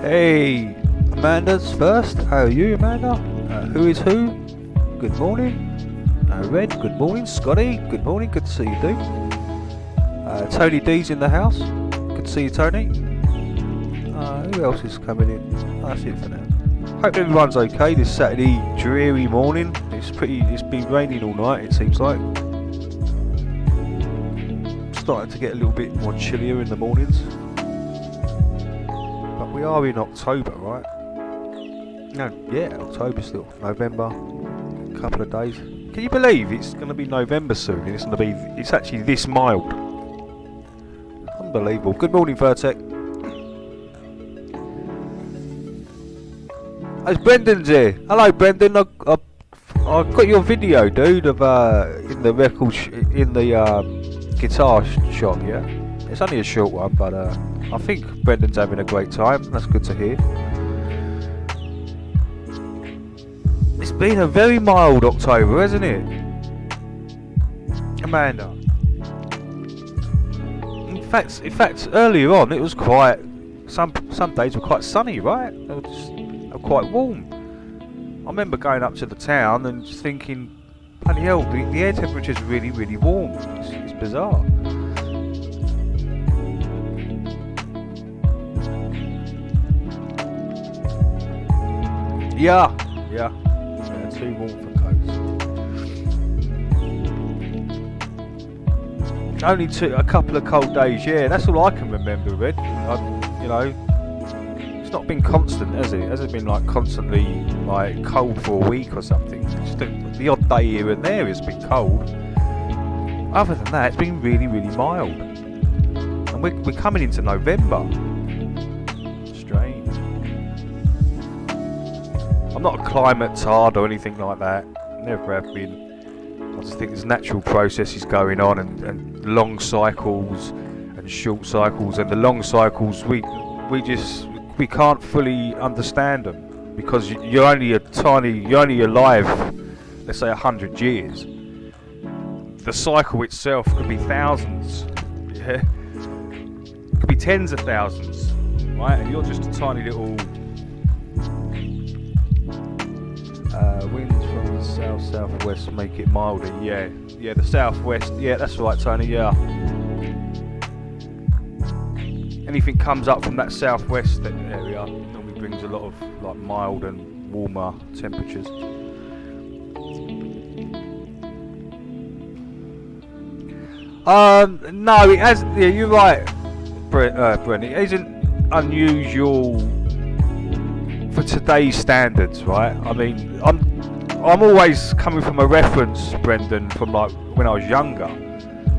Hey, Amanda's first. How are you, Amanda? Who is who? Good morning. Red, good morning. Scotty, good morning. Good to see you, dude. Tony D's in the house. Good to see you, Tony. Who else is coming in? That's it for now. Hope everyone's okay this Saturday dreary morning. It's been raining all night, it seems like. Starting to get a little bit more chillier in the mornings. But we are in October, right? No, yeah, October still. November, a couple of days. Can you believe it's going to be November soon and it's actually this mild? Unbelievable. Good morning, Vertec. Oh, Brendan's here. Hello, Brendan. I got your video, dude, of in the guitar shop. Yeah, it's only a short one, but I think Brendan's having a great time. That's good to hear. It's been a very mild October, hasn't it, Amanda? In fact, earlier on it was quite. Some days were quite sunny, right? They were quite warm. I remember going up to the town and just thinking, bloody hell, the air temperature is really, really warm. It's bizarre. Yeah, too warm for coats. Only a couple of cold days, yeah, that's all I can remember, Red. It's not been constant, has it? It hasn't been like constantly like cold for a week or something. Just the odd day here and there has been cold. Other than that, it's been really, really mild. And we're coming into November. Strange. I'm not a climate tard or anything like that. Never have been. I just think there's natural processes going on and long cycles and short cycles. And the long cycles, we can't fully understand them because you're only alive, let's say 100 years. The cycle itself could be thousands, yeah, could be tens of thousands, right? And you're just a tiny little. Winds from the southwest make it milder. Yeah, the southwest. Yeah, that's right, Tony. Yeah. Anything comes up from that southwest area normally brings a lot of like mild and warmer temperatures. No, it has. Yeah, you're right, Brent. It isn't unusual for today's standards, right? I mean, I'm always coming from a reference, Brendan, from like when I was younger.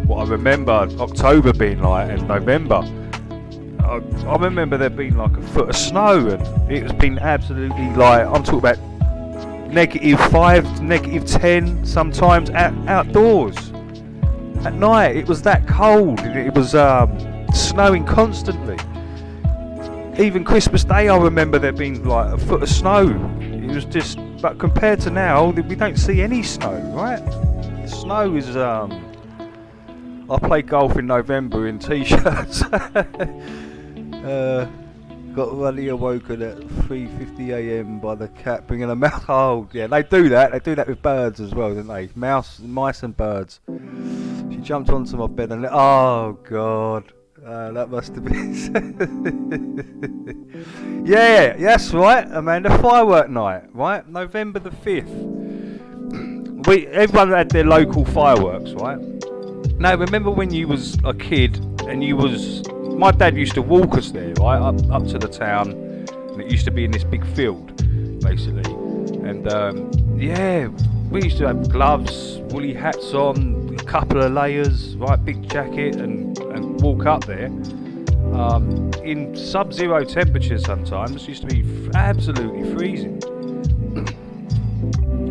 What I remember October being like and November. I remember there being like a foot of snow, and it's been absolutely like, I'm talking about -5, -10 sometimes outdoors. At night it was that cold, it was snowing constantly. Even Christmas Day I remember there being like a foot of snow. It was just, but compared to now, we don't see any snow, right? Snow is I play golf in November in t-shirts. Got ruddy awoken at 3:50 a.m. by the cat bringing a mouse. Oh yeah, they do that with birds as well, don't they? Mice and birds. She jumped onto my bed and oh god, that must have been. Yeah, that's right, Amanda. Firework night, right? November the 5th. Everyone had their local fireworks, right? Now remember when you was a kid and my dad used to walk us there, right, up to the town, and it used to be in this big field, basically. And yeah, we used to have gloves, woolly hats on, a couple of layers, right, big jacket, and walk up there. In sub-zero temperatures sometimes, it used to be absolutely freezing.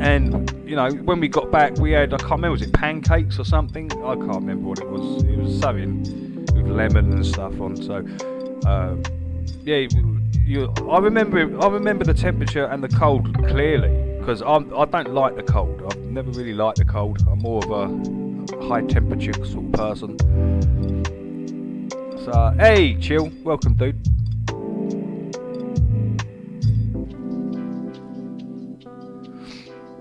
And when we got back, we had, I can't remember, was it pancakes or something? I can't remember what it was. It was something with lemon and stuff on. So, yeah, I remember the temperature and the cold clearly, because I don't like the cold. I've never really liked the cold. I'm more of a high temperature sort of person. So, hey, chill, welcome, dude.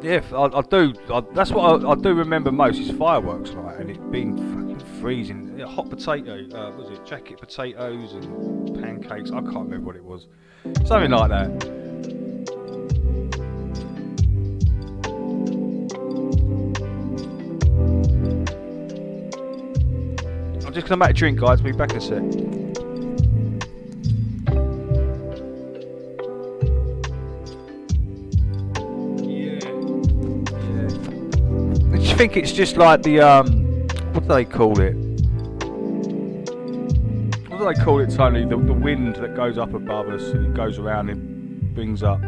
Yeah, I do. That's what I do remember most is fireworks night and it being fucking freezing. Yeah, hot potato, was it jacket potatoes and pancakes? I can't remember what it was. Something like that. I'm just gonna make a drink, guys. Be back in a sec. Do you think it's just like the what do they call it? What do they call it, Tony? The wind that goes up above us and it goes around and brings up.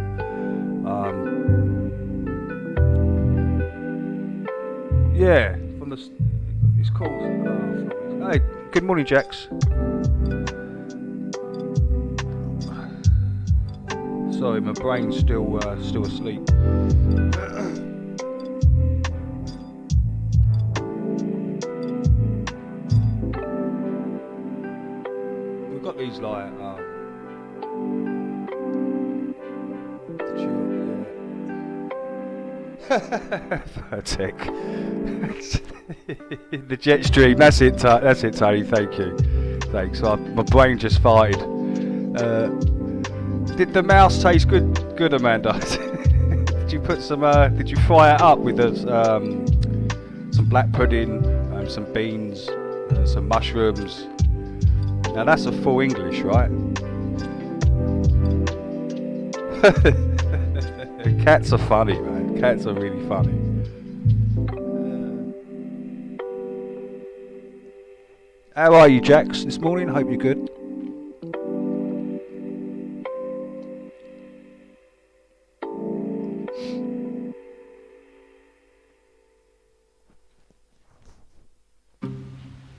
Yeah, from the. It's called. Hey, good morning, Jax. Sorry, my brain's still asleep. We've got these like Vertec. The jet stream. That's it. That's it, Tony. Thank you. Thanks. My brain just farted. Did the mouse taste good? Good, Amanda. Did you put some? Did you fry it up with some black pudding, some beans, some mushrooms? Now that's a full English, right? Cats are funny, man. Cats are really funny. How are you, Jax, this morning? Hope you're good.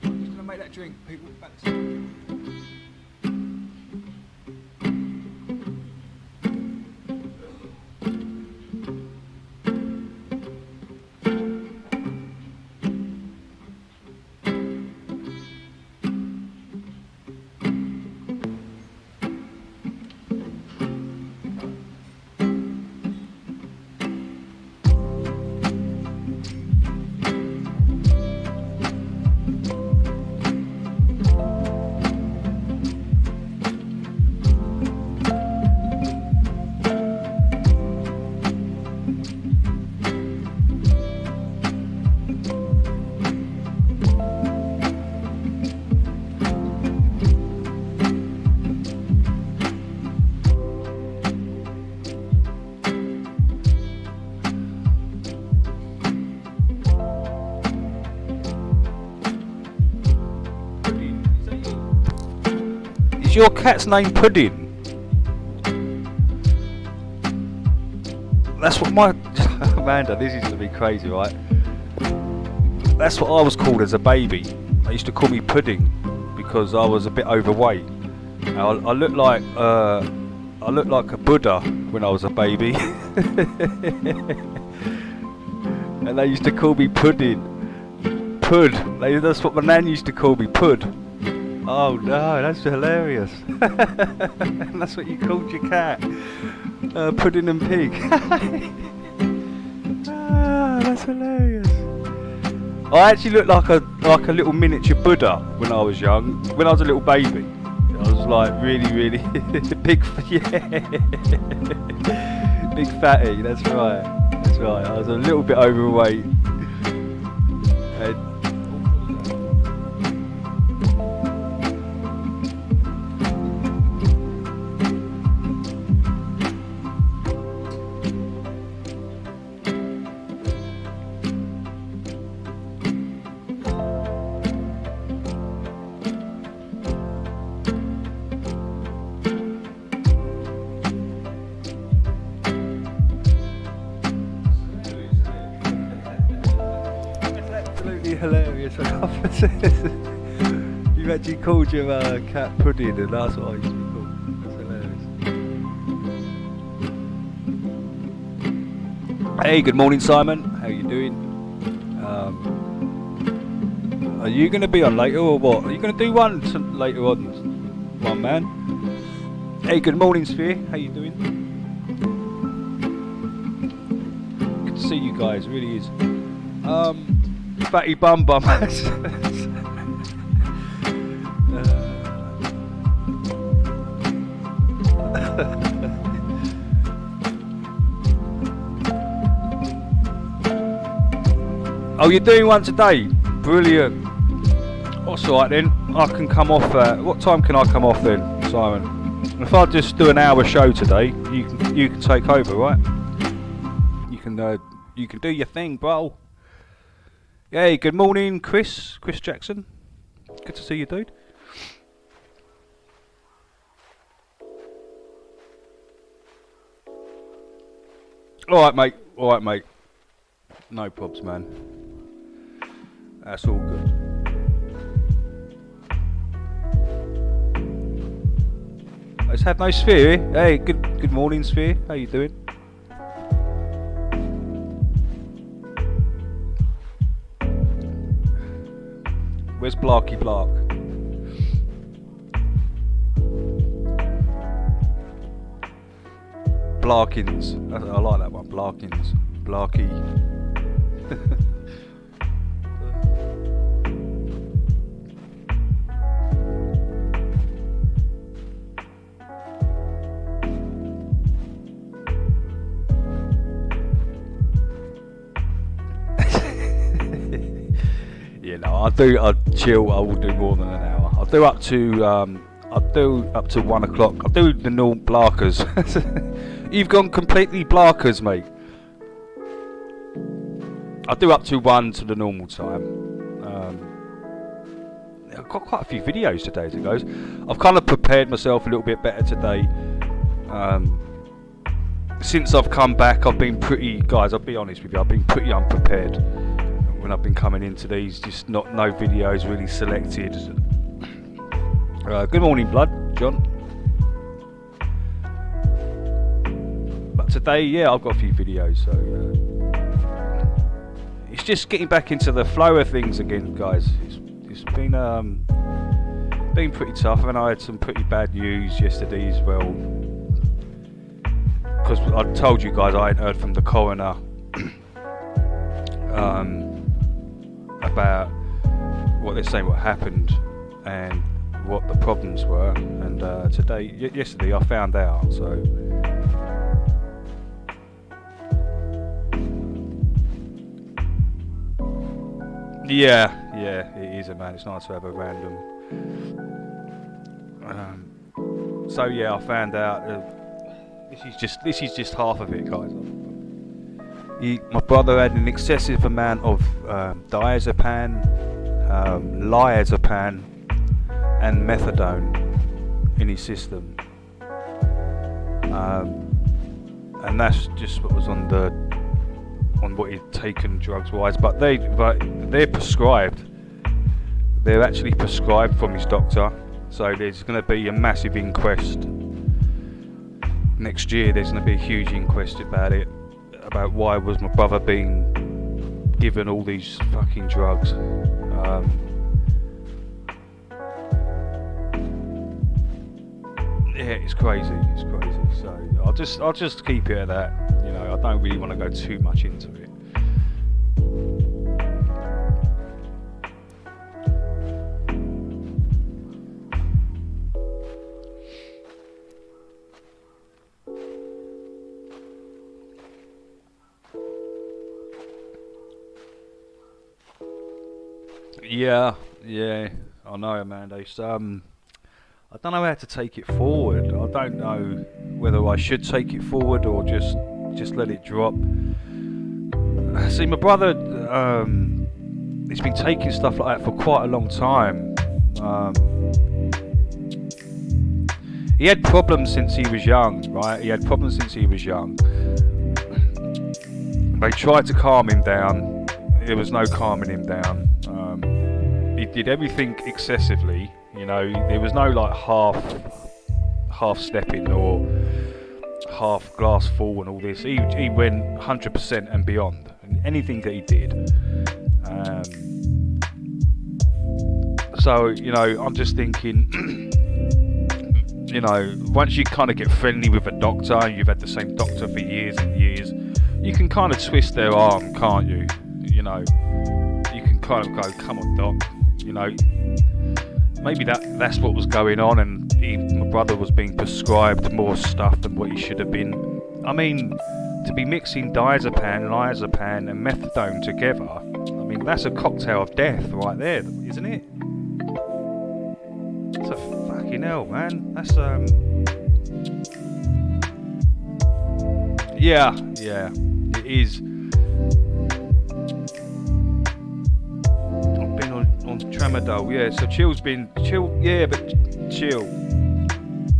I'm just gonna make that drink, people. Back to Is your cat's name Pudding? That's what my Amanda. This is gonna be crazy, right? That's what I was called as a baby. They used to call me Pudding because I was a bit overweight. Now, I looked like a Buddha when I was a baby, and they used to call me Pudding. Pud. That's what my nan used to call me, Pud. Oh no, that's hilarious. And that's what you called your cat, Pudding and Pig. Ah, that's hilarious. I actually looked like a little miniature Buddha when I was young. When I was a little baby, I was like really big, yeah, big fatty. That's right. That's right. I was a little bit overweight. Hilarious. You've actually called your cat Pudding, and that's what I used to be called. That's hilarious. Hey, good morning, Simon. How you doing? Are you going to be on later or what? Are you going to do one later on, man? Hey, good morning, Sphere. How you doing? Good to see you guys. It really is. Fatty bum bum. Oh, you're doing one today? Brilliant. That's alright then. I can come off. What time can I come off then, Simon? If I just do an hour show today, you can take over, right? You can do your thing, bro. Hey, good morning, Chris Jackson. Good to see you, dude. Alright, mate. No probs, man. That's all good. Let's have no Sphere here. Hey, good morning, Sphere. How you doing? Where's Blarky Blark? Blarkins. I like that one. Blarkins. Blarky. Yeah, no, I chill. I will do more than an hour. I'll do up to 1 o'clock. I'll do the normal Blarkers. You've gone completely Blarkers, mate. I'll do up to 1 to the normal time. I've got quite a few videos today as it goes. I've kind of prepared myself a little bit better today. Since I've come back, I've been guys, I'll be honest with you, I've been pretty unprepared when I've been coming into these. Just no videos really selected. Good morning, Blood, John. But today, yeah, I've got a few videos, so it's just getting back into the flow of things again, guys. It's been pretty tough, and I had some pretty bad news yesterday as well. Because I told you guys I hadn't heard from the coroner about what they're saying, what happened, and what the problems were. And yesterday, I found out. So yeah, it is, man. It's nice to have a random. So yeah, I found out. This is just half of it, guys. My brother had an excessive amount of diazepam, liazepam, and methadone in his system, and that's just what was on what he'd taken drugs wise. But they're prescribed. They're actually prescribed from his doctor. So there's going to be a massive inquest. Next year there's going to be a huge inquest about why was my brother being given all these fucking drugs. Yeah, it's crazy. So I'll just keep it at that. You know, I don't really want to go too much into it. Yeah, I know, Amanda. It's, I don't know how to take it forward. I don't know whether I should take it forward or just let it drop. See, my brother, he's been taking stuff like that for quite a long time. He had problems since he was young, right? They tried to calm him down. There was no calming him down. He did everything excessively, you know. There was no like half stepping or half glass full and all this. He went 100% and beyond in anything that he did. So, you know, I'm just thinking, you know, once you kind of get friendly with a doctor, you've had the same doctor for years and years, you can kind of twist their arm, can't you? You know, you can kind of go, come on, Doc. You know, maybe that's what was going on, and my brother was being prescribed more stuff than what he should have been. I mean, to be mixing diazepam, liazepam, and methadone together, I mean, that's a cocktail of death right there, isn't it? That's a fucking hell, man. That's yeah, it is. I've been on tramadol, yeah. So Chill's been yeah, but Chill.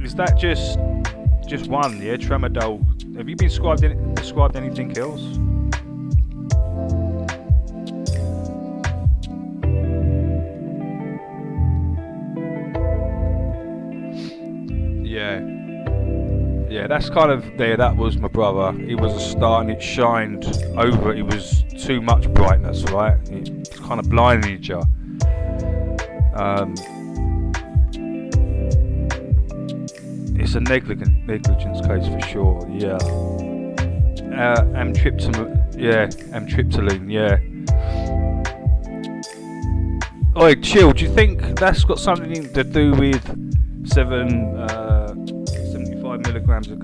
Is that just one, yeah? Tramadol. Have you been prescribed anything else? Yeah, that's kind of there. That was my brother. He was a star, and it shined over. It was too much brightness, right? It kind of blinded you. It's a negligence case for sure. Yeah. Amtriptyline. Yeah. Oh, Chill. Do you think that's got something to do with 75 milligrams of?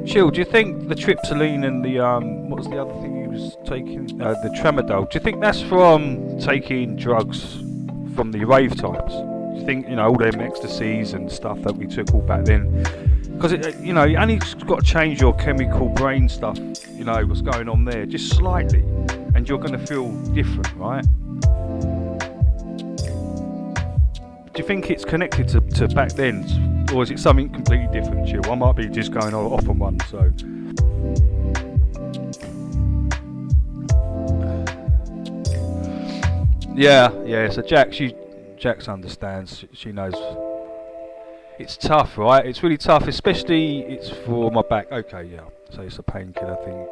Chill. Do you think the triptyline and the what was the other thing he was taking? The tramadol. Do you think that's from taking drugs from the rave times? Do you think, you know, all them ecstasies and stuff that we took all back then? Because you know, you only got to change your chemical brain stuff. You know what's going on there, just slightly, and you're going to feel different, right? Do you think it's connected to back then, or is it something completely different, Chill? I might be just going off on one, so. Yeah. So Jax understands. She knows. It's tough, right? It's really tough, especially it's for my back. Okay, yeah. So it's a painkiller thing.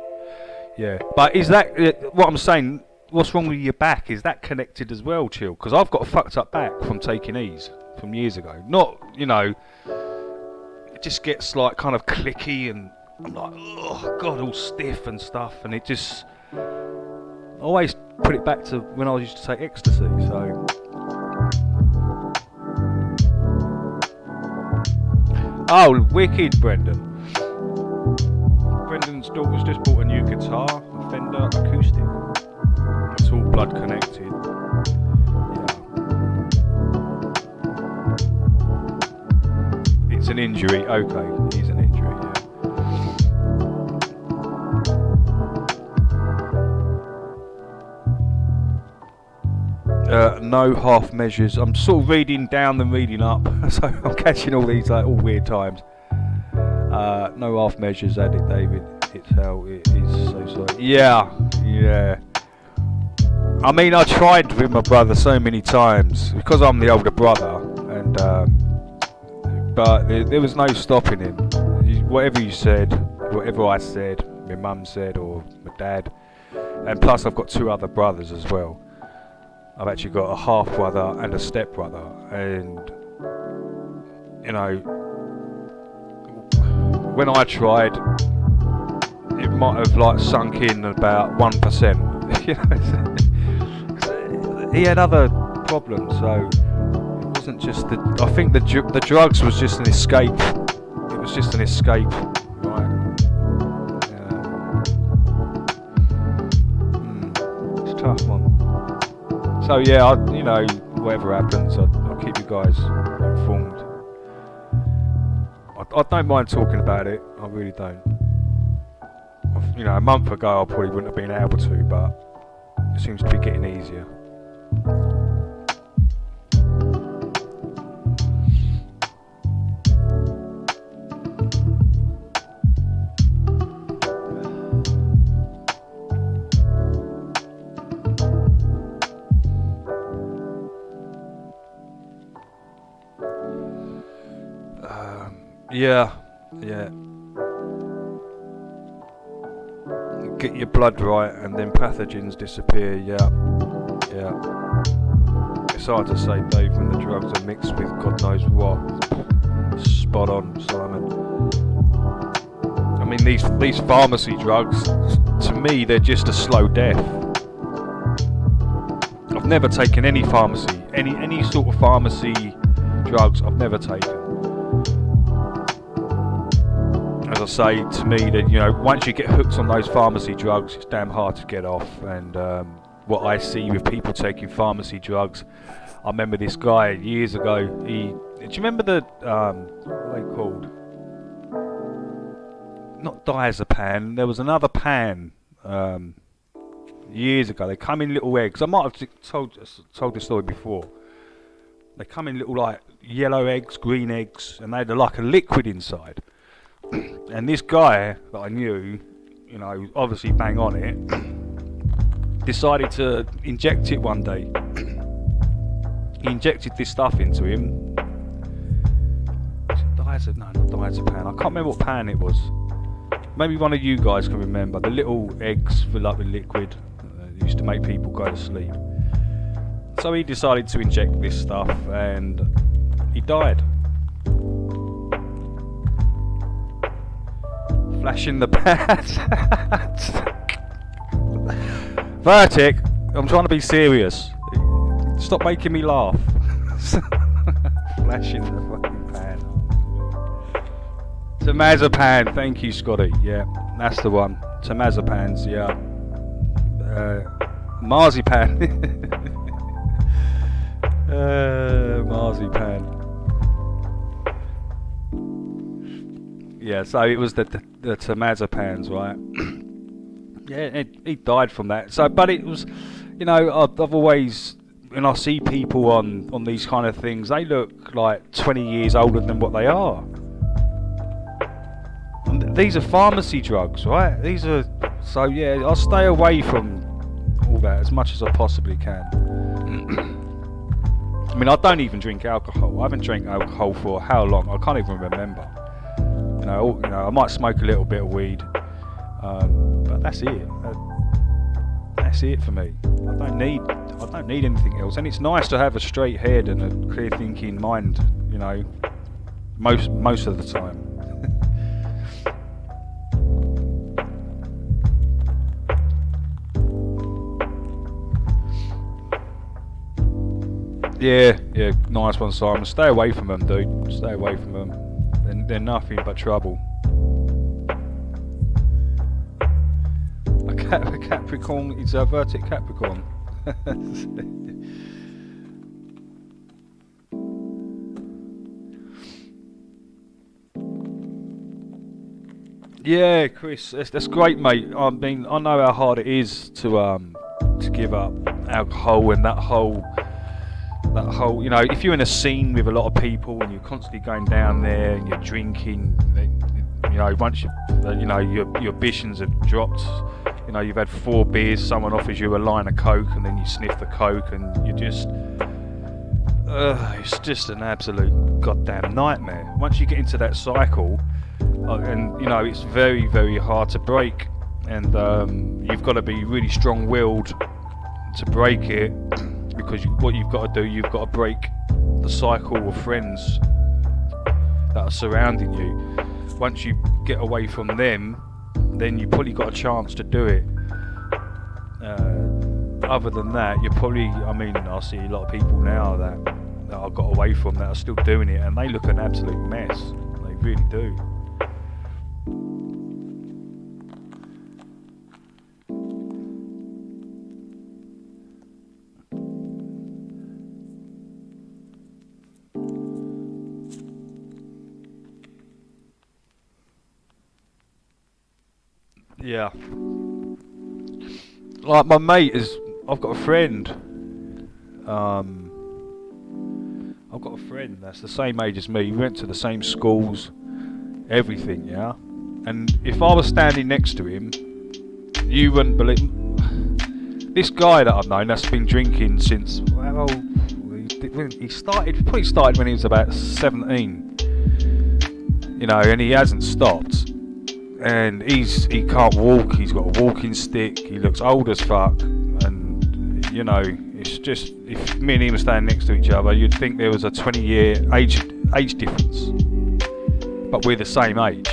Yeah, but is that what I'm saying? What's wrong with your back? Is that connected as well, Chill? Because I've got a fucked up back from taking these from years ago. Not, you know, it just gets like kind of clicky, and I'm like, oh god, all stiff and stuff, and it just I always put it back to when I used to take ecstasy. So. Oh, wicked, Brendan. Brendan's daughter's just bought a new guitar, a Fender acoustic. It's all blood connected. Yeah. It's an injury. Okay, he's an injury, yeah. No half measures. I'm sort of reading down than reading up, so I'm catching all these like all weird times. No half measures, added David. It's how it is. So sorry. Yeah. I mean, I tried with my brother so many times because I'm the older brother, and but there was no stopping him. Whatever you said, whatever I said, my mum said, or my dad, and plus I've got two other brothers as well. I've actually got a half brother and a step brother, and you know, when I tried, it might have like sunk in about 1%. You know, he had other problems, so it wasn't just I think the drugs was just an escape. It was just an escape, right? It's a tough one. So yeah, you know, whatever happens, I'll keep you guys informed. I don't mind talking about it. I really don't. You know, a month ago I probably wouldn't have been able to, but it seems to be getting easier. Yeah. Get your blood right, and then pathogens disappear. Yeah. It's hard to say, Dave, when the drugs are mixed with God knows what. Spot on, Simon. I mean, these pharmacy drugs, to me, they're just a slow death. I've never taken any pharmacy, any sort of pharmacy drugs. I've never taken. As I say, to me, that once you get hooked on those pharmacy drugs, it's damn hard to get off. And what I see with people taking pharmacy drugs, I remember this guy years ago. Do you remember the what are they called? Not diazepam. There was another pan years ago. They come in little eggs. I might have told this story before. They come in little like yellow eggs, green eggs, and they had like a liquid inside. And this guy that I knew, obviously bang on it, decided to inject it one day. He injected this stuff into him. No, not diazepam. I can't remember what pan it was. Maybe one of you guys can remember. The little eggs fill up with liquid. Used to make people go to sleep. So he decided to inject this stuff and he died. Flashing the pads. Vertic, I'm trying to be serious. Stop making me laugh. Flashing the fucking pan. Temazepam, thank you, Scotty. Yeah, that's the one. Temazepams, yeah. Marzipan. Marzipan. Yeah, so it was the temazepams, right? Yeah, he died from that. So, but it was, I've always, when I see people on these kind of things, they look like 20 years older than what they are. And these are pharmacy drugs, right? So yeah, I'll stay away from all that as much as I possibly can. I mean, I don't even drink alcohol. I haven't drank alcohol for how long? I can't even remember. I might smoke a little bit of weed, but that's it. That's it for me. I don't need anything else. And it's nice to have a straight head and a clear thinking mind. Most of the time. Yeah, nice one, Simon. Stay away from them, dude. Stay away from them. They're nothing but trouble. A Capricorn is a Vertic Capricorn. Yeah, Chris, that's great, mate. I mean, I know how hard it is to give up alcohol and that whole, if you're in a scene with a lot of people and you're constantly going down there and you're drinking, once your ambitions have dropped, you've had 4 beers, someone offers you a line of coke and then you sniff the coke and you just, it's just an absolute goddamn nightmare. Once you get into that cycle, and it's very, very hard to break, and you've got to be really strong-willed to break it. Because what you've got to do, you've got to break the cycle of friends that are surrounding you. Once you get away from them, then you've probably got a chance to do it. Other than that, you're probably, I see a lot of people now that I've got away from that are still doing it, and they look an absolute mess. They really do. Yeah. Like my mate I've got a friend. I've got a friend that's the same age as me. We went to the same schools, everything, yeah. And if I was standing next to him, you wouldn't believe. This guy that I've known that's been drinking since, he probably started when he was about 17. And he hasn't stopped. And he can't walk, he's got a walking stick, he looks old as fuck, and it's just, if me and him were standing next to each other, you'd think there was a 20-year age difference, but we're the same age.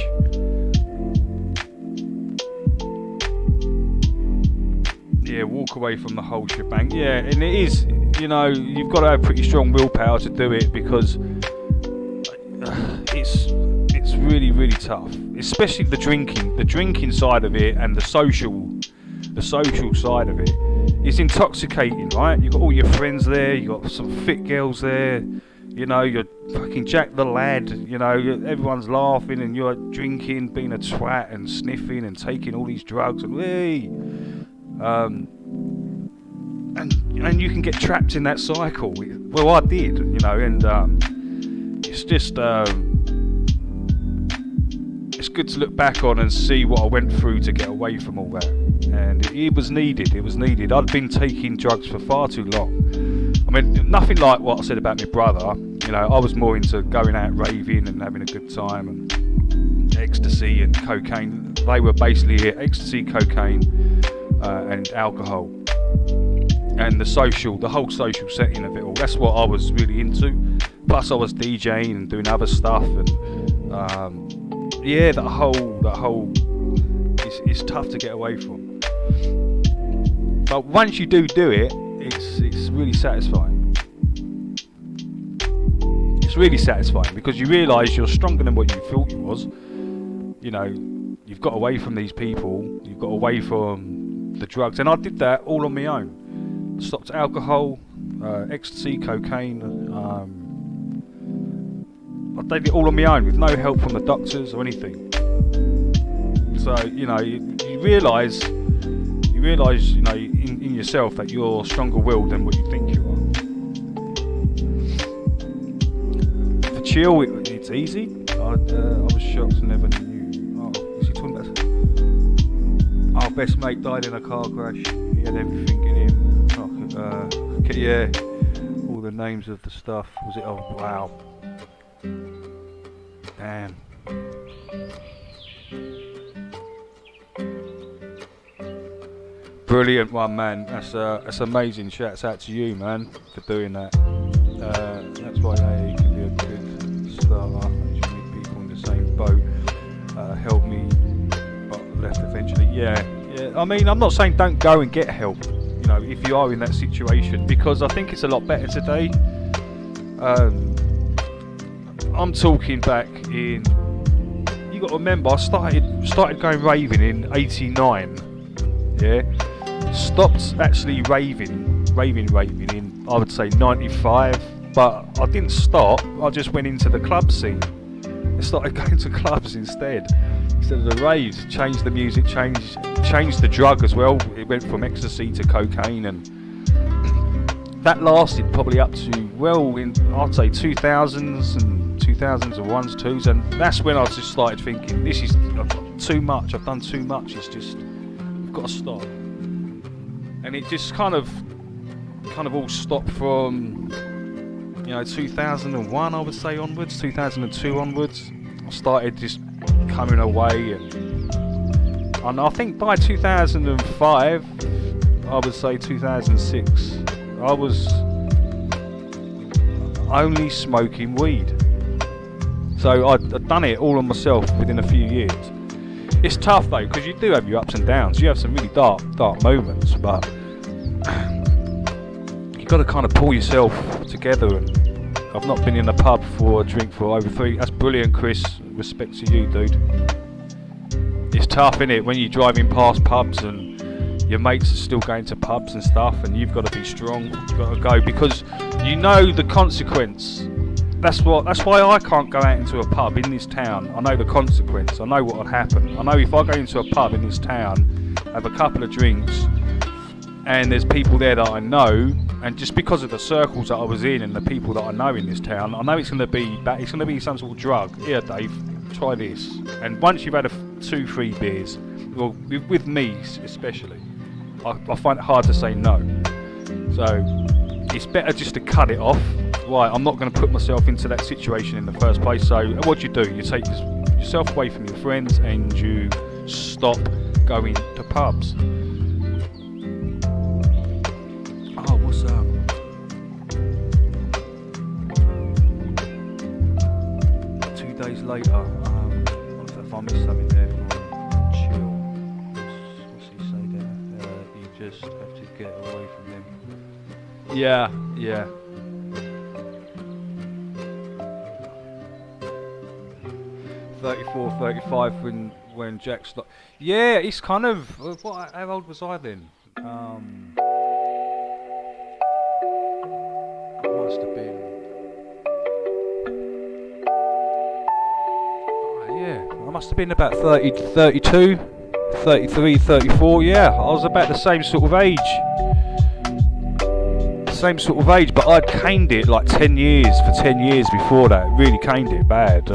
Yeah, walk away from the whole shebang. Yeah, and it is, you know, you've got to have pretty strong willpower to do it, because it's really, really tough. Especially the drinking side of it, and the social side of it. It's intoxicating, right? You've got all your friends there, you've got some fit girls there, you know, you're fucking Jack the Lad, you know, everyone's laughing and you're drinking, being a twat and sniffing and taking all these drugs and and you can get trapped in that cycle. Well, I did, you know, and it's just it's good to look back on and see what I went through to get away from all that. And it was needed. I'd been taking drugs for far too long. I mean, nothing like what I said about my brother. You know, I was more into going out raving and having a good time, and ecstasy and cocaine. They were basically ecstasy, cocaine, and alcohol. And the whole social setting of it all. That's what I was really into. Plus, I was DJing and doing other stuff, and yeah, that whole it's tough to get away from. But once you do it, it's really satisfying. It's really satisfying because you realise you're stronger than what you thought you was. You know, you've got away from these people, you've got away from the drugs, and I did that all on my own. Stopped alcohol, ecstasy, cocaine. I did it all on my own with no help from the doctors or anything. So you know, you realise, you know, in yourself that you're stronger willed than what you think you are. For chill, it's easy. I was shocked and never knew. Oh, is he talking about? Our best mate died in a car crash. He had everything in him. Yeah, all the names of the stuff. Was it? Oh wow. Damn. Brilliant one, man. That's amazing. Shouts out to you, man, for doing that. That's why AA can be a good start. Actually, meet people in the same boat. Help me, but left eventually. Yeah. I mean, I'm not saying don't go and get help. You know, if you are in that situation, because I think it's a lot better today. I'm talking back in. You got to remember, I started going raving in '89. Yeah. Stopped actually raving in, I would say, 95, but I didn't stop. I just went into the club scene. I started going to clubs instead of the raves. Changed the music, changed the drug as well. It went from ecstasy to cocaine, and that lasted probably up to, well, in, I'd say 2000s and 2001s, 2s, and that's when I just started thinking, this is too much, I've done too much, it's just, I've got to stop. And it just kind of all stopped from, you know, 2001, I would say, onwards, 2002 onwards. I started just coming away, and I think by 2005, I would say 2006, I was only smoking weed. So I'd done it all on myself within a few years. It's tough though, because you do have your ups and downs. You have some really dark moments, but you've got to kind of pull yourself together. And I've not been in a pub for a drink for over 3. That's brilliant, Chris. Respect to you, dude. It's tough, innit, when you're driving past pubs and your mates are still going to pubs and stuff, and you've got to be strong. You've got to go because you know the consequence. That's why I can't go out into a pub in this town. I know the consequence. I know what would happen. I know if I go into a pub in this town, have a couple of drinks, and there's people there that I know, and just because of the circles that I was in and the people that I know in this town, I know it's going to be some sort of drug. Here, Dave, try this. And once you've had 2-3 beers, well, with me especially, I find it hard to say no. So it's better just to cut it off. Right, I'm not going to put myself into that situation in the first place. So what do? You take yourself away from your friends and you stop going to pubs. Oh, what's up? 2 days later, if I missed something there, chill. What's he say there? You just have to get away from them. Yeah, yeah. "34, 35 when Jack's like..." Yeah, it's kind of... how old was I then? Must have been... yeah, I must have been about 30, 32, 33, 34, yeah. I was about the same sort of age. Same sort of age, but I'd caned it like 10 years, for 10 years before that. Really caned it bad.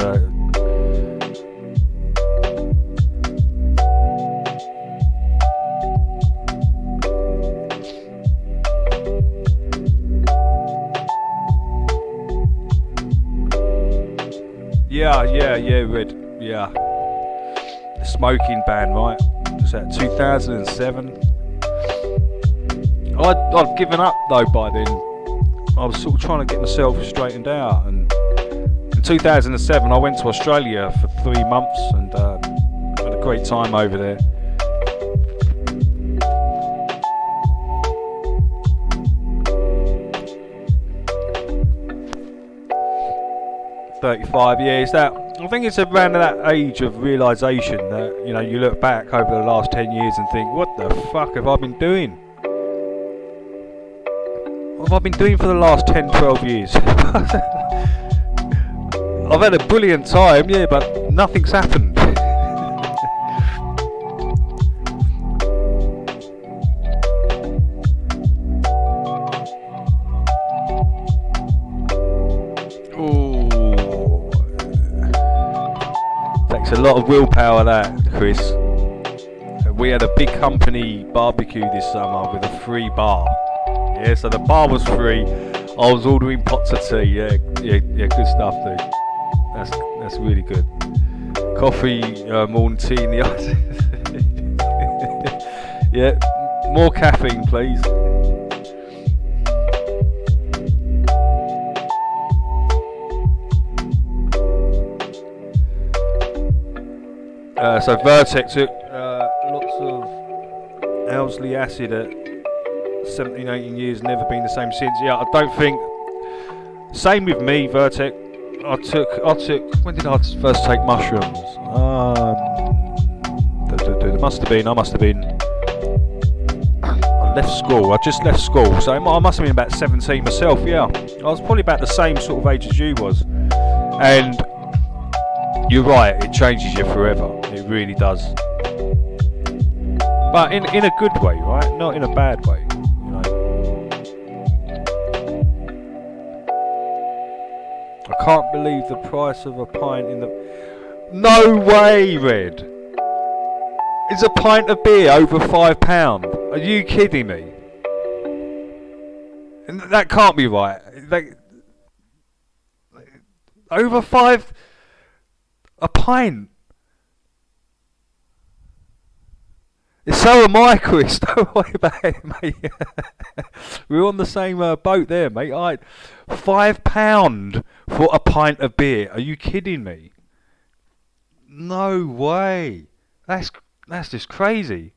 Yeah, Red. Yeah. The smoking ban, right? Was that 2007? I'd given up though by then. I was sort of trying to get myself straightened out, and in 2007 I went to Australia for 3 months and had a great time over there. "35, yeah, is that... I think it's around that age of realisation that, you know, you look back over the last 10 years and think, what the fuck have I been doing? What have I been doing for the last 10, 12 years? I've had a brilliant time, yeah, but nothing's happened. A lot of willpower, that, Chris. We had a big company barbecue this summer with a free bar. Yeah, so the bar was free. I was ordering pots of tea. Yeah, good stuff, dude. That's really good. Coffee, morning tea in the afternoon. Yeah, more caffeine, please. So Vertex took lots of Owsley acid at 17, 18 years, never been the same since. Yeah, I don't think... Same with me, Vertex. I took... When did I first take mushrooms? I must have been... I left school. I just left school, so I must have been about 17 myself, yeah. I was probably about the same sort of age as you was. And... you're right, it changes you forever. It really does. But in a good way, right? Not in a bad way, you know. I can't believe the price of a pint in the... No way, Red! Is a pint of beer over £5? Are you kidding me? And that can't be right. Over £5... a pint. So am I, Chris. Don't worry about it, mate. We're on the same boat there, mate. £5 for a pint of beer. Are you kidding me? No way. That's just crazy.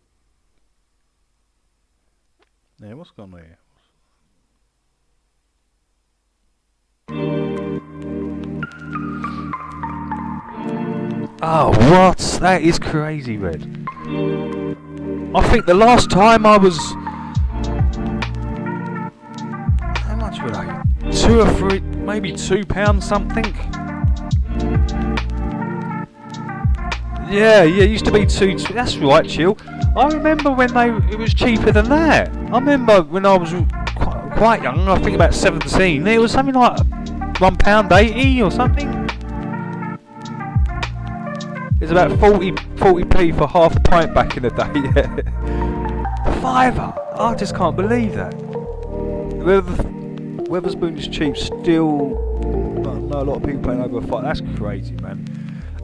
Yeah, what's going on here? Oh, what? That is crazy, Red. I think the last time I was... How much were they? 2 or 3, maybe £2 something? Yeah, it used to be 2... That's right, Chill. I remember when it was cheaper than that. I remember when I was quite young, I think about 17, it was something like £1.80 or something. It's about 40p for half a pint back in the day, yeah. £5! I just can't believe that. Wetherspoon is cheap still. I know a lot of people paying over £5. That's crazy, man.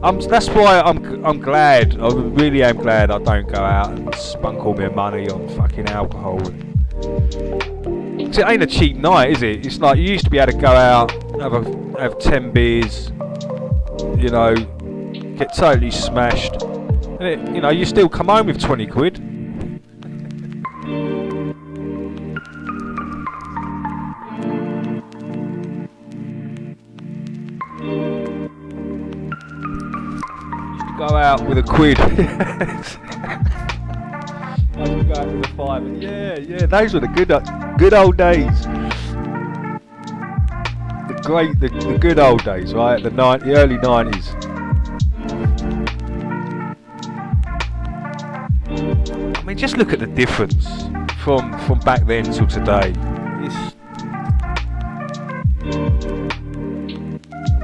That's why I'm glad. I really am glad I don't go out and spunk all my money on fucking alcohol. 'Cause it ain't a cheap night, is it? It's like you used to be able to go out, have 10 beers, you know, get totally smashed, and you know, you still come home with 20 quid. go out with a quid. I could go out with a fiver. Yeah, those were the good old days. The good old days, right? The early 90s. I mean, just look at the difference from back then till today.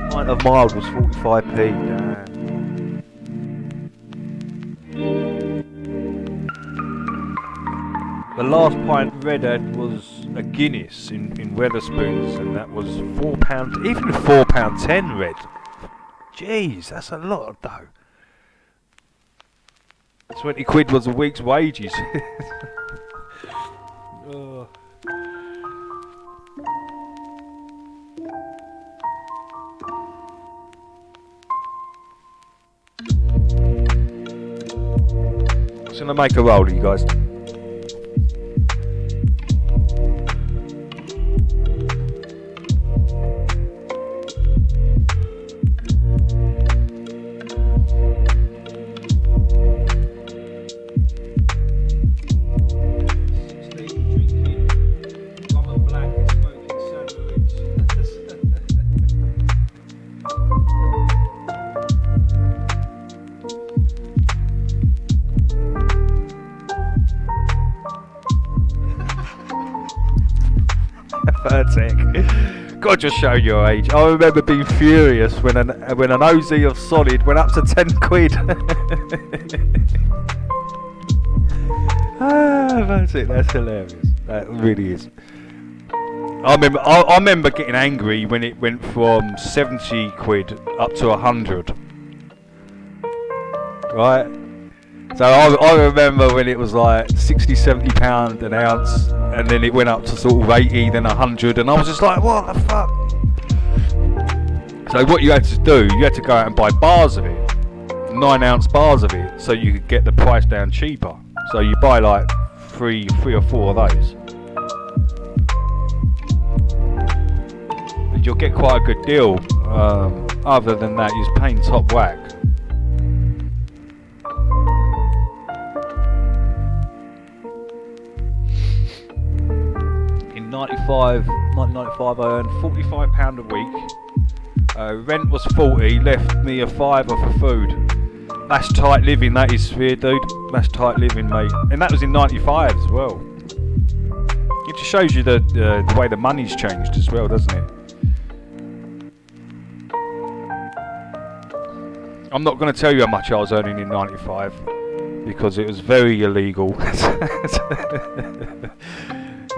Pint of mild was 45p. Damn. The last pint redhead was a Guinness in Wetherspoons, and that was £4. Even £4.10 red. Jeez, that's a lot of dough. 20 quid was a week's wages. Oh. Just gonna make a roll, you guys. God, just show your age. I remember being furious when an OZ of solid went up to 10 quid. That's it. That's hilarious. That really is. I remember getting angry when it went from 70 quid up to 100. Right. So I remember when it was like 60, 70 pound an ounce, and then it went up to sort of 80, then 100, and I was just like, what the fuck? So what you had to do, you had to go out and buy bars of it, 9-ounce bars of it, so you could get the price down cheaper. So you buy like three or four of those. And you'll get quite a good deal. Other than that, you're paying top whack. In 1995 I earned £45 a week. Rent was 40, left me a fiver for food. That's tight living, that is, Sphere, dude. That's tight living, mate. And that was in 95 as well. It just shows you the way the money's changed as well, doesn't it? I'm not going to tell you how much I was earning in 95 because it was very illegal.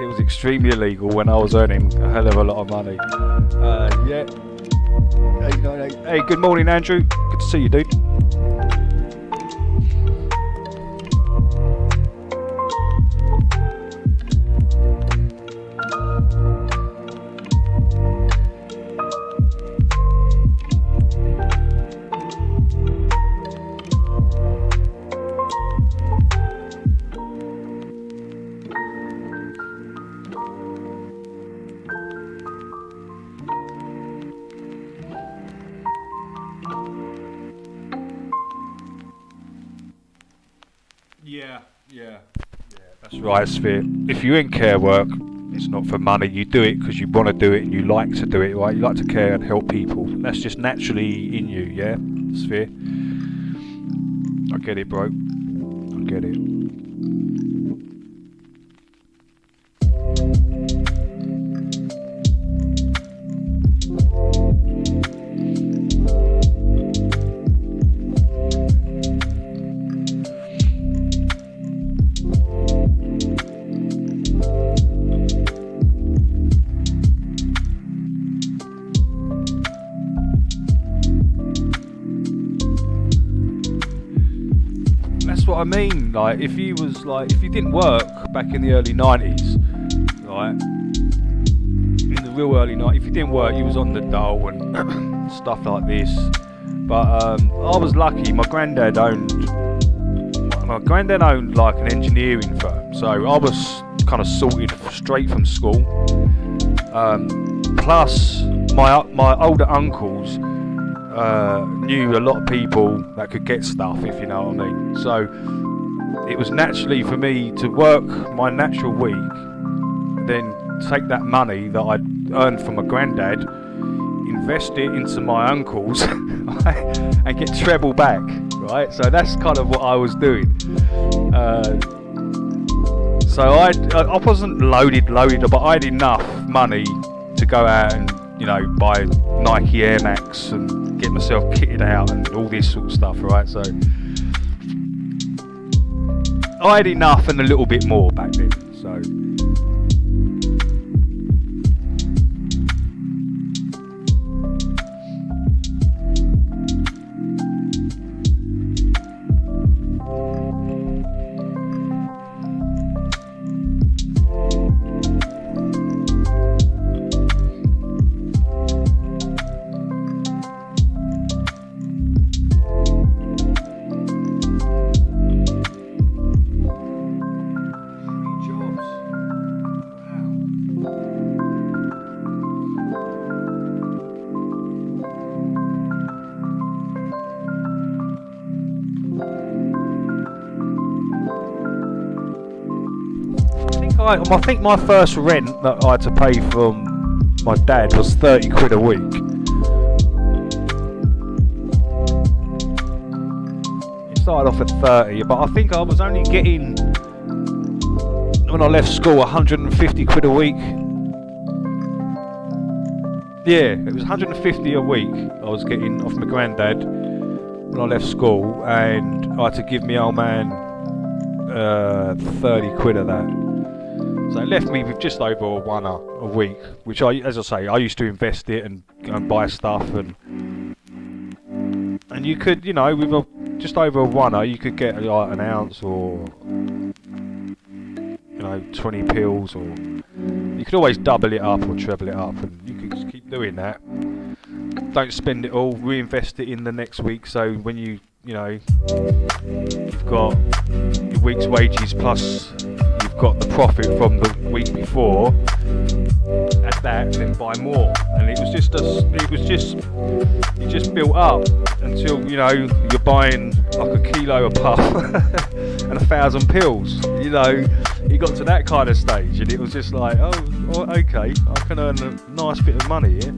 It was extremely illegal when I was earning a hell of a lot of money. Yeah. Hey, good morning, Andrew. Good to see you, dude. Yeah, that's right, Sphere. If you're in care work, it's not for money. You do it because you want to do it and you like to do it, right? You like to care and help people. That's just naturally in you, yeah, Sphere? I get it, bro. I get it. I mean, like, if you didn't work back in the early 90s, right, in the real early 90s, if you didn't work, you was on the dole and stuff like this. But I was lucky. My granddad owned like an engineering firm, so I was kind of sorted straight from school. Plus, my older uncles knew a lot of people that could get stuff, if you know what I mean. So it was naturally for me to work my natural week, then take that money that I'd earned from my granddad, invest it into my uncles, and get treble back, right? So that's kind of what I was doing. So I wasn't loaded, but I had enough money to go out and, you know, buy Nike Air Max and get myself kitted out and all this sort of stuff, right? So I had enough and a little bit more back then. So I think my first rent that I had to pay from my dad was 30 quid a week. It started off at 30, but I think I was only getting, when I left school, 150 quid a week. Yeah, it was 150 a week I was getting off my granddad when I left school, and I had to give my old man 30 quid of that. So it left me with just over a £1 a week, which as I say, I used to invest it and go and buy stuff, and you could, you know, with just over a £1, you could get like an ounce or, you know, 20 pills, or you could always double it up or treble it up, and you could just keep doing that. Don't spend it all, reinvest it in the next week. So when you know, you've got your week's wages plus you've got the profit from the week before, add that and then buy more, and it just built up until, you know, you're buying like a kilo of puff and 1,000 pills. You know, it got to that kind of stage, and it was just like, oh okay, I can earn a nice bit of money here.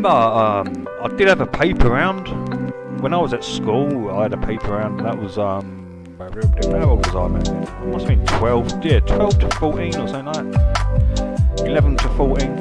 I did have a paper round when I was at school. I had a paper round. That was how old was I, man? I must have been 12 to 14 or something like that. 11 to 14.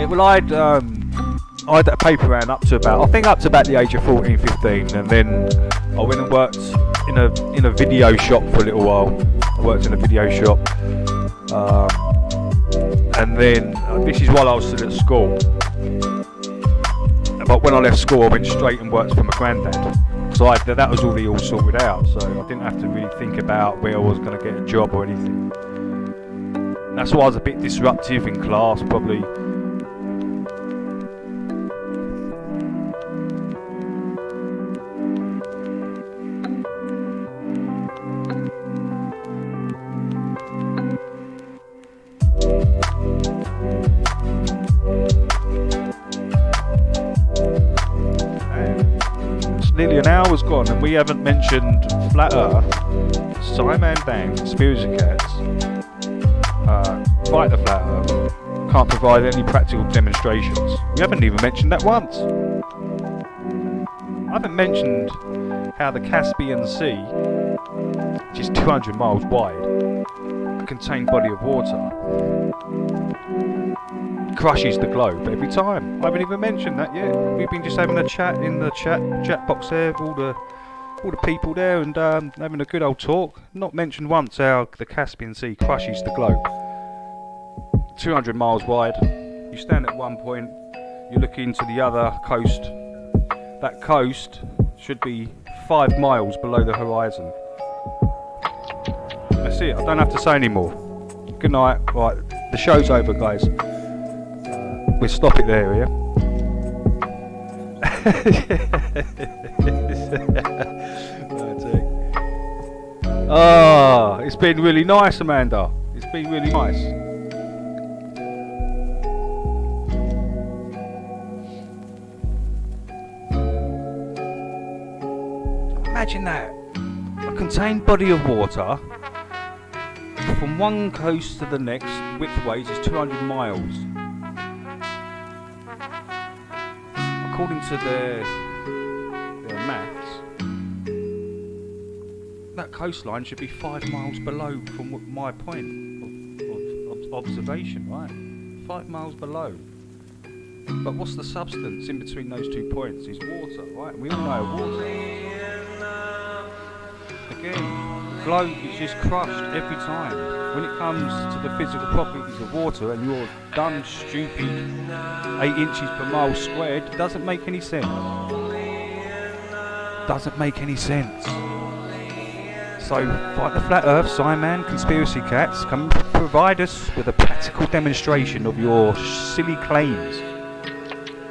Well, I had that paper round up to about the age of 14, 15, and then I went and worked in a video shop for a little while. I worked in a video shop, and then this is while I was still at school. But when I left school, I went straight and worked for my granddad. So that was already all sorted out. So I didn't have to really think about where I was going to get a job or anything. That's why I was a bit disruptive in class, probably. nearly an hour's gone and we haven't mentioned Flat Earth, Sciman CCatz, Fight the Flat Earth, can't provide any practical demonstrations. We haven't even mentioned that once. I haven't mentioned how the Caspian Sea, which is 200 miles wide, a contained body of water, crushes the globe every time. I haven't even mentioned that yet. We've been just having a chat in the chat box there with all the people there and having a good old talk. Not mentioned once how the Caspian Sea crushes the globe. 200 miles wide. You stand at one point, you look into the other coast. That coast should be 5 miles below the horizon. That's it. I don't have to say any more. Good night. Right, the show's over, guys. We'll stop it there, yeah? Oh, it's been really nice, Amanda. It's been really nice. Imagine that. A contained body of water from one coast to the next, widthways is 200 miles. According to their maths, that coastline should be 5 miles below from my point of observation, right? 5 miles below. But what's the substance in between those 2 points? Is water, right? We all know water. Again, the globe is just crushed every time. When it comes to the physical properties of water and your dumb, stupid 8 inches per mile squared, it doesn't make any sense. Doesn't make any sense. So, Fight the Flat Earth, Sciman CCatz, come provide us with a practical demonstration of your silly claims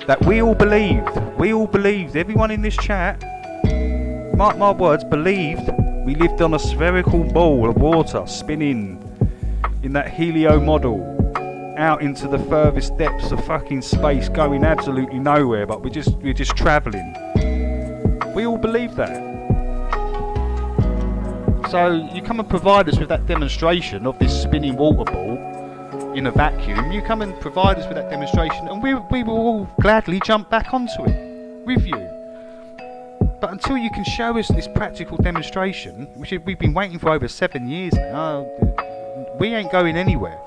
that we all believed, everyone in this chat, mark my words, believed we lived on a spherical ball of water spinning in that helio model out into the furthest depths of fucking space, going absolutely nowhere, but we're just travelling. We all believe that. So you come and provide us with that demonstration of this spinning water ball in a vacuum. You come and provide us with that demonstration and we will all gladly jump back onto it with you. But until you can show us this practical demonstration, which we've been waiting for over 7 years now, we ain't going anywhere.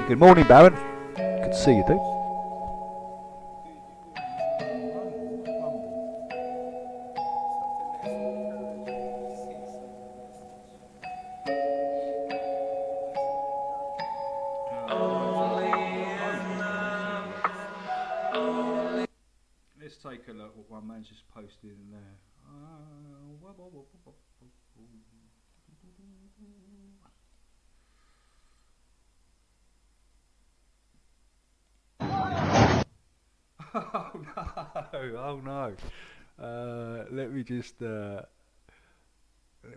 Good morning, Baron. Good to see you, dude. Let's take a look at what one man's just posted in there. Oh no. Let me just let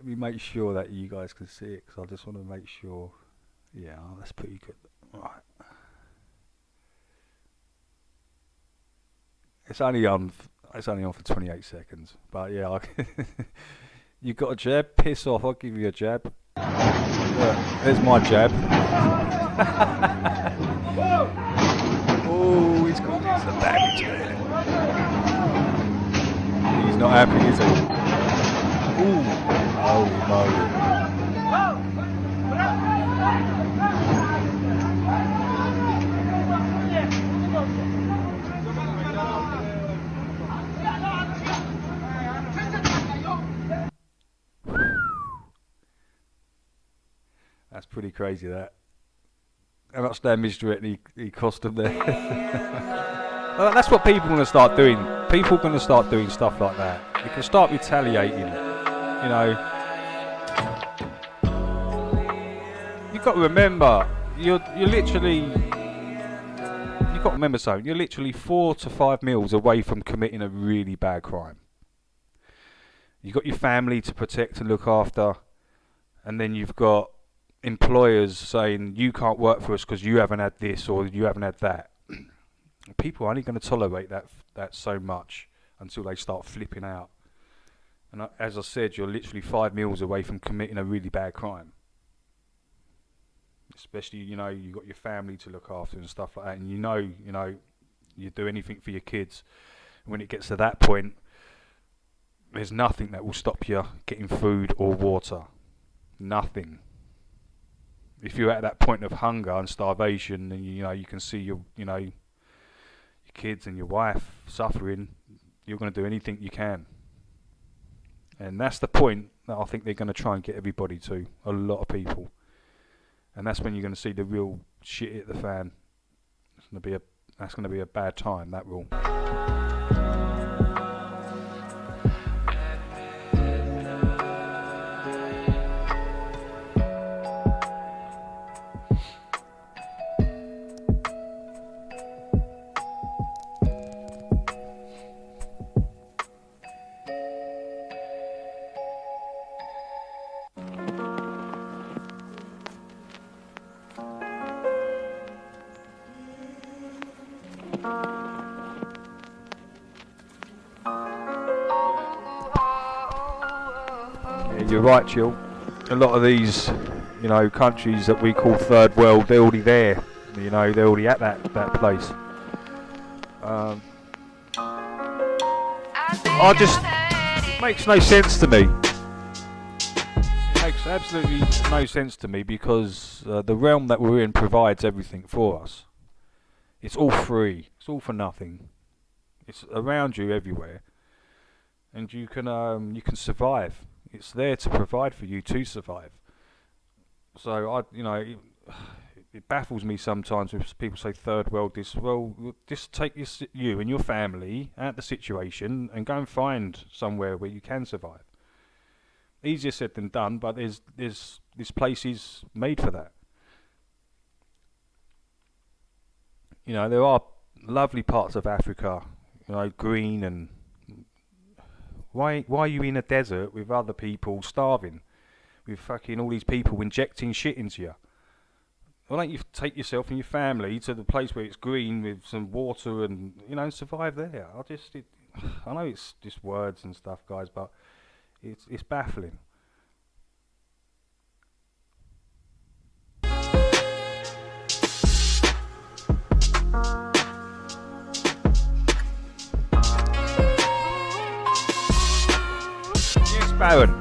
me make sure that you guys can see it, because I just want to make sure. Yeah, that's pretty good. Right. It's only on for 28 seconds, but yeah, you got a jab? Piss off! I'll give you a jab. Look, there's my jab. Oh, he's got some damage there. He's not happy, is he? Ooh, holy moly. That's pretty crazy, that. How much damage do you reckon he cost him there? Well, that's what people are going to start doing. People are going to start doing stuff like that. You can start retaliating, you know. You've got to remember, you've got to remember something. You're literally 4 to 5 mils away from committing a really bad crime. You've got your family to protect and look after, and then you've got employers saying you can't work for us because you haven't had this or you haven't had that. People are only going to tolerate that so much until they start flipping out. And as I said, you're literally 5 meals away from committing a really bad crime. Especially, you got your family to look after and stuff like that, and you do anything for your kids. And when it gets to that point, there's nothing that will stop you getting food or water. Nothing. If you're at that point of hunger and starvation, and you can see your kids and your wife suffering, you're going to do anything you can. And that's the point that I think they're going to try and get everybody to, a lot of people. And that's when you're going to see the real shit hit the fan. That's going to be a bad time, that will. You're right, Chill. A lot of these, countries that we call third world, they're already there. They're already at that place. Makes no sense to me. It makes absolutely no sense to me because the realm that we're in provides everything for us. It's all free. It's all for nothing. It's around you everywhere, and you can survive. It's there to provide for you to survive. So it baffles me sometimes when people say third world this. Well, just take you and your family out of the situation and go and find somewhere where you can survive. Easier said than done, but there's places made for that. There are lovely parts of Africa, green and. Why are you in a desert with other people starving? With fucking all these people injecting shit into you? Why don't you take yourself and your family to the place where it's green with some water and, survive there? I know it's just words and stuff, guys, but it's baffling.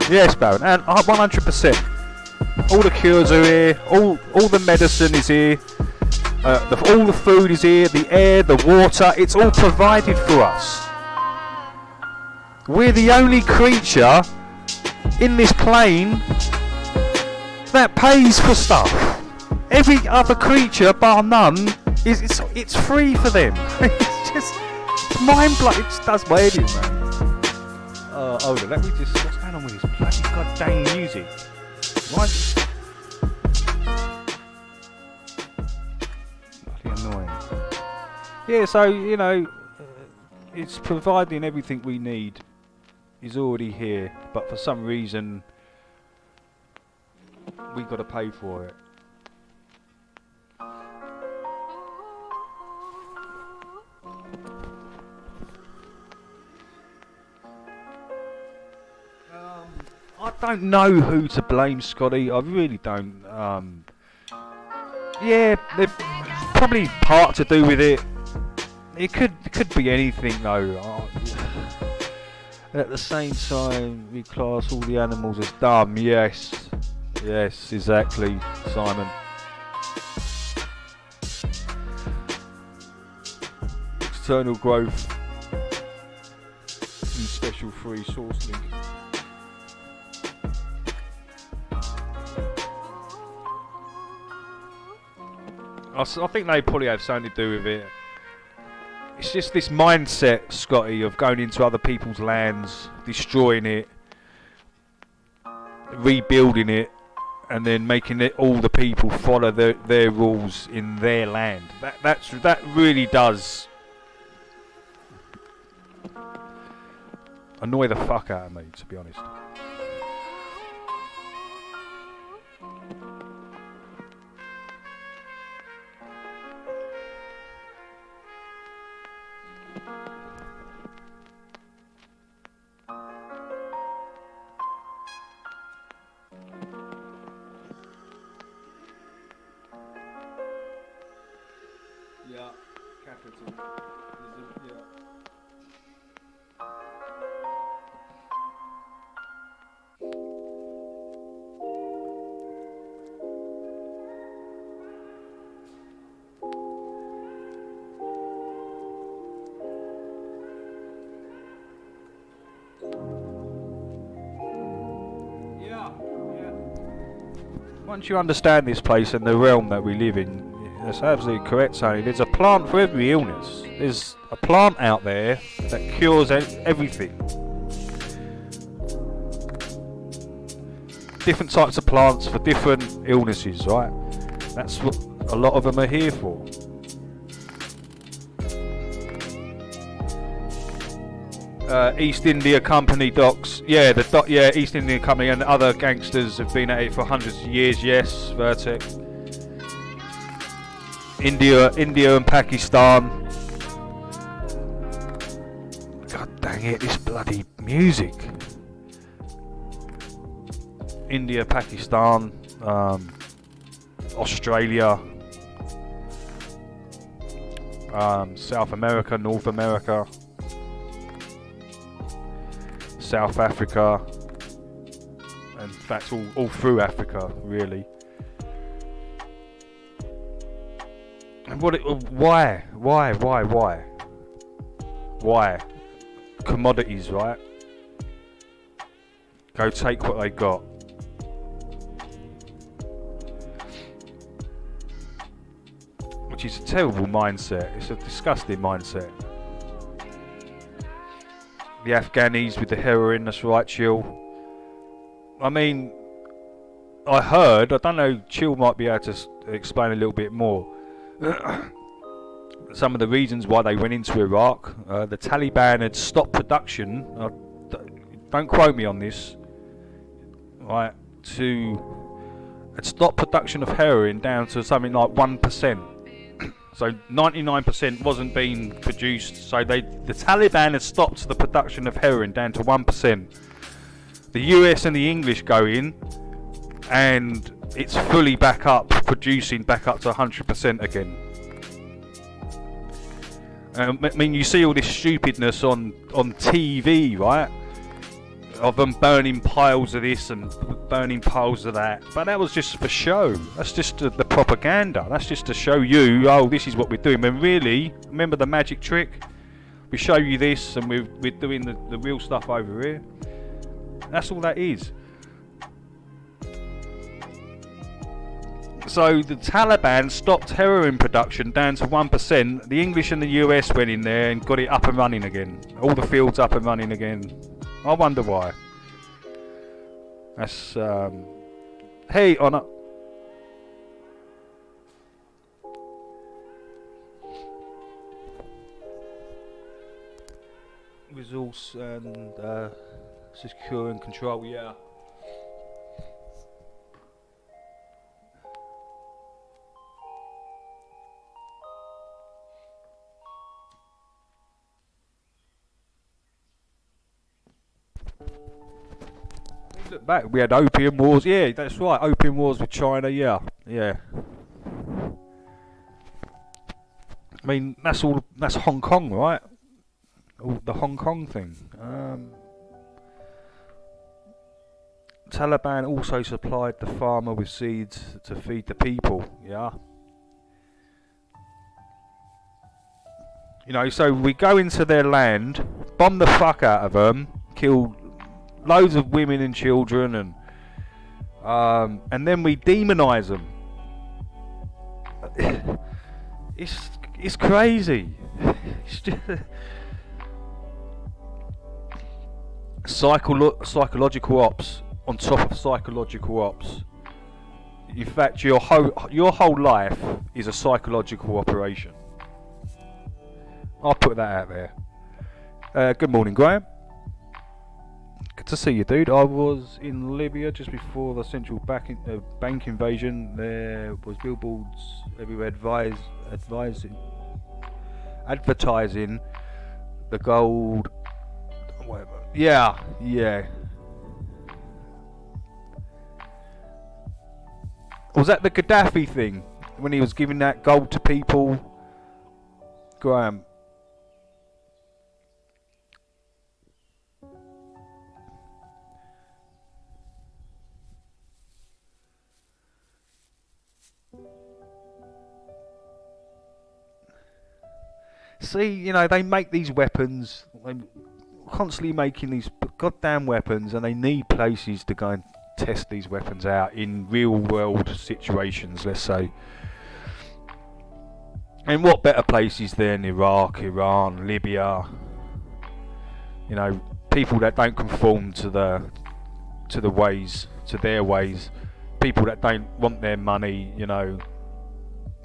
Yes, Baron, and 100%. All the cures are here, all the medicine is here, all the food is here, the air, the water, it's all provided for us. We're the only creature in this plane that pays for stuff. Every other creature, bar none, it's free for them. It's mind-blowing. It just does my head in, man. Hold on, let me just... What's going on with this bloody goddamn music? Why? Bloody annoying. Yeah, so, it's providing everything we need is already here, but for some reason, we got to pay for it. I don't know who to blame, Scotty. I really don't. Yeah, there's probably part to do with it. It could be anything though. At the same time, we class all the animals as dumb. Yes, exactly, Simon. External growth and special free source link. I think they probably have something to do with it. It's just this mindset, Scotty, of going into other people's lands, destroying it, rebuilding it, and then making it all the people follow their rules in their land. That really does annoy the fuck out of me, to be honest. Yeah, capital. Yeah. Once you understand this place and the realm that we live in, that's absolutely correct, Tony. There's a plant for every illness. There's a plant out there that cures everything. Different types of plants for different illnesses, right? That's what a lot of them are here for. East India Company docs. Yeah, East India Company and other gangsters have been at it for hundreds of years. Yes, Vertex. India and Pakistan. God dang it! This bloody music. India, Pakistan, Australia, South America, North America. South Africa, and in fact all through Africa, really. And why? Commodities, right? Go take what they got. Which is a terrible mindset. It's a disgusting mindset. The Afghanis with the heroin, that's right, Chill. I mean, I don't know, Chill might be able to explain a little bit more. Some of the reasons why they went into Iraq. The Taliban had stopped production, don't quote me on this, right, had stopped production of heroin down to something like 1%. So 99% wasn't being produced. So the Taliban had stopped the production of heroin down to 1%. The US and the English go in, and it's fully back up, producing back up to 100% again. I mean, you see all this stupidness on TV, right? Of them burning piles of this and burning piles of that, but that was just for show. That's just the propaganda. That's just to show you, oh, this is what we're doing. When really, remember the magic trick? We show you this, and we're doing the real stuff over here. That's all that is. So the Taliban stopped heroin production down to 1%. The English and the US went in there and got it up and running again. All the fields up and running again. I wonder why. That's hey, Honor. Resource and secure and control. Yeah. Look back, we had opium wars. Yeah, that's right, opium wars with China. Yeah. I mean, that's Hong Kong, right? All the Hong Kong thing. Taliban also supplied the farmer with seeds to feed the people. Yeah. You know, so we go into their land, bomb the fuck out of them, kill loads of women and children, and then we demonize them. It's crazy. It's just psychological ops on top of psychological ops. In fact, your whole life is a psychological operation. I'll put that out there. Good morning, Graham. to see you, dude. I was in Libya just before the central bank invasion. There was billboards everywhere advertising the gold. Whatever. Yeah. Was that the Gaddafi thing when he was giving that gold to people, Graham? See, you know, they make these weapons, they're constantly making these goddamn weapons, and they need places to go and test these weapons out in real world situations, let's say. And what better places than Iraq, Iran, Libya? You know, people that don't conform to their ways, people that don't want their money, you know,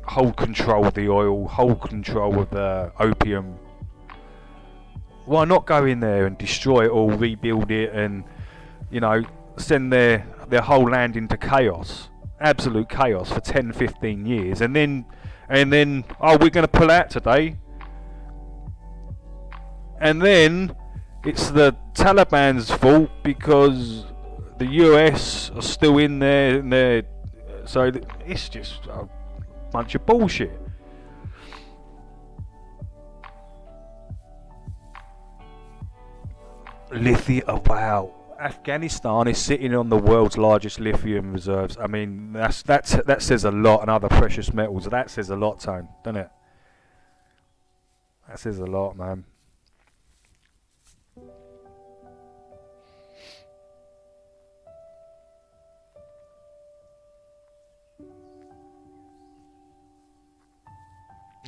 hold control of the oil, hold control of the opium. Why not go in there and destroy it all, rebuild it, and, you know, send their whole land into chaos, absolute chaos for 10, 15 years, and then oh, we're going to pull out today, and then it's the Taliban's fault because the US are still in there, and so it's just a bunch of bullshit. Lithium, oh, wow. Afghanistan is sitting on the world's largest lithium reserves. I mean, that says a lot, and other precious metals. That says a lot, Tone, doesn't it? That says a lot, man.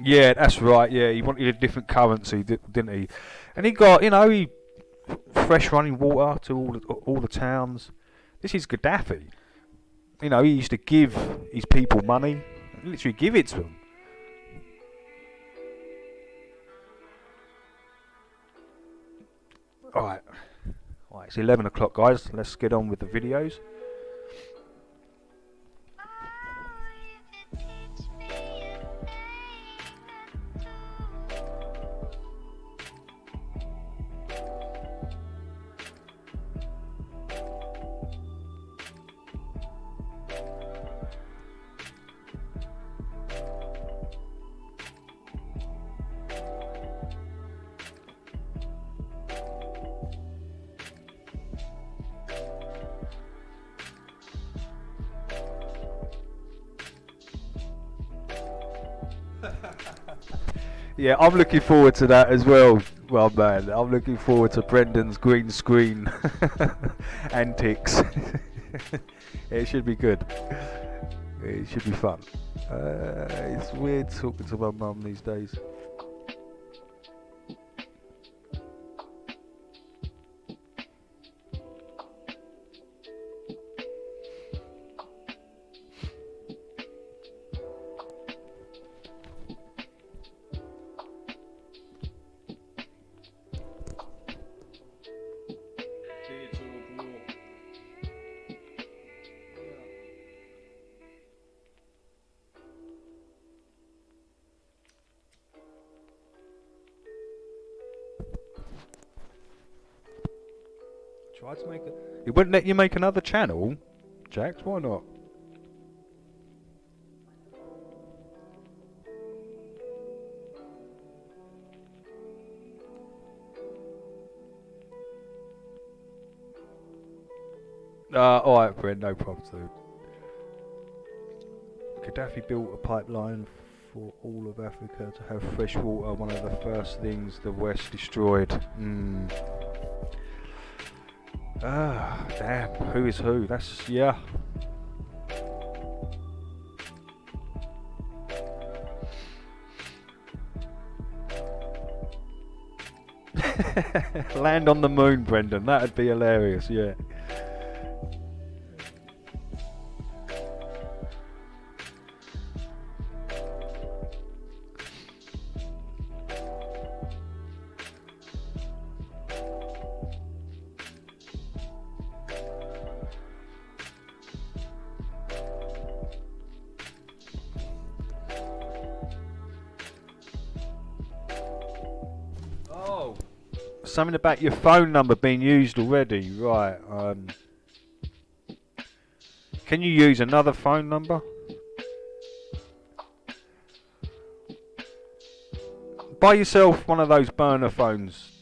Yeah, that's right. Yeah, he wanted a different currency, didn't he? And he got, you know, fresh running water to all the towns. This is Gaddafi. You know, he used to give his people money, literally give it to them. Alright, it's 11 o'clock, guys. Let's get on with the videos. Yeah, I'm looking forward to that as well. Well, man, I'm looking forward to Brendan's green screen antics. It should be good. It should be fun. It's weird talking to my mum these days. Try to make it. It wouldn't let you make another channel, Jax. Why not? Alright, Brent, no problem, dude. Gaddafi built a pipeline for all of Africa to have fresh water, one of the first things the West destroyed. Damn, who is who? That's, yeah. Land on the moon, Brendan, that'd be hilarious, yeah. something about your phone number being used already, right? Can you use another phone number? Buy yourself one of those burner phones,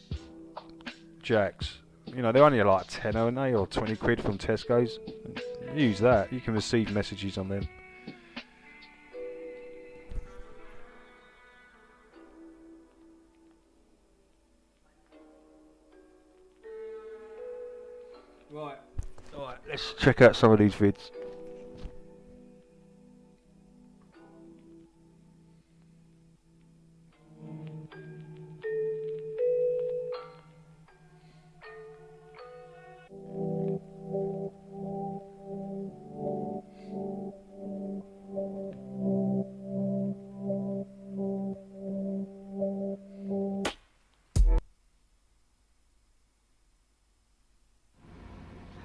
Jacks. You know, they're only like 10, aren't they, or 20 quid from Tesco's. Use that. You can receive messages on them. Right. Alright, let's check out some of these vids.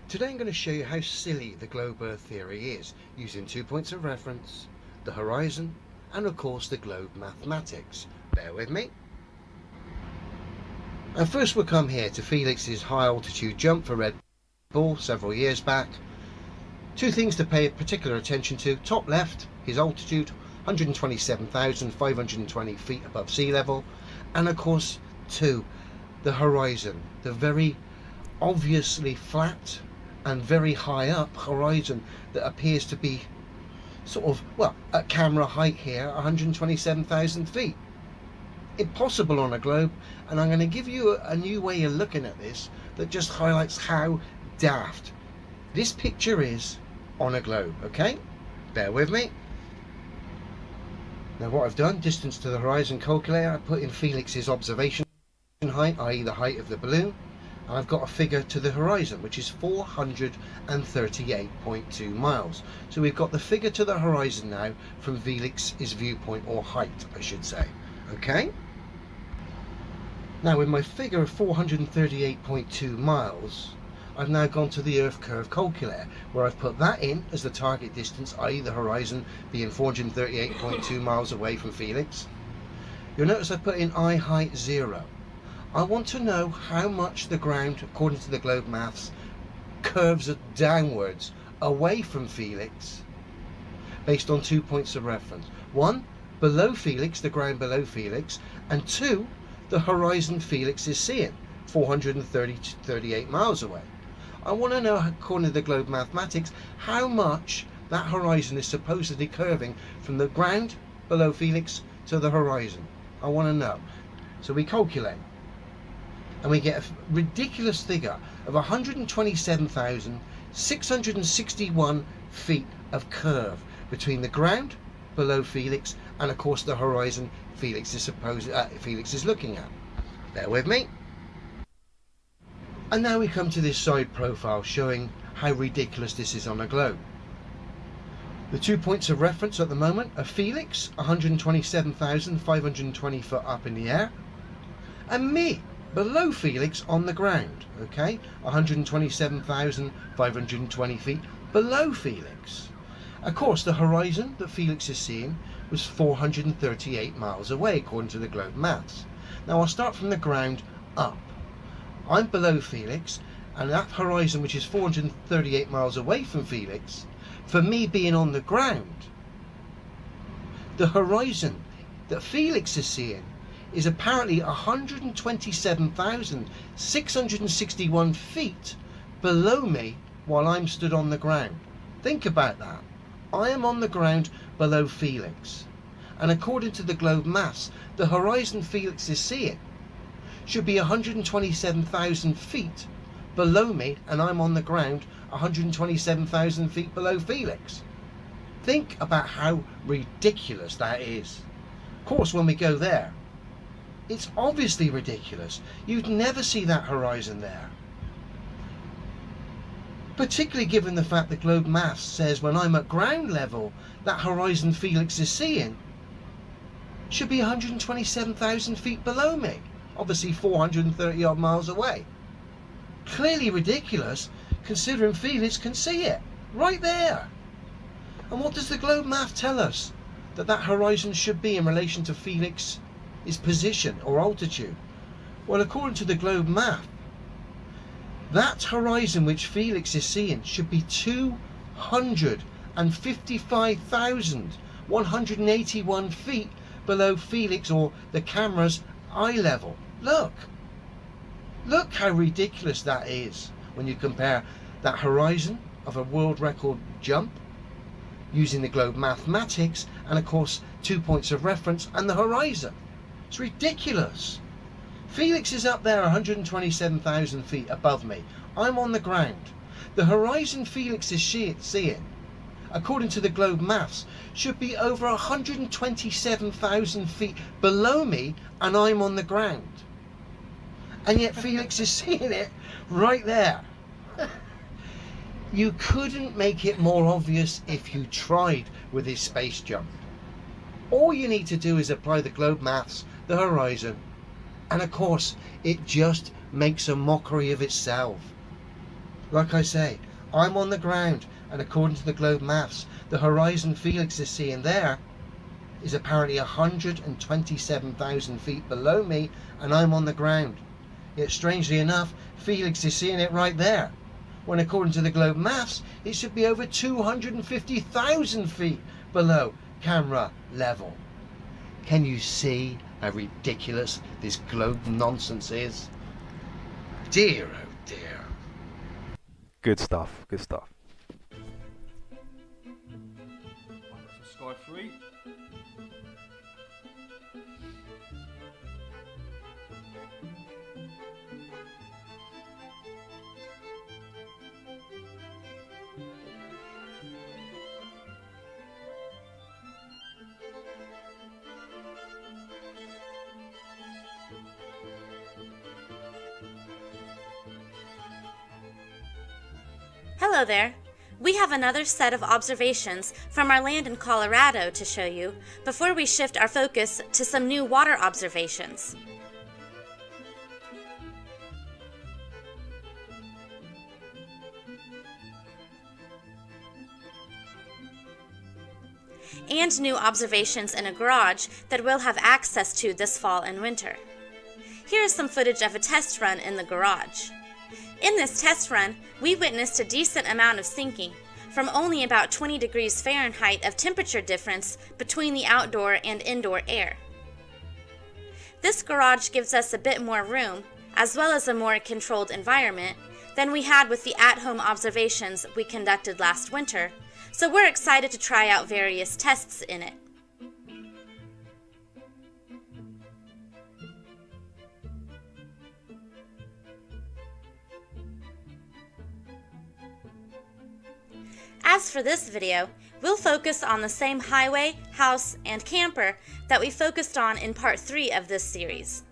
Today I'm going to show you how silly the globe Earth theory is, using 2 points of reference, the horizon, and of course the globe mathematics. Bear with me. And first we'll come here to Felix's high altitude jump for Red Bull several years back. Two things to pay particular attention to. Top left, his altitude, 127,520 feet above sea level. And of course, two, the horizon, the very obviously flat and very high up horizon that appears to be sort of, well, at camera height here, 127,000 feet. Impossible on a globe, and I'm going to give you a new way of looking at this that just highlights how daft this picture is on a globe. Okay, bear with me. Now what I've done, distance to the horizon calculator, I put in Felix's observation height, i.e. the height of the balloon. I've got a figure to the horizon, which is 438.2 miles. So we've got the figure to the horizon now from Felix's viewpoint, or height, I should say. Okay? Now with my figure of 438.2 miles, I've now gone to the Earth curve calculator, where I've put that in as the target distance, i.e. the horizon being 438.2 miles away from Felix. You'll notice I put in eye height 0. I want to know how much the ground, according to the globe maths, curves downwards away from Felix based on 2 points of reference. One, below Felix, the ground below Felix, and two, the horizon Felix is seeing, 438 miles away. I want to know, according to the globe mathematics, how much that horizon is supposedly curving from the ground below Felix to the horizon. I want to know. So we calculate, and we get a ridiculous figure of 127,661 feet of curve between the ground below Felix and of course the horizon Felix is looking at. Bear with me. And now we come to this side profile showing how ridiculous this is on a globe. The 2 points of reference at the moment are Felix, 127,520 foot up in the air, and me, below Felix on the ground, okay, 127,520 feet below Felix. Of course, the horizon that Felix is seeing was 438 miles away, according to the globe maths. Now I'll start from the ground up. I'm below Felix, and that horizon, which is 438 miles away from Felix, for me being on the ground, the horizon that Felix is seeing is apparently 127,661 feet below me while I'm stood on the ground. Think about that. I am on the ground below Felix, and according to the globe maths, the horizon Felix is seeing should be 127,000 feet below me, and I'm on the ground 127,000 feet below Felix. Think about how ridiculous that is. Of course, when we go there, it's obviously ridiculous. You'd never see that horizon there. Particularly given the fact that globe maths says when I'm at ground level, that horizon Felix is seeing should be 127,000 feet below me. Obviously 430 odd miles away. Clearly ridiculous, considering Felix can see it right there. And what does the globe math tell us that that horizon should be in relation to Felix's position or altitude? Well, according to the globe map, that horizon which Felix is seeing should be 255,181 feet below Felix, or the camera's eye level. Look how ridiculous that is when you compare that horizon of a world record jump using the globe mathematics and of course 2 points of reference and the horizon. It's ridiculous. Felix is up there 127,000 feet above me. I'm on the ground. The horizon Felix is seeing, according to the globe maths, should be over 127,000 feet below me, and I'm on the ground. And yet Felix is seeing it right there. You couldn't make it more obvious if you tried with his space jump. All you need to do is apply the globe maths, the horizon, and of course it just makes a mockery of itself. Like I say, I'm on the ground, and according to the globe maths, the horizon Felix is seeing there is apparently 127,000 feet below me, and I'm on the ground. Yet strangely enough, Felix is seeing it right there, when according to the globe maths it should be over 250,000 feet below camera level. Can you see how ridiculous this globe nonsense is? Dear oh dear. Good stuff, good stuff. Sky 3. Hello there! We have another set of observations from our land in Colorado to show you before we shift our focus to some new water observations. And new observations in a garage that we'll have access to this fall and winter. Here is some footage of a test run in the garage. In this test run, we witnessed a decent amount of sinking, from only about 20 degrees Fahrenheit of temperature difference between the outdoor and indoor air. This garage gives us a bit more room, as well as a more controlled environment, than we had with the at-home observations we conducted last winter, so we're excited to try out various tests in it. As for this video, we'll focus on the same highway, house, and camper that we focused on in part 3 of this series.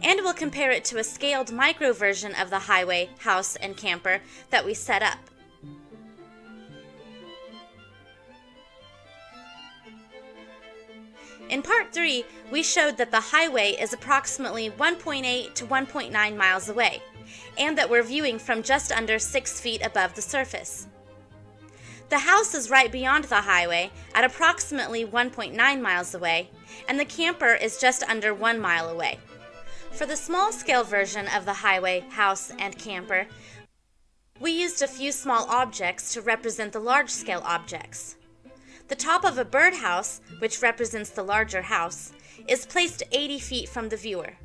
And we'll compare it to a scaled micro version of the highway, house, and camper that we set up. In part 3, we showed that the highway is approximately 1.8 to 1.9 miles away, and that we're viewing from just under 6 feet above the surface. The house is right beyond the highway at approximately 1.9 miles away, and the camper is just under 1 mile away. For the small-scale version of the highway, house, and camper, we used a few small objects to represent the large-scale objects. The top of a birdhouse, which represents the larger house, is placed 80 feet from the viewer.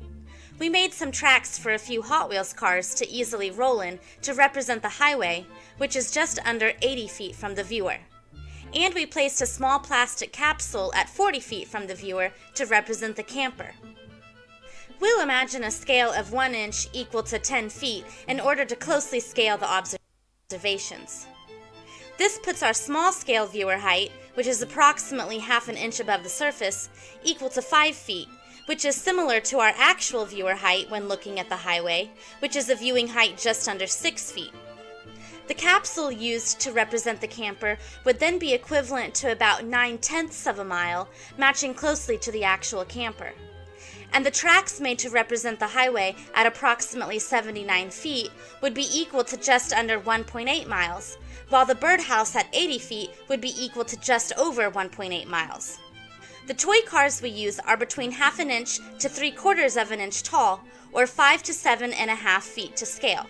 We made some tracks for a few Hot Wheels cars to easily roll in to represent the highway, which is just under 80 feet from the viewer. And we placed a small plastic capsule at 40 feet from the viewer to represent the camper. We'll imagine a scale of 1 inch equal to 10 feet in order to closely scale the observations. This puts our small-scale viewer height, which is approximately half an inch above the surface, equal to 5 feet, which is similar to our actual viewer height when looking at the highway, which is a viewing height just under 6 feet. The capsule used to represent the camper would then be equivalent to about 9/10 of a mile, matching closely to the actual camper. and the tracks made to represent the highway at approximately 79 feet would be equal to just under 1.8 miles, while the birdhouse at 80 feet would be equal to just over 1.8 miles. The toy cars we use are between half an inch to 3/4 of an inch tall, or 5 to 7.5 feet to scale.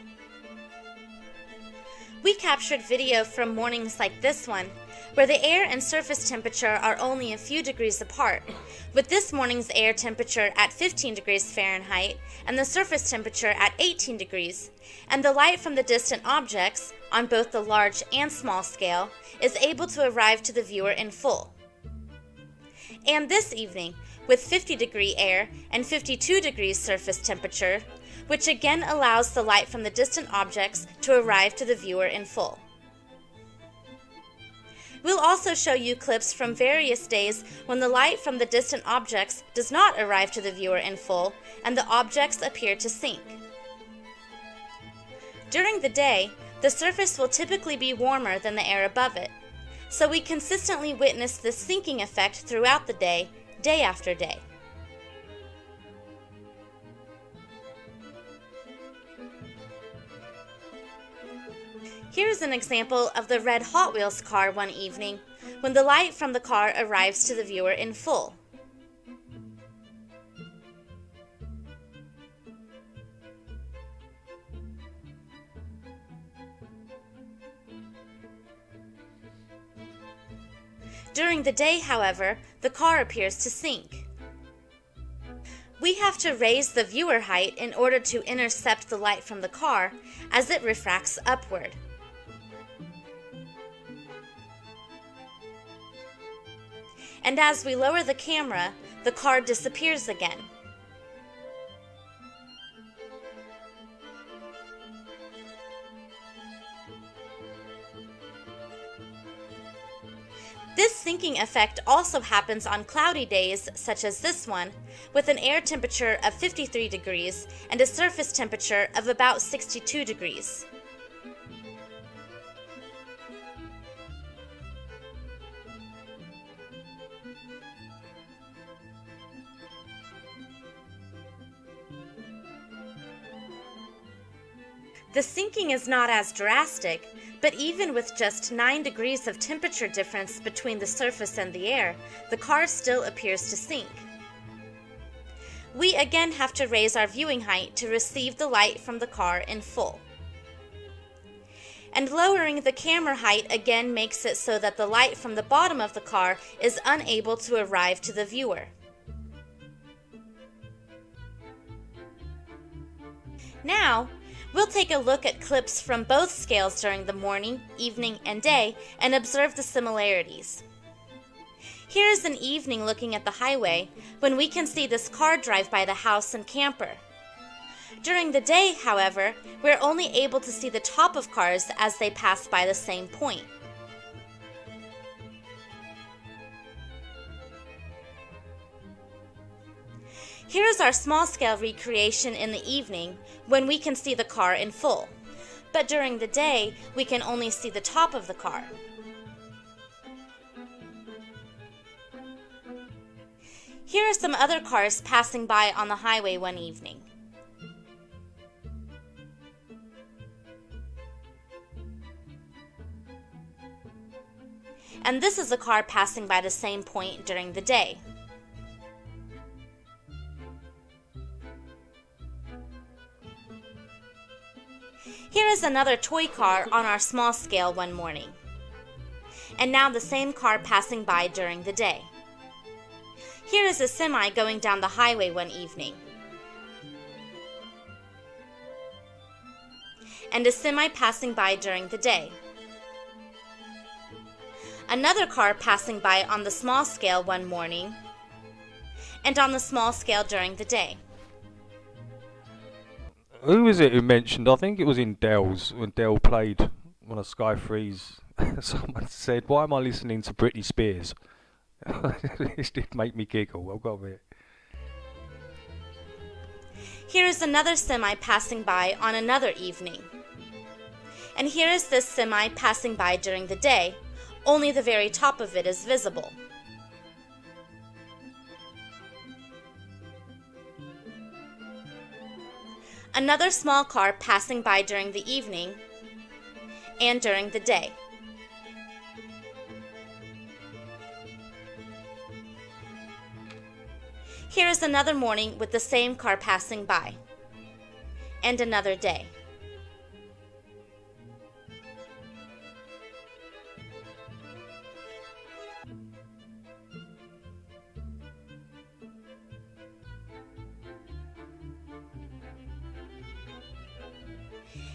We captured video from mornings like this one, where the air and surface temperature are only a few degrees apart, with this morning's air temperature at 15 degrees Fahrenheit and the surface temperature at 18 degrees, and the light from the distant objects, on both the large and small scale, is able to arrive to the viewer in full. And this evening, with 50-degree air and 52 degrees surface temperature, which again allows the light from the distant objects to arrive to the viewer in full. We'll also show you clips from various days when the light from the distant objects does not arrive to the viewer in full and the objects appear to sink. During the day, the surface will typically be warmer than the air above it, so we consistently witness this sinking effect throughout the day, day after day. Here's an example of the red Hot Wheels car one evening when the light from the car arrives to the viewer in full. During the day, however, the car appears to sink. We have to raise the viewer height in order to intercept the light from the car as it refracts upward. And as we lower the camera, the car disappears again. This sinking effect also happens on cloudy days such as this one, with an air temperature of 53 degrees and a surface temperature of about 62 degrees. The sinking is not as drastic, but even with just 9 degrees of temperature difference between the surface and the air, the car still appears to sink. We again have to raise our viewing height to receive the light from the car in full. And lowering the camera height again makes it so that the light from the bottom of the car is unable to arrive to the viewer. Now, we'll take a look at clips from both scales during the morning, evening, and day and observe the similarities. Here is an evening looking at the highway when we can see this car drive by the house and camper. During the day, however, we're only able to see the top of cars as they pass by the same point. Here is our small-scale recreation in the evening when we can see the car in full, but during the day we can only see the top of the car. Here are some other cars passing by on the highway one evening. And this is a car passing by the same point during the day. Here is another toy car on our small scale one morning. And now the same car passing by during the day. Here is a semi going down the highway one evening. And a semi passing by during the day. Another car passing by on the small scale one morning. And on the small scale during the day. Who was it who mentioned, I think it was in Dell's, when Dell played one of Sky 3's, someone said, why am I listening to Britney Spears? This did make me giggle, I've got to admit. Here is another semi passing by on another evening. And here is this semi passing by during the day, only the very top of it is visible. another small car passing by during the evening, and during the day. Here is another morning with the same car passing by, and another day.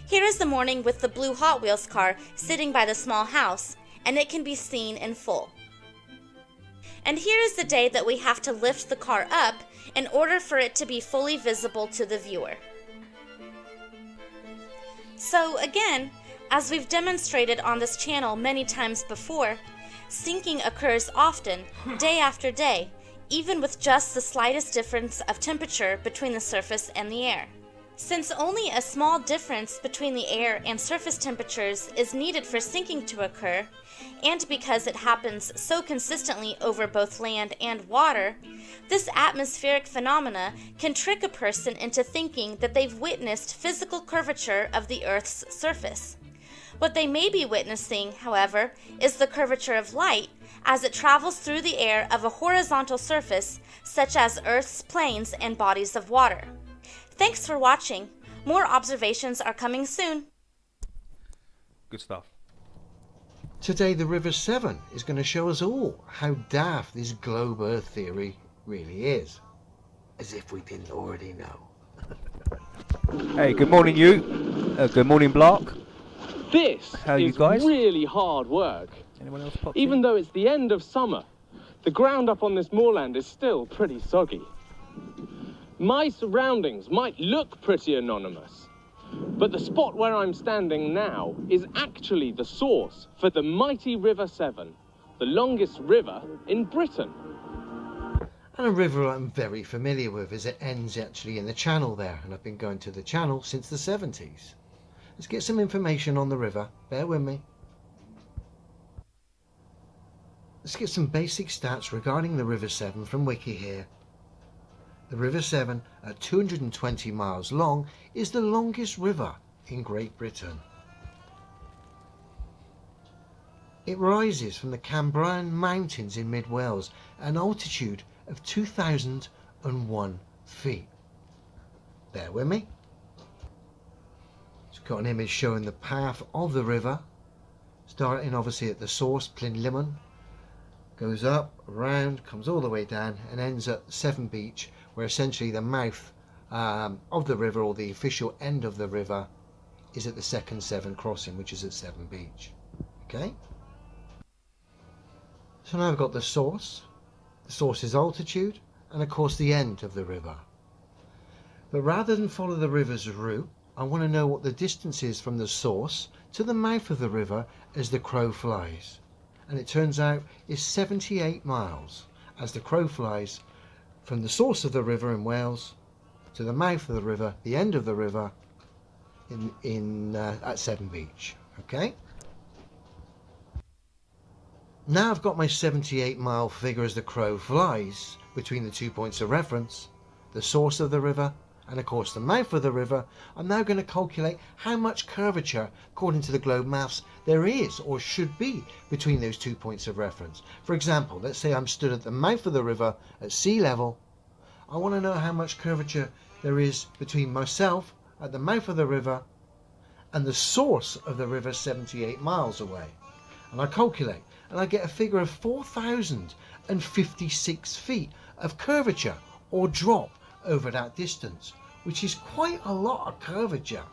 Here is the morning with the blue Hot Wheels car sitting by the small house, and it can be seen in full. And here is the day that we have to lift the car up in order for it to be fully visible to the viewer. So again, as we've demonstrated on this channel many times before, sinking occurs often, day after day, even with just the slightest difference of temperature between the surface and the air. Since only a small difference between the air and surface temperatures is needed for sinking to occur, and because it happens so consistently over both land and water, this atmospheric phenomena can trick a person into thinking that they've witnessed physical curvature of the Earth's surface. What they may be witnessing, however, is the curvature of light as it travels through the air of a horizontal surface, such as Earth's plains and bodies of water. Thanks for watching. More observations are coming soon. Good stuff. Today the River Severn is going to show us all how daft this globe Earth theory really is. As if we didn't already know. Hey, good morning you. Good morning Blark. This How are you is guys? really hard work. Anyone else pop Even though it's the end of summer, the ground up on this moorland is still pretty soggy. My surroundings might look pretty anonymous, but the spot where I'm standing now is actually the source for the mighty River Severn, the longest river in Britain. And a river I'm very familiar with, as it ends actually in the channel there, and I've been going to the channel since the 70s. Let's get some information on the river. Bear with me. Let's get some basic stats regarding the River Severn from Wiki here. The River Severn, at 220 miles long, is the longest river in Great Britain. It rises from the Cambrian Mountains in mid-Wales at an altitude of 2,001 feet. Bear with me. It's got an image showing the path of the river, starting obviously at the source, Plynlimmon, goes up, around, comes all the way down, and ends at Severn Beach, where essentially the mouth of the river, or the official end of the river, is at the second Severn crossing, which is at Severn Beach. Okay? So now I've got the source is altitude, and of course the end of the river. But rather than follow the river's route, I want to know what the distance is from the source to the mouth of the river as the crow flies. And it turns out it's 78 miles as the crow flies from the source of the river in Wales to the mouth of the river, the end of the river, at Severn Beach. Okay? Now I've got my 78-mile figure as the crow flies between the 2 points of reference, the source of the river and of course the mouth of the river. I'm now going to calculate how much curvature, according to the globe maths, there is or should be between those 2 points of reference. For example, let's say I'm stood at the mouth of the river at sea level. I want to know how much curvature there is between myself at the mouth of the river and the source of the river 78 miles away. And I calculate, and I get a figure of 4,056 feet of curvature or drop over that distance, which is quite a lot of curvature.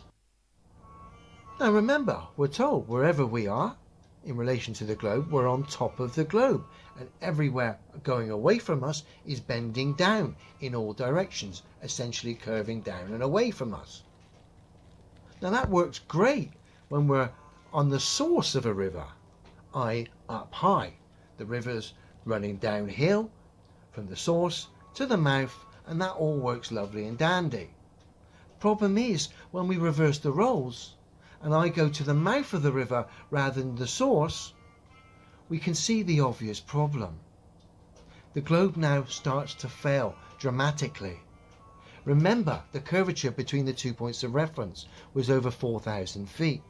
Now remember, we're told wherever we are in relation to the globe, we're on top of the globe, and everywhere going away from us is bending down in all directions, essentially curving down and away from us. Now that works great when we're on the source of a river, i.e. up high. The river's running downhill from the source to the mouth, and that all works lovely and dandy. Problem is, when we reverse the roles and I go to the mouth of the river rather than the source, we can see the obvious problem. The globe now starts to fail dramatically. Remember, the curvature between the 2 points of reference was over 4,000 feet.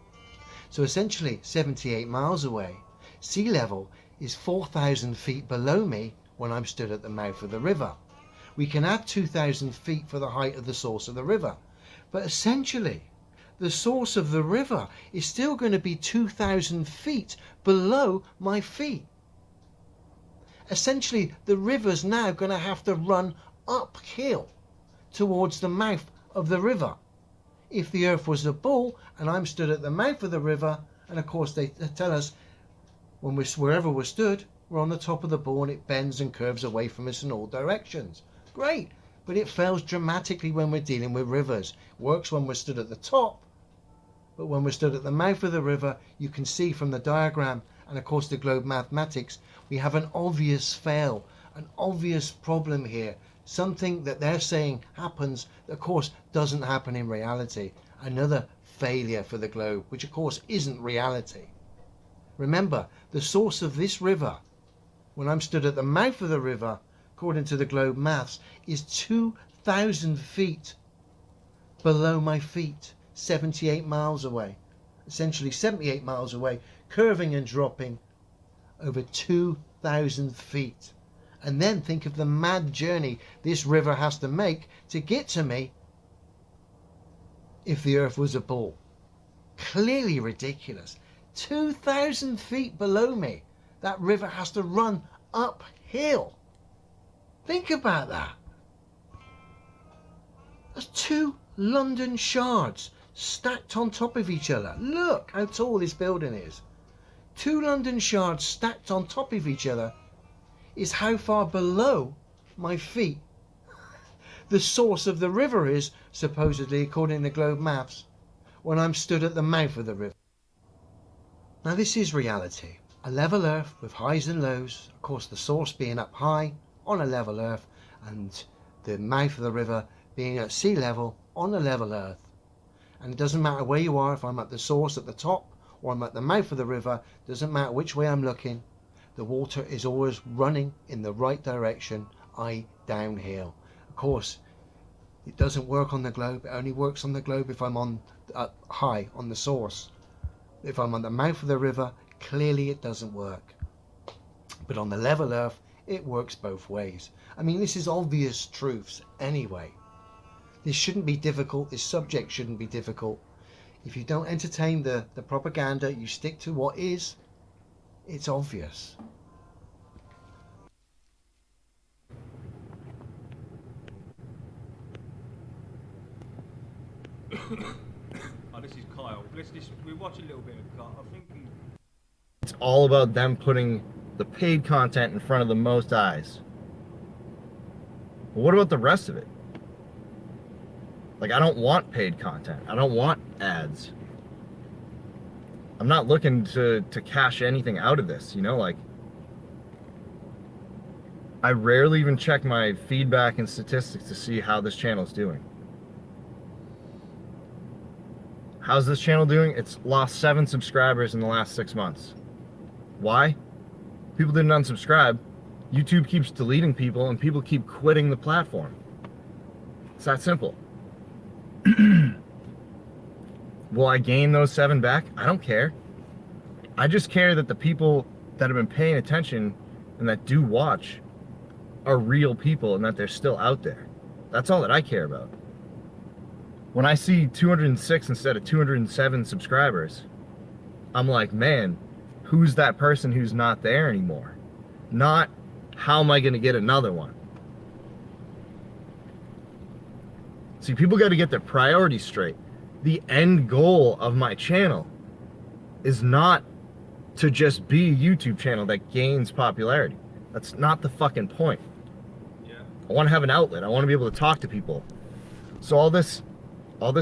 So essentially 78 miles away, sea level is 4,000 feet below me when I'm stood at the mouth of the river. We can add 2,000 feet for the height of the source of the river, but essentially the source of the river is still going to be 2,000 feet below my feet. Essentially, the river's now going to have to run uphill towards the mouth of the river. If the earth was a ball and I'm stood at the mouth of the river, and of course they tell us when wherever we're stood, we're on the top of the ball and it bends and curves away from us in all directions. Great, but it fails dramatically when we're dealing with rivers. Works when we're stood at the top, but when we're stood at the mouth of the river, you can see from the diagram and of course the globe mathematics, we have an obvious fail, an obvious problem here. Something that they're saying happens that of course doesn't happen in reality. Another failure for the globe, which of course isn't reality. Remember, the source of this river, when I'm stood at the mouth of the river, according to the globe maths, is 2,000 feet below my feet, 78 miles away. Essentially 78 miles away, curving and dropping over 2,000 feet. And then think of the mad journey this river has to make to get to me if the earth was a ball. Clearly ridiculous. 2,000 feet below me, that river has to run uphill. Think about that. That's 2 London shards stacked on top of each other. Look how tall this building is. 2 London shards stacked on top of each other is how far below my feet the source of the river is, supposedly according to globe maps, when I'm stood at the mouth of the river. Now this is reality. A level earth with highs and lows, of course the source being up high on a level earth and the mouth of the river being at sea level on a level earth. And it doesn't matter where you are, if I'm at the source at the top or I'm at the mouth of the river, doesn't matter which way I'm looking, the water is always running in the right direction, i.e. downhill. Of course, it doesn't work on the globe. It only works on the globe if I'm on high on the source. If I'm on the mouth of the river, clearly it doesn't work. But on the level earth, it works both ways. I mean, this is obvious truths anyway. This shouldn't be difficult. This subject shouldn't be difficult. If you don't entertain the propaganda, you stick to what is, it's obvious. Oh, this is Kyle. We watch a little bit of Kyle. I think It's all about them putting the paid content in front of the most eyes. But what about the rest of it? Like, I don't want paid content. I don't want ads. I'm not looking to cash anything out of this, you know, like, I rarely even check my feedback and statistics to see how this channel is doing. How's this channel doing? It's lost 7 subscribers in the last 6 months. Why? People didn't unsubscribe. YouTube keeps deleting people and people keep quitting the platform. It's that simple. Will I gain those 7 back? I don't care. I just care that the people that have been paying attention and that do watch are real people and that they're still out there. That's all that I care about. When I see 206 instead of 207 subscribers, I'm like, man, who's that person who's not there anymore? Not, how am I going to get another one? See, people got to get their priorities straight. The end goal of my channel is not to just be a YouTube channel that gains popularity. That's not the fucking point. yeah. I want to have an outlet. I want to be able to talk to people. So all this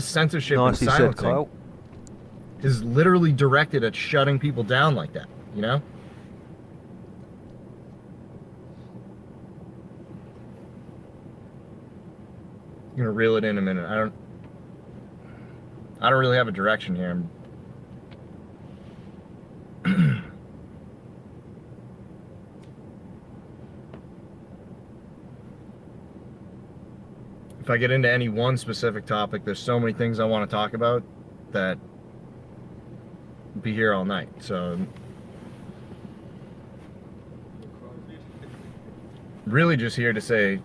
censorship and Nicely said, silencing Kyle. is literally directed at shutting people down like that, you know? I'm gonna reel it in a minute. I don't really have a direction here. if I get into any one specific topic, there's so many things I want to talk about that I'll be here all night. So really just here to say,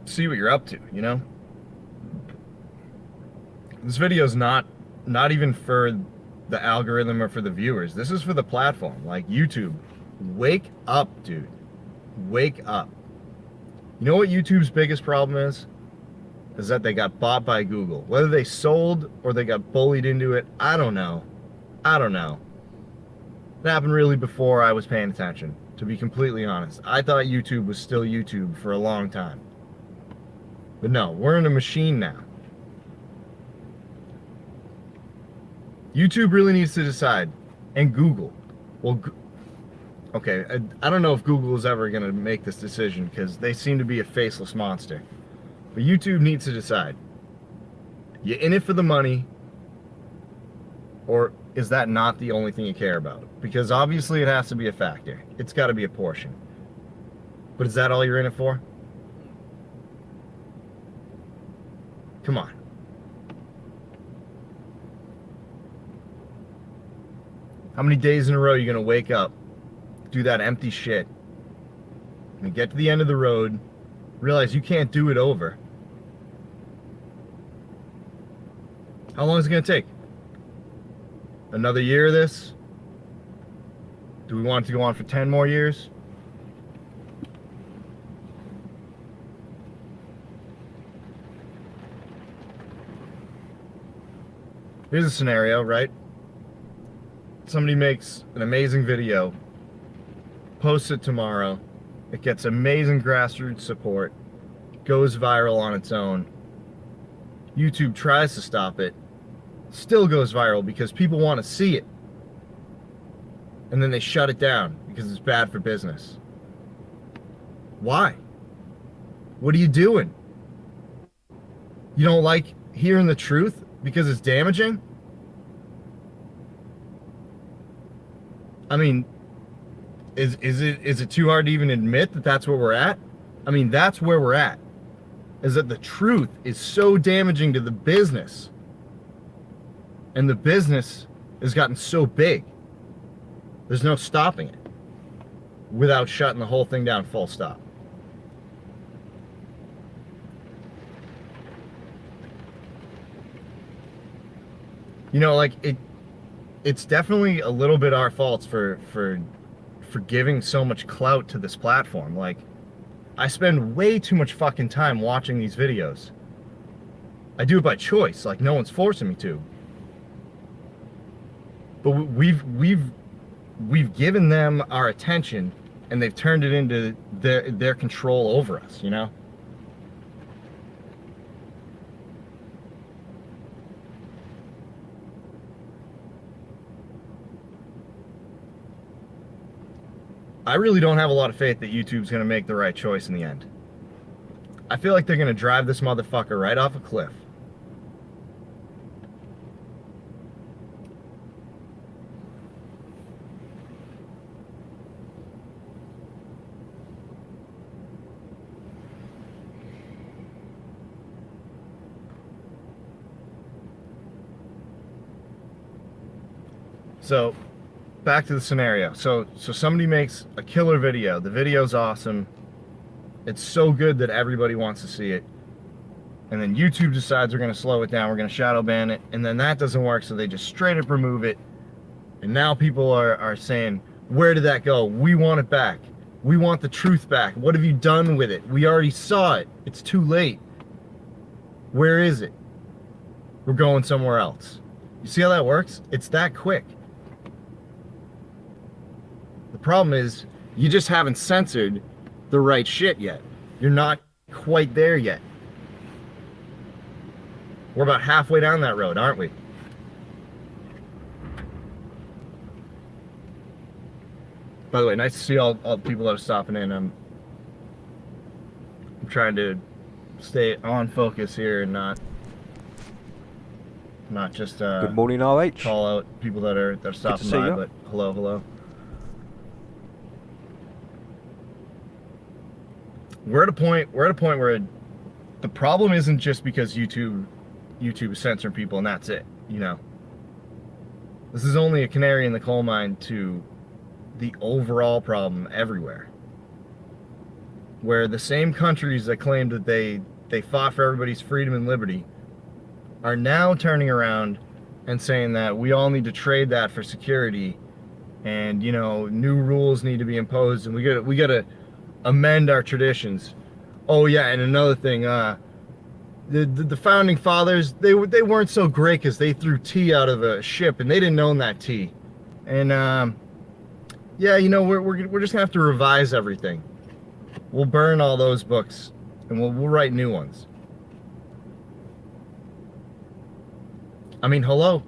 see what you're up to, you know? This video is not even for the algorithm or for the viewers. This is for the platform. Like, YouTube, wake up, dude. Wake up. You know what YouTube's biggest problem is? Is that they got bought by Google. Whether they sold or they got bullied into it, I don't know. I don't know. It happened really before I was paying attention, to be completely honest. I thought YouTube was still YouTube for a long time. But no, we're in a machine now. YouTube really needs to decide, and Google. Well, okay, I don't know if Google is ever going to make this decision because they seem to be a faceless monster. But YouTube needs to decide. You in it for the money, or is that not the only thing you care about? Because obviously it has to be a factor. It's got to be a portion. But is that all you're in it for? Come on. How many days in a row are you going to wake up, do that empty shit, and get to the end of the road, realize you can't do it over? How long is it going to take? Another year of this? Do we want it to go on for 10 more years? Here's a scenario, right? Somebody makes an amazing video, posts it tomorrow, it gets amazing grassroots support, goes viral on its own. YouTube tries to stop it, still goes viral because people want to see it. And then they shut it down because it's bad for business. Why? What are you doing? You don't like hearing the truth because it's damaging? I mean, is it too hard to even admit that that's where we're at? I mean, that's where we're at. Is that the truth is so damaging to the business. And the business has gotten so big. There's no stopping it without shutting the whole thing down full stop. You know, like, it's definitely a little bit our faults for giving so much clout to this platform. Like, I spend way too much fucking time watching these videos. I do it by choice, like no one's forcing me to. But we've given them our attention, and they've turned it into their control over us, you know? I really don't have a lot of faith that YouTube's going to make the right choice in the end. I feel like they're going to drive this motherfucker right off a cliff. So, back to the scenario. So somebody makes a killer video. The video's awesome. It's so good that everybody wants to see it. And then YouTube decides we're going to slow it down. We're going to shadow ban it. And then that doesn't work, so they just straight up remove it. And now people are saying, where did that go? We want it back. We want the truth back. What have you done with it? We already saw it. It's too late. Where is it? We're going somewhere else. You see how that works? It's that quick. The problem is, you just haven't censored the right shit yet. You're not quite there yet. We're about halfway down that road, aren't we? By the way, nice to see all the people that are stopping in. I'm trying to stay on focus here and not just Good morning, RH. call out people that are stopping by, but hello. we're at a point where the problem isn't just because YouTube is censoring people and that's it, you know. This is only a canary in the coal mine to the overall problem everywhere. Where the same countries that claimed that they fought for everybody's freedom and liberty are now turning around and saying that we all need to trade that for security, and you know, new rules need to be imposed, and we gotta amend our traditions. Oh yeah, and another thing, the founding fathers, they weren't so great because they threw tea out of a ship and they didn't own that tea. And yeah, you know, we're just gonna have to revise everything. We'll burn all those books and we'll write new ones. I mean, hello.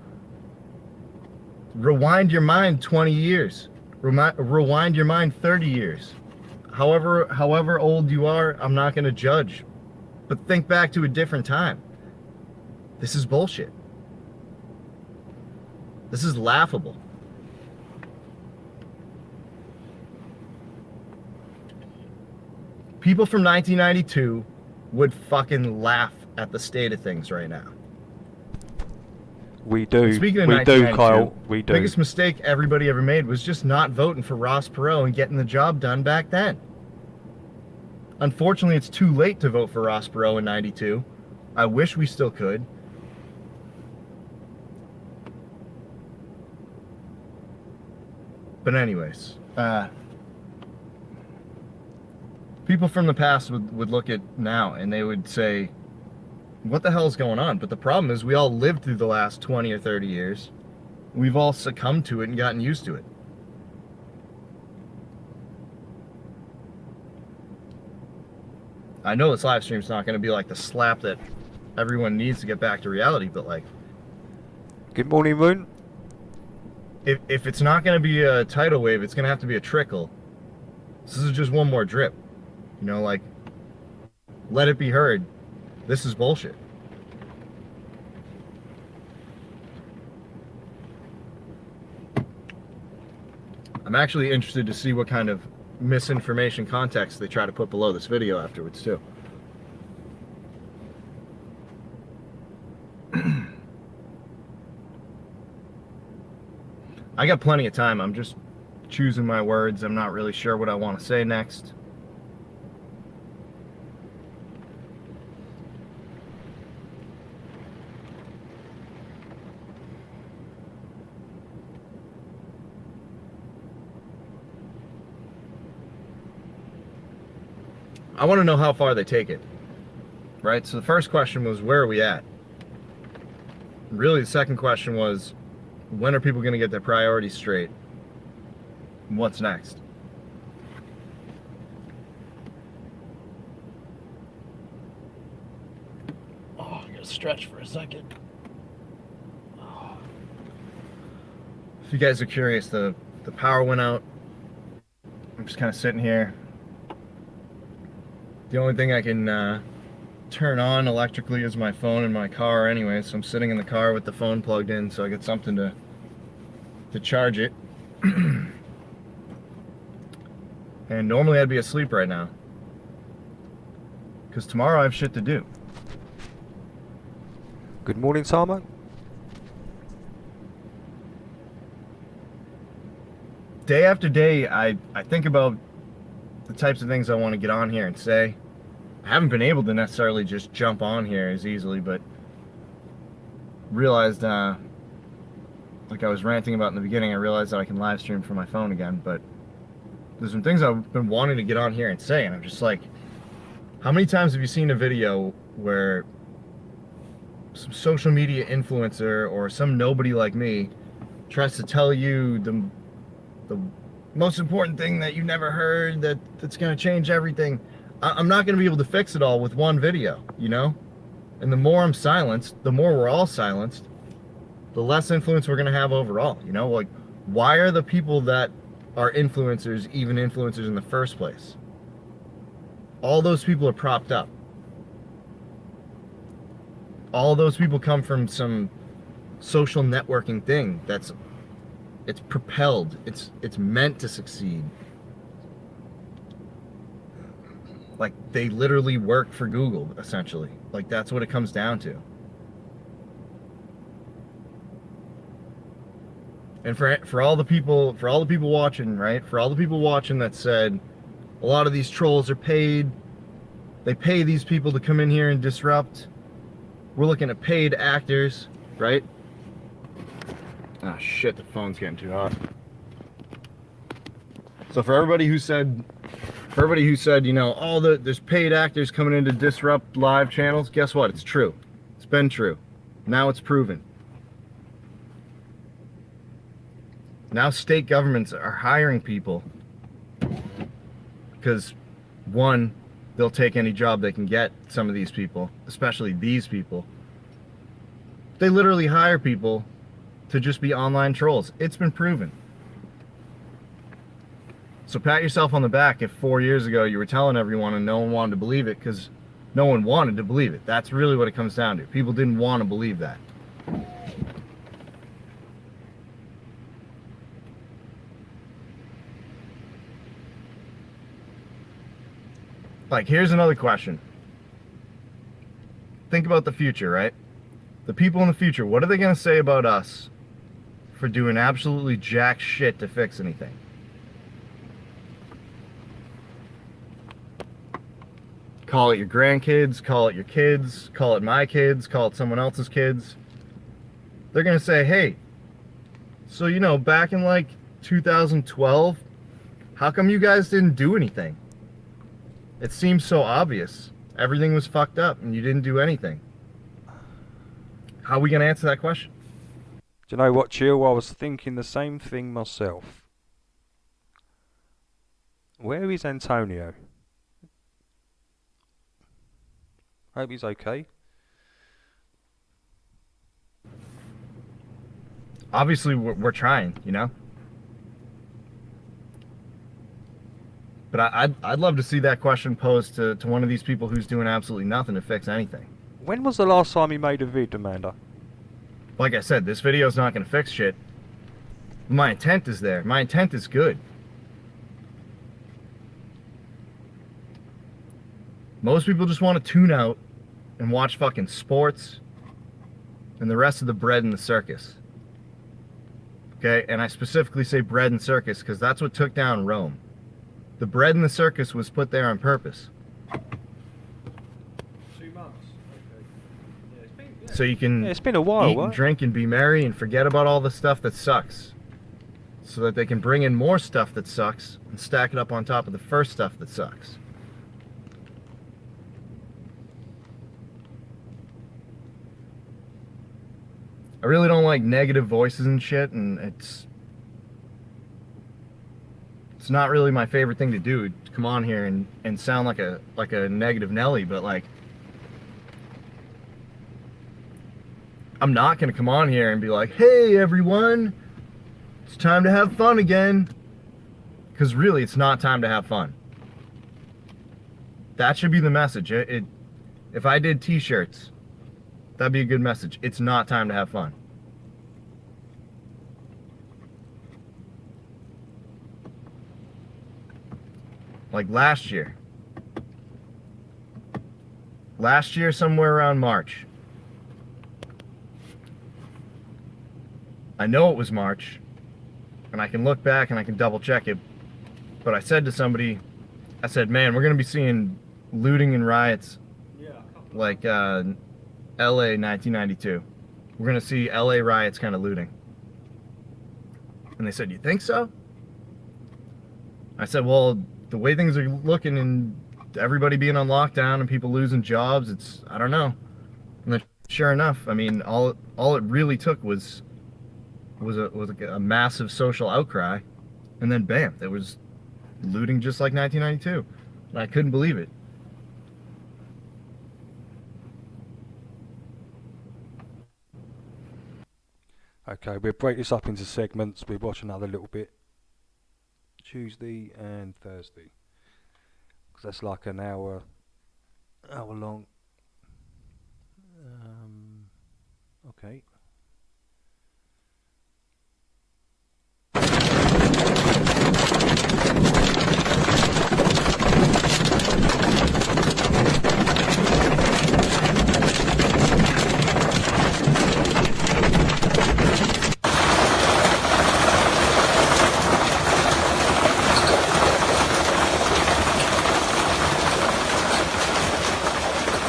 Rewind your mind 20 years. Rewind your mind 30 years. However old you are, I'm not going to judge. But think back to a different time. This is bullshit. This is laughable. People from 1992 would fucking laugh at the state of things right now. We do. Speaking of we do, Kyle. We do. The biggest mistake everybody ever made was just not voting for Ross Perot and getting the job done back then. Unfortunately, it's too late to vote for Ross Perot in 92. I wish we still could. But anyways, people from the past would look at now and they would say, what the hell is going on? But the problem is we all lived through the last 20 or 30 years. We've all succumbed to it and gotten used to it. I know this live stream's not going to be like the slap that everyone needs to get back to reality, but like... Good morning, Moon. If it's not going to be a tidal wave, it's going to have to be a trickle. This is just one more drip. You know, like, let it be heard. This is bullshit. I'm actually interested to see what kind of misinformation context they try to put below this video afterwards too. I got plenty of time. I'm just choosing my words. I'm not really sure what I want to say next. I want to know how far they take it, right? So the first question was, where are we at? Really, the second question was, when are people going to get their priorities straight? And what's next? Oh, I gotta stretch for a second. Oh. If you guys are curious, the power went out. I'm just kind of sitting here. The only thing I can turn on electrically is my phone in my car anyway, so I'm sitting in the car with the phone plugged in so I get something to charge it. And normally I'd be asleep right now, because tomorrow I have shit to do. Good morning, Sama. Day after day, I think about the types of things I want to get on here and say. I haven't been able to necessarily just jump on here as easily, but realized, like I was ranting about in the beginning, I realized that I can live stream from my phone again, but there's some things I've been wanting to get on here and say, and I'm just like, how many times have you seen a video where some social media influencer or some nobody like me tries to tell you the most important thing that you never heard that's going to change everything? I'm not going to be able to fix it all with one video, you know? And the more I'm silenced, the more we're all silenced, the less influence we're going to have overall, you know? Like, why are the people that are influencers even influencers in the first place? All those people are propped up. All those people come from some social networking thing it's propelled, it's meant to succeed. Like, they literally work for Google, essentially. Like, that's what it comes down to. And for all the people watching, right? For all the people watching that said a lot of these trolls are paid, they pay these people to come in here and disrupt. We're looking at paid actors, right? Ah, shit, the phone's getting too hot. So for everybody who said, you know, there's paid actors coming in to disrupt live channels, guess what? It's true. It's been true. Now it's proven. Now state governments are hiring people because, one, they'll take any job they can get, some of these people, especially these people. They literally hire people to just be online trolls. It's been proven. So pat yourself on the back if 4 years ago you were telling everyone and no one wanted to believe it, because no one wanted to believe it. That's really what it comes down to. People didn't want to believe that. Like, here's another question. Think about the future, right? The people in the future, what are they going to say about us for doing absolutely jack shit to fix anything? Call it your grandkids, call it your kids, call it my kids, call it someone else's kids. They're going to say, hey, so, you know, back in like 2012, how come you guys didn't do anything? It seems so obvious. Everything was fucked up and you didn't do anything. How are we going to answer that question? Do you know what, Chill? I was thinking the same thing myself. Where is Antonio? Hope he's okay. Obviously, we're trying, you know? But I'd love to see that question posed to one of these people who's doing absolutely nothing to fix anything. When was the last time you made a vid, Amanda? Like I said, this video's not going to fix shit. My intent is there. My intent is good. Most people just want to tune out and watch fucking sports and the rest of the bread and the circus. Okay? And I specifically say bread and circus because that's what took down Rome. The bread and the circus was put there on purpose. 2 months. Okay. Yeah, so you can it's been a while, eat and drink and be merry and forget about all the stuff that sucks. So that they can bring in more stuff that sucks and stack it up on top of the first stuff that sucks. I really don't like negative voices and shit, and it's not really my favorite thing to do, to come on here and sound like a negative Nelly, but like, I'm not gonna come on here and be like, hey everyone, it's time to have fun again. Because really, it's not time to have fun. That should be the message. If I did t-shirts, that'd be a good message. It's not time to have fun. Like last year, somewhere around March. I know it was March, and I can look back and I can double check it, but I said to somebody, I said, man, we're going to be seeing looting and riots like LA 1992. We're going to see LA riots kind of looting. And they said, you think so? I said, well, the way things are looking and everybody being on lockdown and people losing jobs, I don't know. And then sure enough, I mean, all it really took was a massive social outcry, and then bam, there was looting just like 1992. And I couldn't believe it. Okay, we'll break this up into segments. We'll watch another little bit. Tuesday and Thursday, because that's like an hour long. Okay.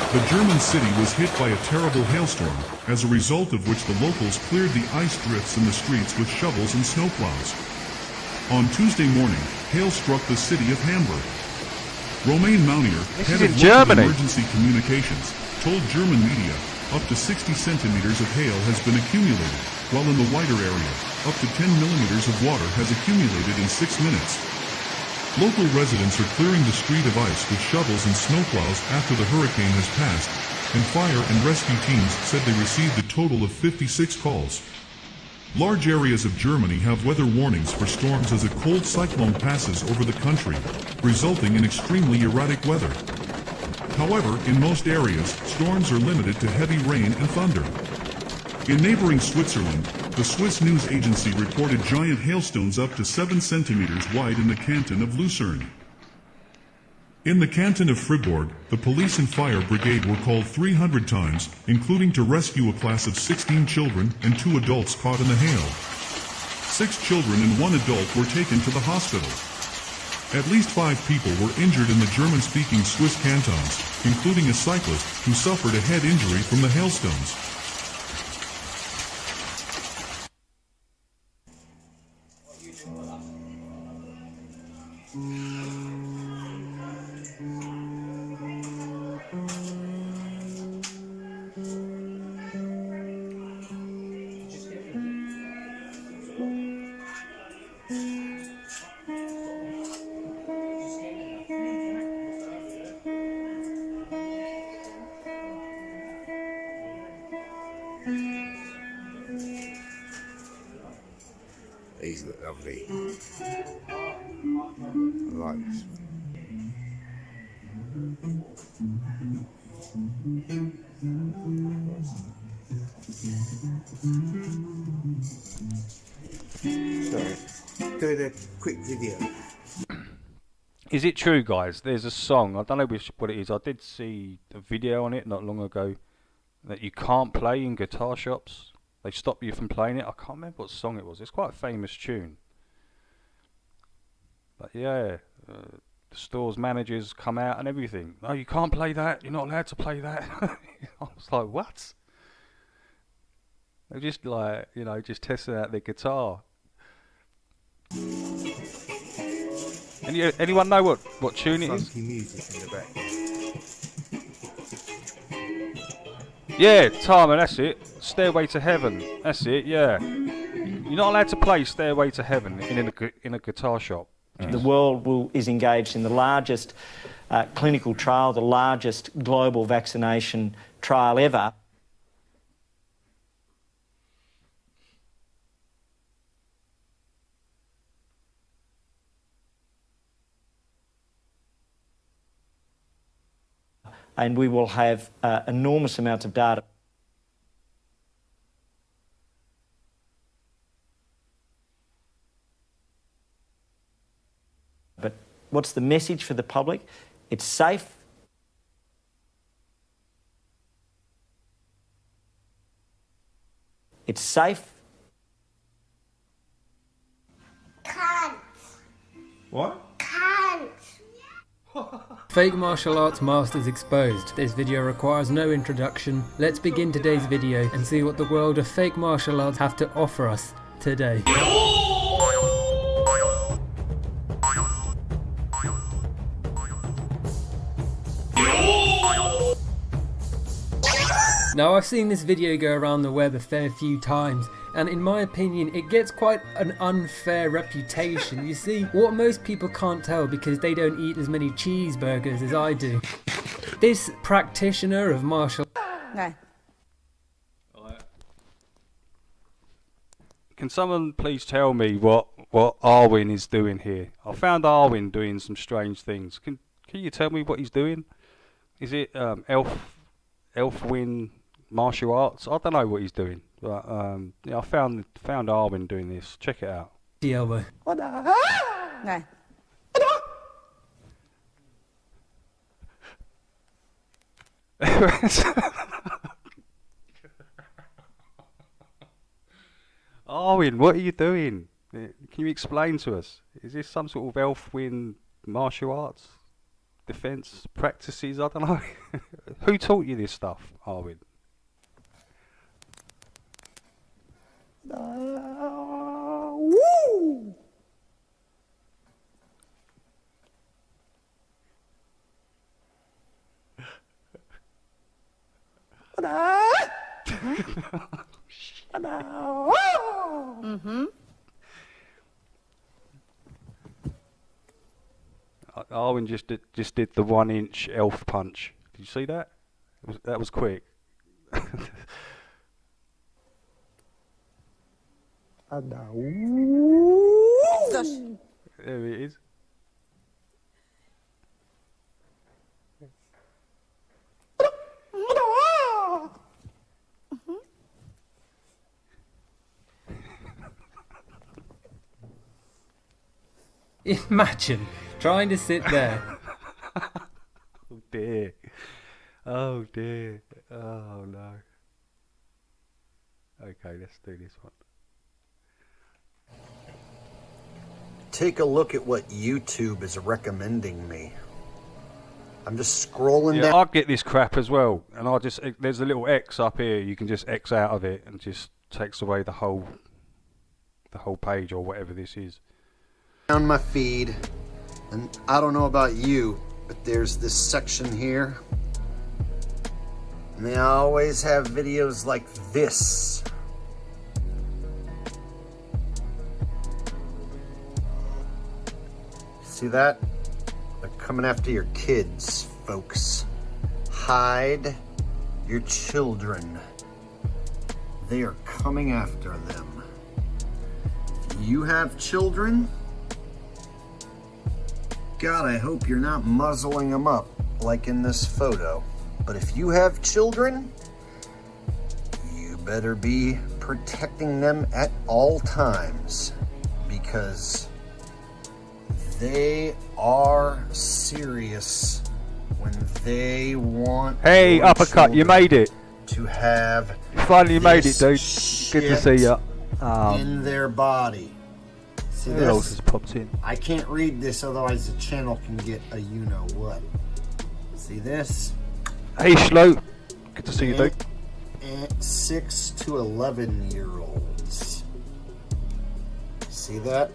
The German city was hit by a terrible hailstorm, as a result of which the locals cleared the ice drifts in the streets with shovels and snowplows. On Tuesday morning, hail struck the city of Hamburg. Romain Mounier, head of local emergency communications, told German media up to 60 centimeters of hail has been accumulated, while in the wider area, up to 10 millimeters of water has accumulated in 6 minutes. Local residents are clearing the street of ice with shovels and snowplows after the hurricane has passed, and fire and rescue teams said they received a total of 56 calls. Large areas of Germany have weather warnings for storms as a cold cyclone passes over the country, resulting in extremely erratic weather. However, in most areas, storms are limited to heavy rain and thunder. In neighboring Switzerland, the Swiss news agency reported giant hailstones up to 7 centimeters wide in the canton of Lucerne. In the canton of Fribourg, the police and fire brigade were called 300 times, including to rescue a class of 16 children and 2 adults caught in the hail. 6 children and 1 adult were taken to the hospital. At least 5 people were injured in the German-speaking Swiss cantons, including a cyclist who suffered a head injury from the hailstones. These look lovely. I like this one. Sorry, doing a quick video. Is it true, guys? There's a song, I don't know what it is. I did see a video on it not long ago that you can't play in guitar shops. They stop you from playing it. I can't remember what song it was. It's quite a famous tune. But yeah, the store's managers come out and everything. No, you can't play that. You're not allowed to play that. I was like, what? They're just like, you know, just testing out their guitar. Anyone know what tune it is? Funky music in the back. Yeah, Tama, that's it. Stairway to Heaven. That's it, yeah. You're not allowed to play Stairway to Heaven in a guitar shop. The world is engaged in the largest clinical trial, the largest global vaccination trial ever. And we will have enormous amounts of data. But what's the message for the public? It's safe. It's safe. Cant. What? Cant. Fake martial arts masters exposed. This video requires no introduction. Let's begin today's video and see what the world of fake martial arts have to offer us today. Now, I've seen this video go around the web a fair few times, and in my opinion it gets quite an unfair reputation. You see, what most people can't tell because they don't eat as many cheeseburgers as I do. This practitioner of martial... No. Can someone please tell me what Arwin is doing here? I found Arwin doing some strange things. Can you tell me what he's doing? Is it Elfwin martial arts? I don't know what he's doing. But yeah, I found Arwin doing this. Check it out. The elbow. No. Arwin, what are you doing? Can you explain to us? Is this some sort of Elfwin martial arts defense practices? I don't know. Who taught you this stuff, Arwin? Woo! Mm-hmm. Arwin just did the 1 inch elf punch. Did you see that? That was quick. There it is. Imagine trying to sit there. Oh dear. Oh dear. Oh no. Okay, let's do this one. Take a look at what YouTube is recommending me. I'm just scrolling down. I get this crap as well, and there's a little X up here. You can just X out of it, and just takes away the whole page or whatever this is. Down my feed, and I don't know about you, but there's this section here, and they always have videos like this. See that? They're coming after your kids, folks. Hide your children. They are coming after them. If you have children, God, I hope you're not muzzling them up like in this photo. But if you have children, you better be protecting them at all times, because they are serious when they want. Hey, your uppercut! You children made it. to have. You finally made it, dude. This Good to see you. in their body. See Who else this? has popped in? I can't read this, otherwise the channel can get a you-know-what. See this? Hey, Shlo. Good to see you, dude. 6 to 11-year-olds. See that?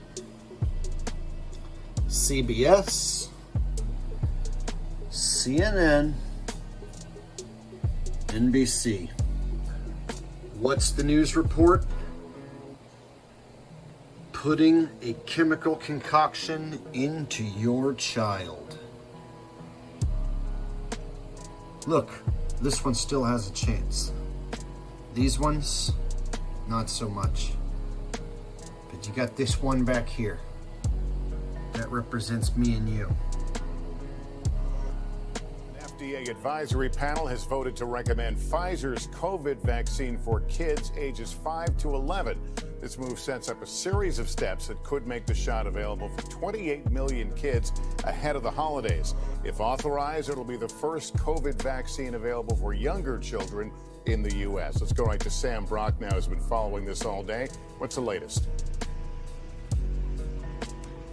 CBS, CNN, NBC. What's the news report? Putting a chemical concoction into your child. Look, this one still has a chance. These ones, not so much. But you got this one back here. That represents me and you. An FDA advisory panel has voted to recommend Pfizer's COVID vaccine for kids ages 5 to 11. This move sets up a series of steps that could make the shot available for 28 million kids ahead of the holidays. If authorized, it'll be the first COVID vaccine available for younger children in the U.S. Let's go right to Sam Brock now, who's been following this all day. What's the latest?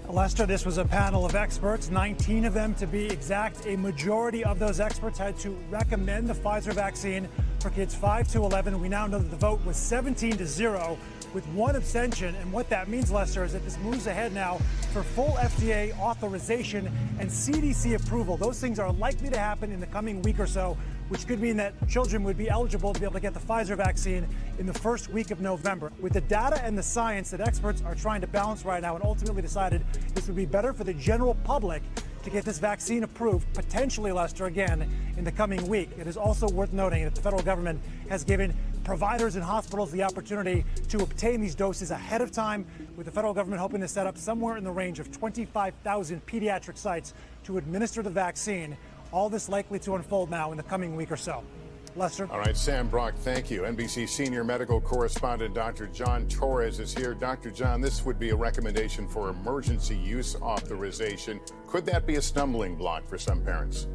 Lester, this was a panel of experts, 19 of them to be exact. A majority of those experts had to recommend the Pfizer vaccine for kids 5 to 11. We now know that the vote was 17-0 with one abstention. And what that means, Lester, is that this moves ahead now for full FDA authorization and CDC approval. Those things are likely to happen in the coming week or so, which could mean that children would be eligible to be able to get the Pfizer vaccine in the first week of November. With the data and the science that experts are trying to balance right now, and ultimately decided this would be better for the general public to get this vaccine approved, potentially, Lester, again, in the coming week. It is also worth noting that the federal government has given providers and hospitals the opportunity to obtain these doses ahead of time, with the federal government hoping to set up somewhere in the range of 25,000 pediatric sites to administer the vaccine. All this likely to unfold now in the coming week or so. Lester. All right, Sam Brock, thank you. NBC senior medical correspondent Dr. John Torres is here. Dr. John, this would be a recommendation for emergency use authorization. Could that be a stumbling block for some parents?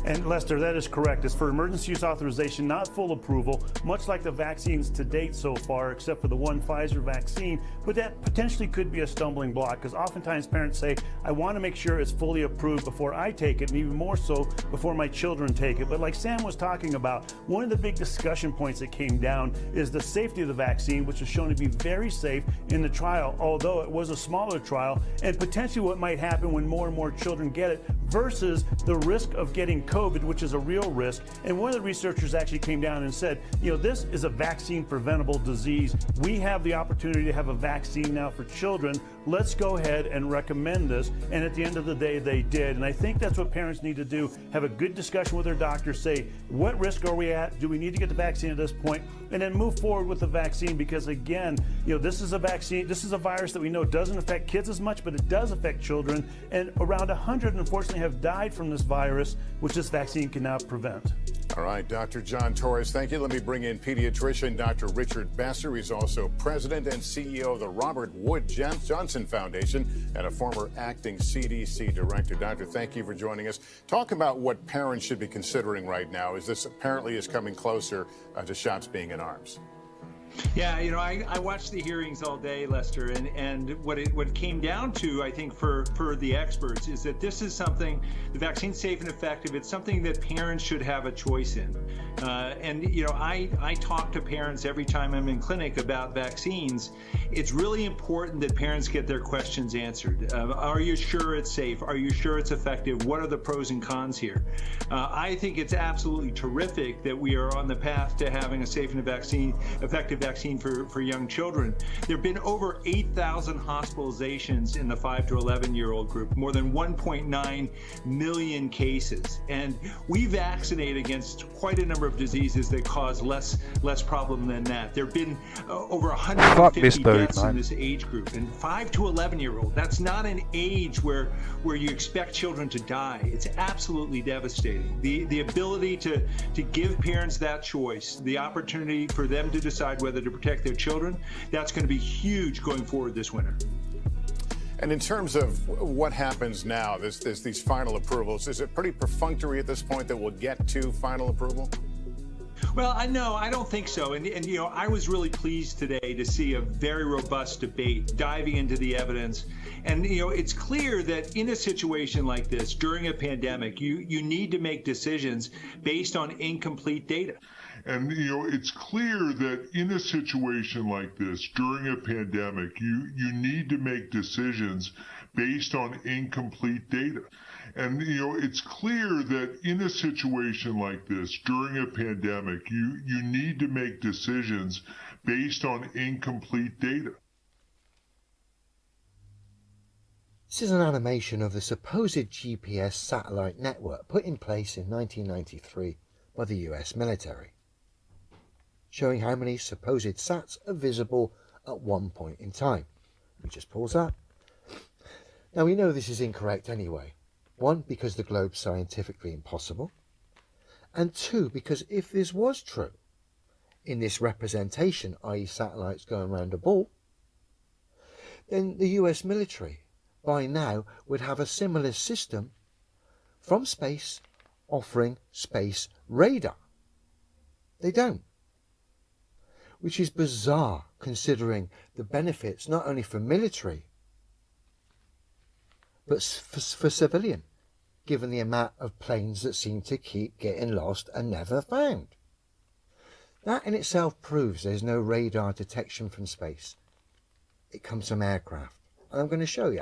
And Lester, that is correct. It's for emergency use authorization, not full approval, much like the vaccines to date so far, except for the one Pfizer vaccine. But that potentially could be a stumbling block, because oftentimes parents say, I want to make sure it's fully approved before I take it, and even more so before my children take it. But like Sam was talking about, one of the big discussion points that came down is the safety of the vaccine, which was shown to be very safe in the trial, although it was a smaller trial, and potentially what might happen when more and more children get it versus the risk of getting COVID, which is a real risk. And one of the researchers actually came down and said, you know, this is a vaccine preventable disease. We have the opportunity to have a vaccine now for children. Let's go ahead and recommend this. And at the end of the day, they did. And I think that's what parents need to do. Have a good discussion with their doctor. Say, what risk are we at? Do we need to get the vaccine at this point? And then move forward with the vaccine, because again, you know, this is a vaccine, this is a virus that we know doesn't affect kids as much, but it does affect children. And around 100, unfortunately, have died from this virus, which this vaccine can now prevent. All right, Dr. John Torres, thank you. Let me bring in pediatrician Dr. Richard Besser. He's also president and CEO of the Robert Wood Johnson Foundation and a former acting CDC director. Doctor, thank you for joining us. Talk about what parents should be considering right now, as this apparently is coming closer to shots being in arms. Yeah, you know, I watched the hearings all day, Lester, and what it came down to, I think, for the experts, is that this is something, the vaccine's safe and effective. It's something that parents should have a choice in. And, you know, I talk to parents every time I'm in clinic about vaccines. It's really important that parents get their questions answered. Are you sure it's safe? Are you sure it's effective? What are the pros and cons here? I think it's absolutely terrific that we are on the path to having a safe and effective vaccine for young children. There have been over 8,000 hospitalizations in the 5 to 11-year-old group, more than 1.9 million cases. And we vaccinate against quite a number of diseases that cause less problem than that. There have been over 150 deaths in this age group. And 5 to 11-year-old, that's not an age where you expect children to die. It's absolutely devastating. The ability to give parents that choice, the opportunity for them to decide whether to protect their children, that's going to be huge going forward this winter. And in terms of what happens now, there's these final approvals. Is it pretty perfunctory at this point that we'll get to final approval? Well, I don't think so. And you know, I was really pleased today to see a very robust debate diving into the evidence. And you know, it's clear that in a situation like this, during a pandemic, you need to make decisions based on incomplete data. And, you know, it's clear that in a situation like this, during a pandemic, you need to make decisions based on incomplete data. And, you know, it's clear that in a situation like this, during a pandemic, you need to make decisions based on incomplete data. This is an animation of the supposed GPS satellite network put in place in 1993 by the US military, showing how many supposed sats are visible at one point in time. Let me just pause that. Now we know this is incorrect anyway. One, because the globe's scientifically impossible. And two, because if this was true, in this representation, i.e. satellites going around a ball, then the US military by now would have a similar system from space offering space radar. They don't. Which is bizarre considering the benefits not only for military but for civilian, given the amount of planes that seem to keep getting lost and never found. That in itself proves there's no radar detection from space. It comes from aircraft. And I'm going to show you.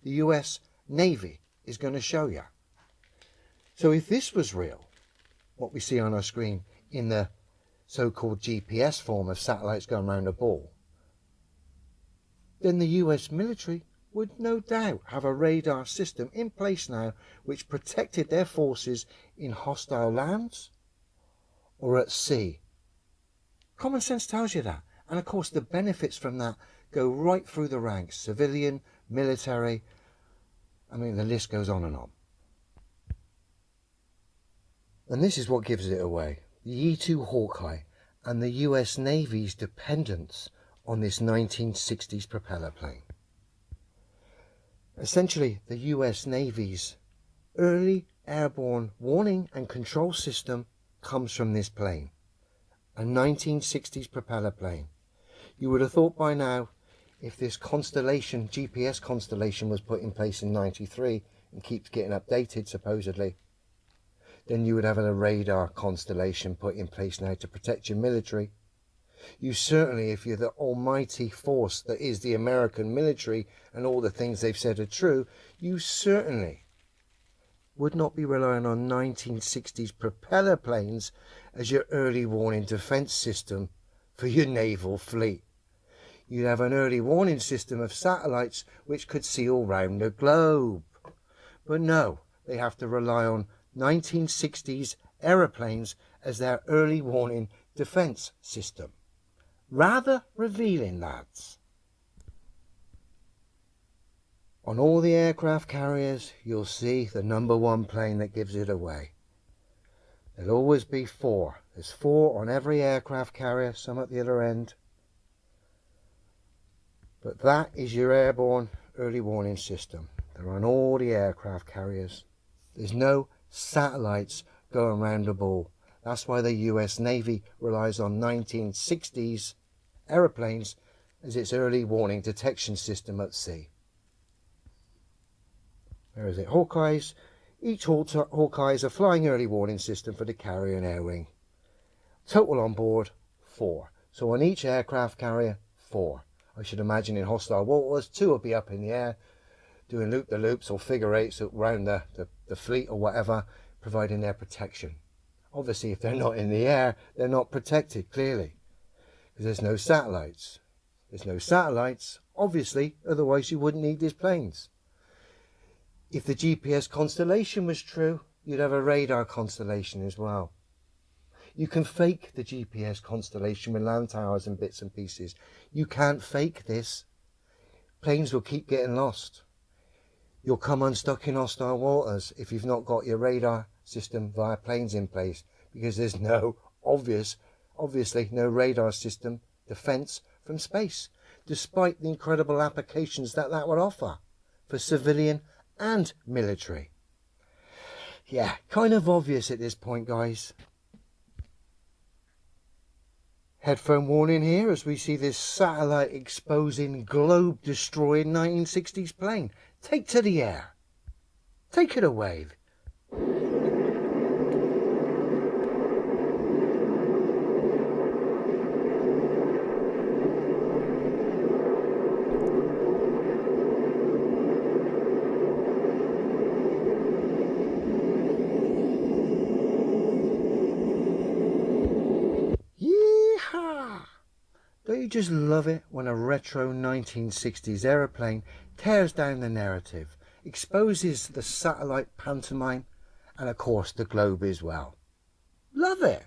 The US Navy is going to show you. So if this was real, what we see on our screen in the so-called GPS form of satellites going around a ball, then the US military would no doubt have a radar system in place now which protected their forces in hostile lands or at sea. Common sense tells you that. And of course the benefits from that go right through the ranks, civilian, military, I mean the list goes on and on. And this is what gives it away. The E-2 Hawkeye and the US Navy's dependence on this 1960s propeller plane. Essentially, the US Navy's early airborne warning and control system comes from this plane, a 1960s propeller plane. You would have thought by now, if this constellation, GPS constellation, was put in place in 93 and keeps getting updated supposedly, then you would have a radar constellation put in place now to protect your military. You certainly, if you're the almighty force that is the American military and all the things they've said are true, you certainly would not be relying on 1960s propeller planes as your early warning defense system for your naval fleet. You'd have an early warning system of satellites which could see all round the globe. But no, they have to rely on 1960s aeroplanes as their early warning defense system. Rather revealing, lads. On all the aircraft carriers, you'll see the #1 plane that gives it away. There'll always be 4. There's 4 on every aircraft carrier, some at the other end. But that is your airborne early warning system. They're on all the aircraft carriers. There's no satellites going around the ball. That's why the US Navy relies on 1960s aeroplanes as its early warning detection system at sea. Where is it? Hawkeyes. Each Hawkeye is a flying early warning system for the carrier and air wing. Total on board, 4. So on each aircraft carrier, 4. I should imagine in hostile waters, 2 will be up in the air, doing loop-the-loops or figure eights around the fleet or whatever, providing their protection. Obviously, if they're not in the air, they're not protected, clearly, because there's no satellites. There's no satellites, obviously, otherwise you wouldn't need these planes. If the GPS constellation was true, you'd have a radar constellation as well. You can fake the GPS constellation with land towers and bits and pieces. You can't fake this. Planes will keep getting lost. You'll come unstuck in hostile waters if you've not got your radar system via planes in place, because there's no obviously no radar system defense from space, despite the incredible applications that would offer for civilian and military. Yeah, kind of obvious at this point, guys. Headphone warning here as we see this satellite exposing, globe destroying 1960s plane. Take to the air. Take it away. Don't you just love it when a retro 1960s aeroplane tears down the narrative, exposes the satellite pantomime, and of course the globe as well? Love it!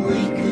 Wake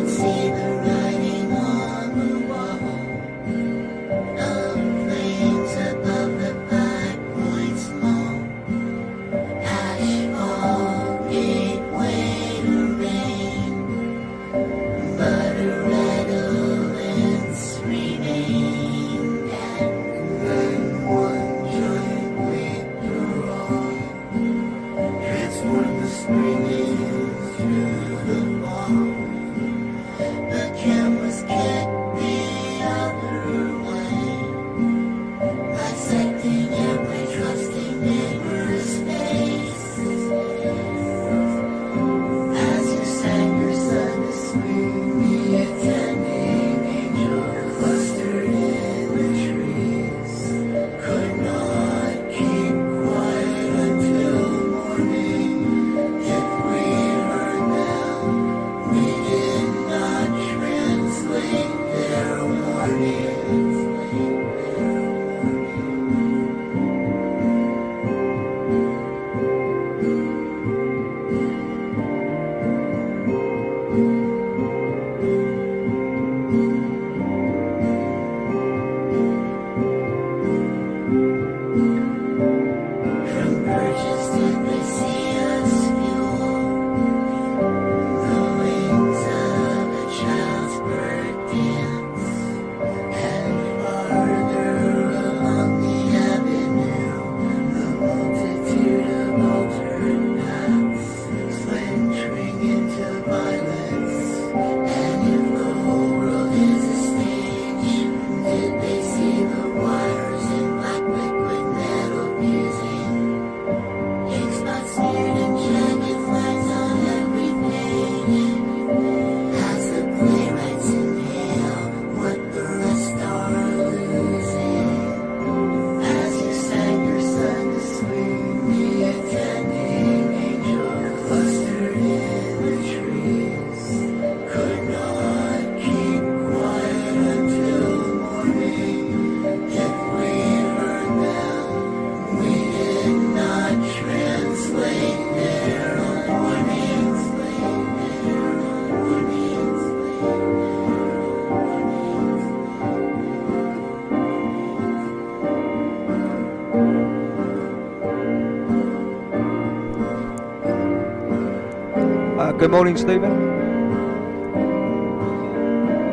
Good morning, Stephen.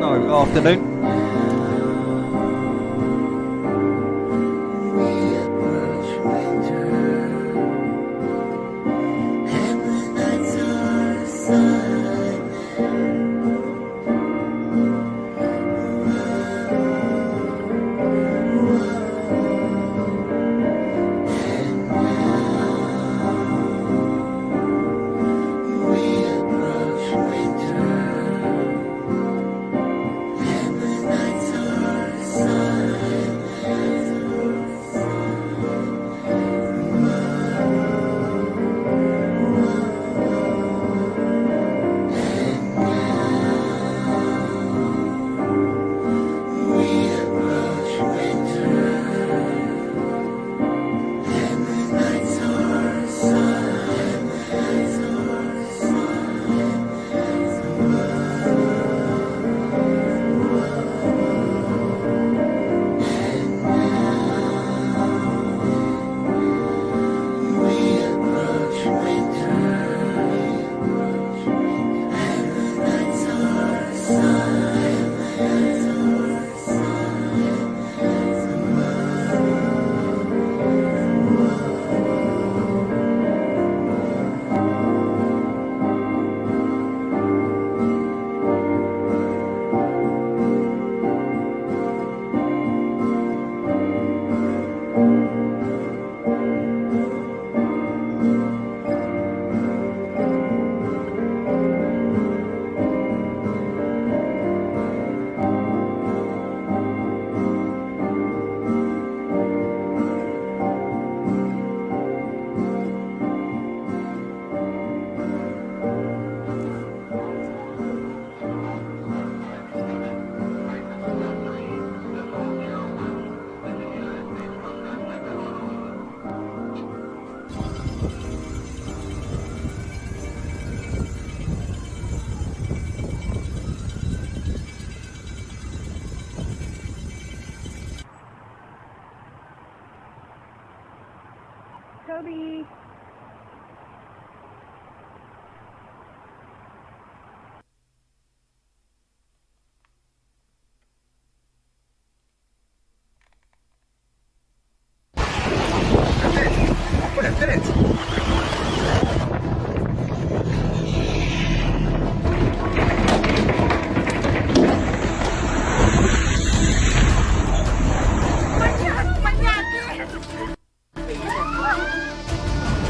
No, afternoon. Toby.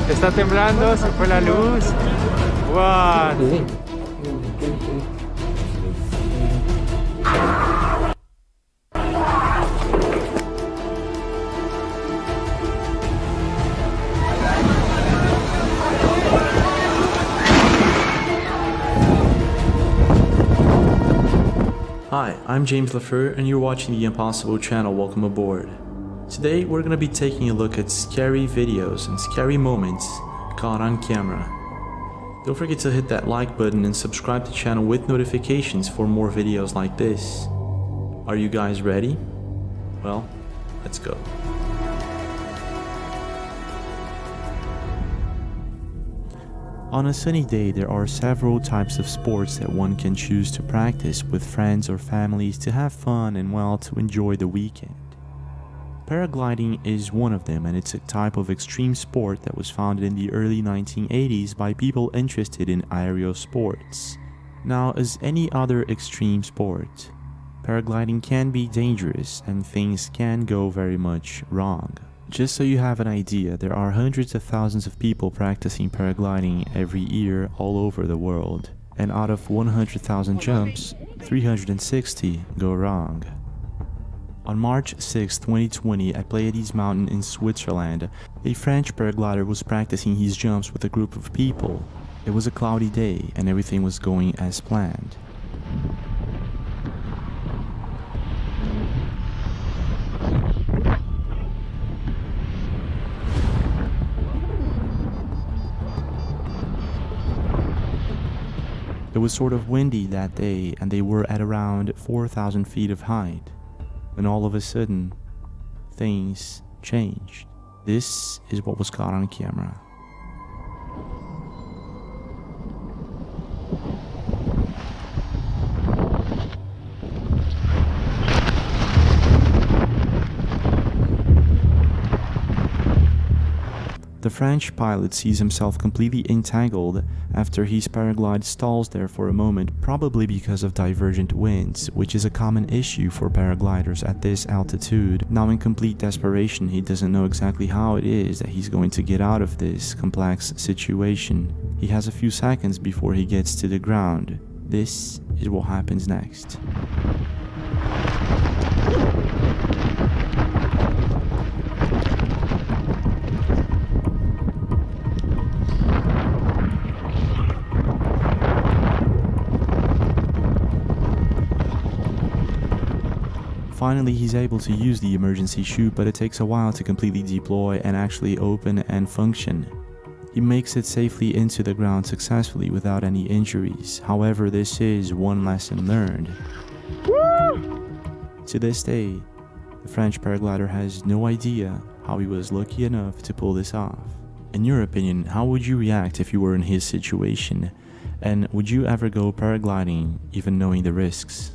Está temblando, se fue la luz. What? Hi, I'm James Lafleur and you're watching the Impossible channel. Welcome aboard. Today we're going to be taking a look at scary videos and scary moments caught on camera. Don't forget to hit that like button and subscribe to the channel with notifications for more videos like this. Are you guys ready? Well, let's go. On a sunny day, there are several types of sports that one can choose to practice with friends or families to have fun and, well, to enjoy the weekend. Paragliding is one of them, and it's a type of extreme sport that was founded in the early 1980s by people interested in aerial sports. Now, as any other extreme sport, paragliding can be dangerous and things can go very much wrong. Just so you have an idea, there are hundreds of thousands of people practicing paragliding every year all over the world, and out of 100,000 jumps, 360 go wrong. On March 6, 2020, at Pleiades Mountain in Switzerland, a French paraglider was practicing his jumps with a group of people. It was a cloudy day and everything was going as planned. It was sort of windy that day and they were at around 4,000 feet of height. When all of a sudden, things changed. This is what was caught on camera. French pilot sees himself completely entangled after his paraglide stalls there for a moment, probably because of divergent winds, which is a common issue for paragliders at this altitude. Now in complete desperation, he doesn't know exactly how it is that he's going to get out of this complex situation. He has a few seconds before he gets to the ground. This is what happens next. Finally, he's able to use the emergency chute, but it takes a while to completely deploy and actually open and function. He makes it safely into the ground successfully without any injuries. However, this is one lesson learned. To this day, the French paraglider has no idea how he was lucky enough to pull this off. In your opinion, how would you react if you were in his situation? And would you ever go paragliding even knowing the risks?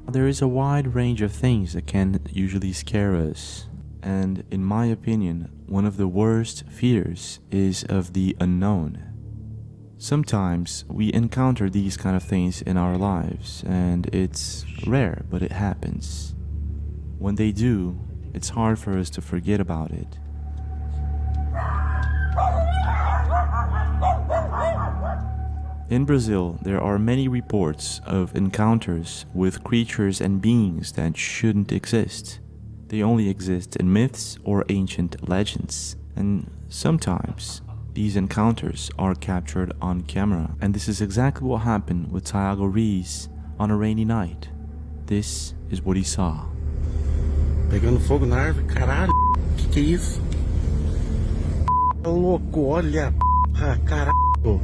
There is a wide range of things that can usually scare us, and in my opinion, one of the worst fears is of the unknown. Sometimes we encounter these kind of things in our lives, and it's rare, but it happens. When they do, it's hard for us to forget about it. In Brazil, there are many reports of encounters with creatures and beings that shouldn't exist. They only exist in myths or ancient legends, and sometimes these encounters are captured on camera. And this is exactly what happened with Thiago Reis on a rainy night. This is what he saw. Pegando fogo na árvore, caralho, que é isso? Louco, olha, caralho.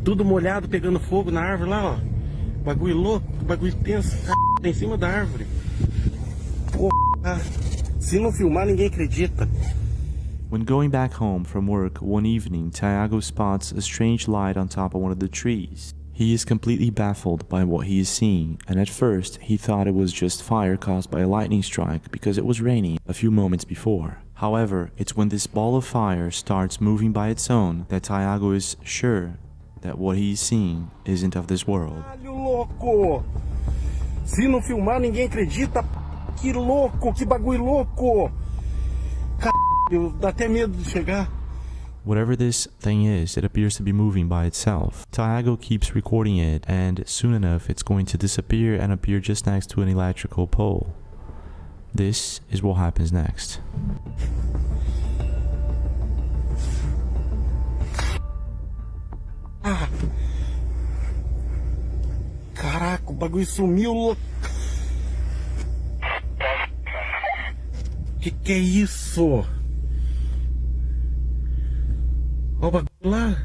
Tudo molhado, pegando fogo na árvore lá, ó. Bagulho louco, bagulho tenso, tá em cima da árvore. Porra, se não filmar, ninguém acredita. When going back home from work one evening, Thiago spots a strange light on top of one of the trees. He is completely baffled by what he is seeing, and at first he thought it was just fire caused by a lightning strike because it was raining a few moments before. However, it's when this ball of fire starts moving by its own that Thiago is sure that what he's seeing isn't of this world. Caralho, louco! Se não filmar, ninguém acredita. Que louco, que bagulho louco! Caralho, dá até medo de chegar. Whatever this thing is, it appears to be moving by itself. Thiago keeps recording it, and soon enough it's going to disappear and appear just next to an electrical pole. This is what happens next. Caraca, o bagulho sumiu, louco. Que é isso? Ó o bagulho lá.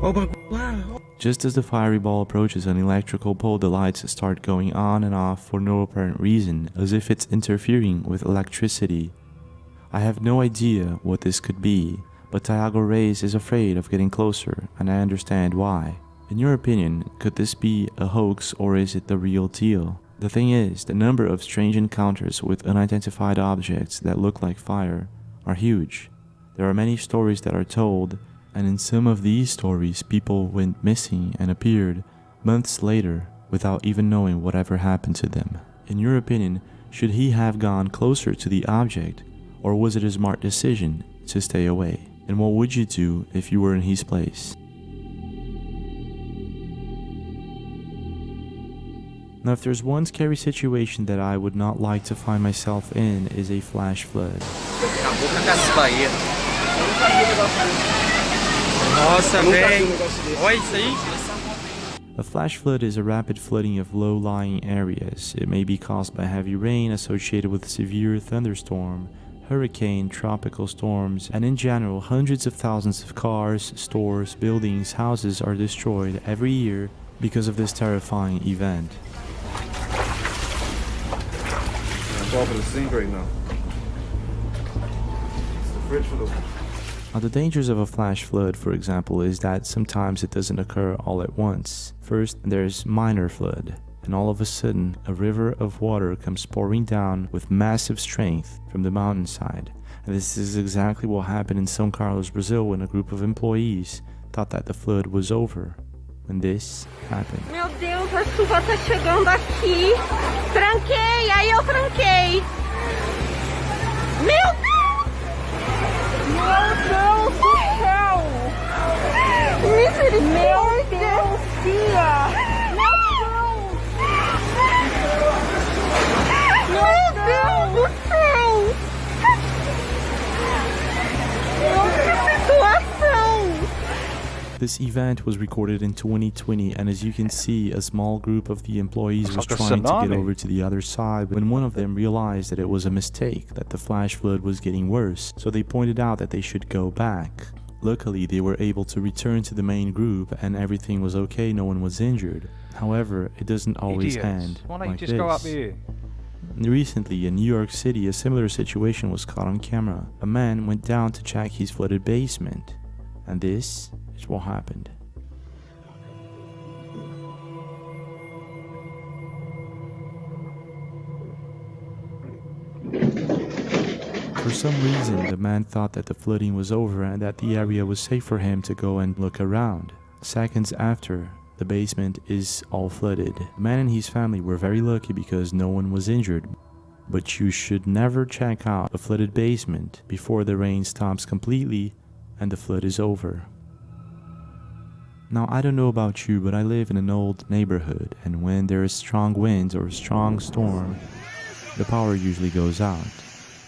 Ó o bagulho lá. Just as the fiery ball approaches an electrical pole, the lights start going on and off for no apparent reason, as if it's interfering with electricity. I have no idea what this could be, but Thiago Reis is afraid of getting closer, and I understand why. In your opinion, could this be a hoax or is it the real deal? The thing is, the number of strange encounters with unidentified objects that look like fire are huge. There are many stories that are told, and in some of these stories people went missing and appeared months later without even knowing whatever happened to them. In your opinion, should he have gone closer to the object, or was it a smart decision to stay away? And what would you do if you were in his place? Now, if there's one scary situation that I would not like to find myself in, is a flash flood. A flash flood is a rapid flooding of low-lying areas. It may be caused by heavy rain associated with severe thunderstorm, hurricane, tropical storms, and in general, hundreds of thousands of cars, stores, buildings, houses are destroyed every year because of this terrifying event. On top of the sink right now. It's the fridge for the Now, the dangers of a flash flood, for example, is that sometimes it doesn't occur all at once. First, there's minor flood, and all of a sudden, a river of water comes pouring down with massive strength from the mountainside. And this is exactly what happened in São Carlos, Brazil, when a group of employees thought that the flood was over. When this happened. Meu Deus, a chuva tá chegando aqui. Tranquei, aí eu tranquei. Meu Deus! Meu Deus do céu! Misericórdia! Meu Deus, tia! Meu Deus! Meu Deus do céu! Que situação! This event was recorded in 2020, and as you can see, a small group of the employees was trying to get over to the other side when one of them realized that it was a mistake, that the flash flood was getting worse, so they pointed out that they should go back. Luckily, they were able to return to the main group and everything was okay, no one was injured. However, it doesn't always end Why don't you like just go up this. here? Recently, in New York City, a similar situation was caught on camera. A man went down to check his flooded basement, and this is what happened. For some reason, the man thought that the flooding was over and that the area was safe for him to go and look around. Seconds after, the basement is all flooded. The man and his family were very lucky because no one was injured. But you should never check out a flooded basement before the rain stops completely and the flood is over. Now, I don't know about you, but I live in an old neighborhood, and when there is strong winds or a strong storm, the power usually goes out.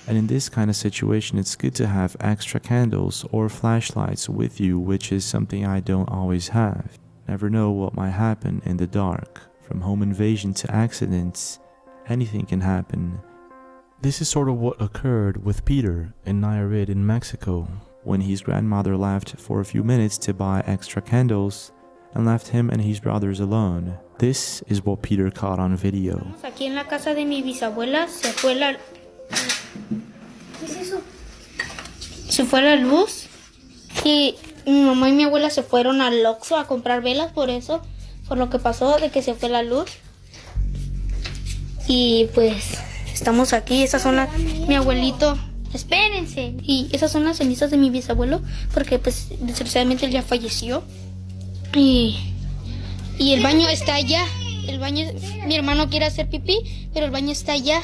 And in this kind of situation, it's good to have extra candles or flashlights with you, which is something I don't always have. Never know what might happen in the dark. From home invasion to accidents, anything can happen. This is sort of what occurred with Peter in Nayarit in Mexico, when his grandmother left for a few minutes to buy extra candles and left him and his brothers alone. This is what Peter caught on video. Aquí en la casa de mi bisabuela se fue la... ¿Qué es eso? Se fue la luz y mi mamá y mi abuela se fueron al Oxxo a comprar velas por eso, por lo que pasó de que se fue la luz. Y pues estamos aquí, esas son las... Mi abuelito... Espérense. Y esas son las cenizas de mi bisabuelo, porque pues desgraciadamente él ya falleció. Y el baño está allá. El baño, mi hermano quiere hacer pipí, pero el baño está allá.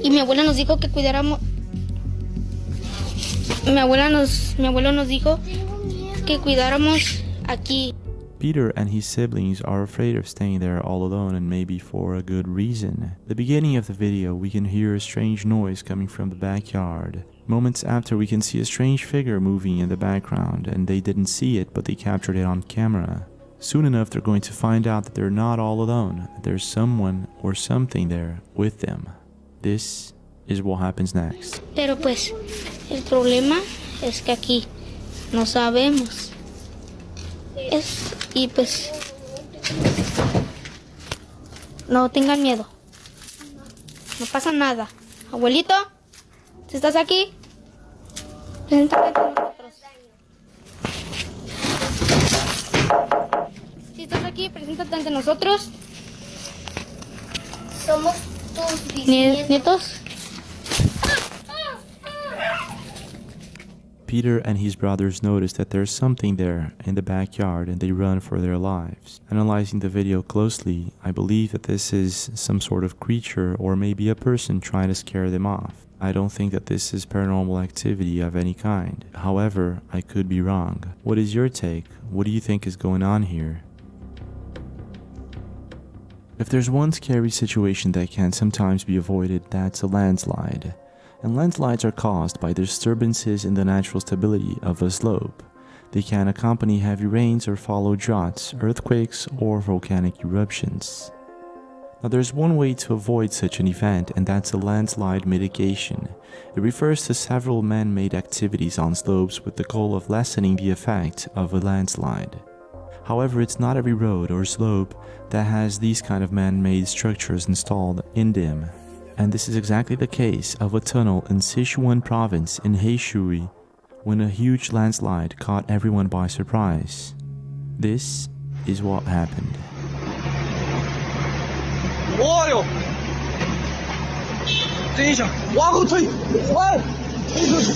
Y mi abuela nos dijo que cuidáramos. Mi abuelo nos dijo que cuidáramos aquí. Peter and his siblings are afraid of staying there all alone, and maybe for a good reason. At the beginning of the video, we can hear a strange noise coming from the backyard. Moments after, we can see a strange figure moving in the background, and they didn't see it, but they captured it on camera. Soon enough, they're going to find out that they're not all alone, that there's someone or something there with them. This is what happens next. Pero pues, el problema es que aquí no sabemos. Y pues no tengan miedo, no pasa nada. Abuelito, si estás aquí, preséntate con nosotros. Si estás aquí, preséntate ante nosotros. Somos tus nietos. Peter and his brothers notice that there's something there in the backyard and they run for their lives. Analyzing the video closely, I believe that this is some sort of creature or maybe a person trying to scare them off. I don't think that this is paranormal activity of any kind. However, I could be wrong. What is your take? What do you think is going on here? If there's one scary situation that can sometimes be avoided, that's a landslide. And landslides are caused by disturbances in the natural stability of a slope. They can accompany heavy rains or follow droughts, earthquakes, or volcanic eruptions. Now, there's one way to avoid such an event, and that's a landslide mitigation. It refers to several man-made activities on slopes with the goal of lessening the effect of a landslide. However, it's not every road or slope that has these kind of man-made structures installed in them. And this is exactly the case of a tunnel in Sichuan province in Heishui, when a huge landslide caught everyone by surprise. This is what happened. Oil! 这一下，往后退，哎，推出去。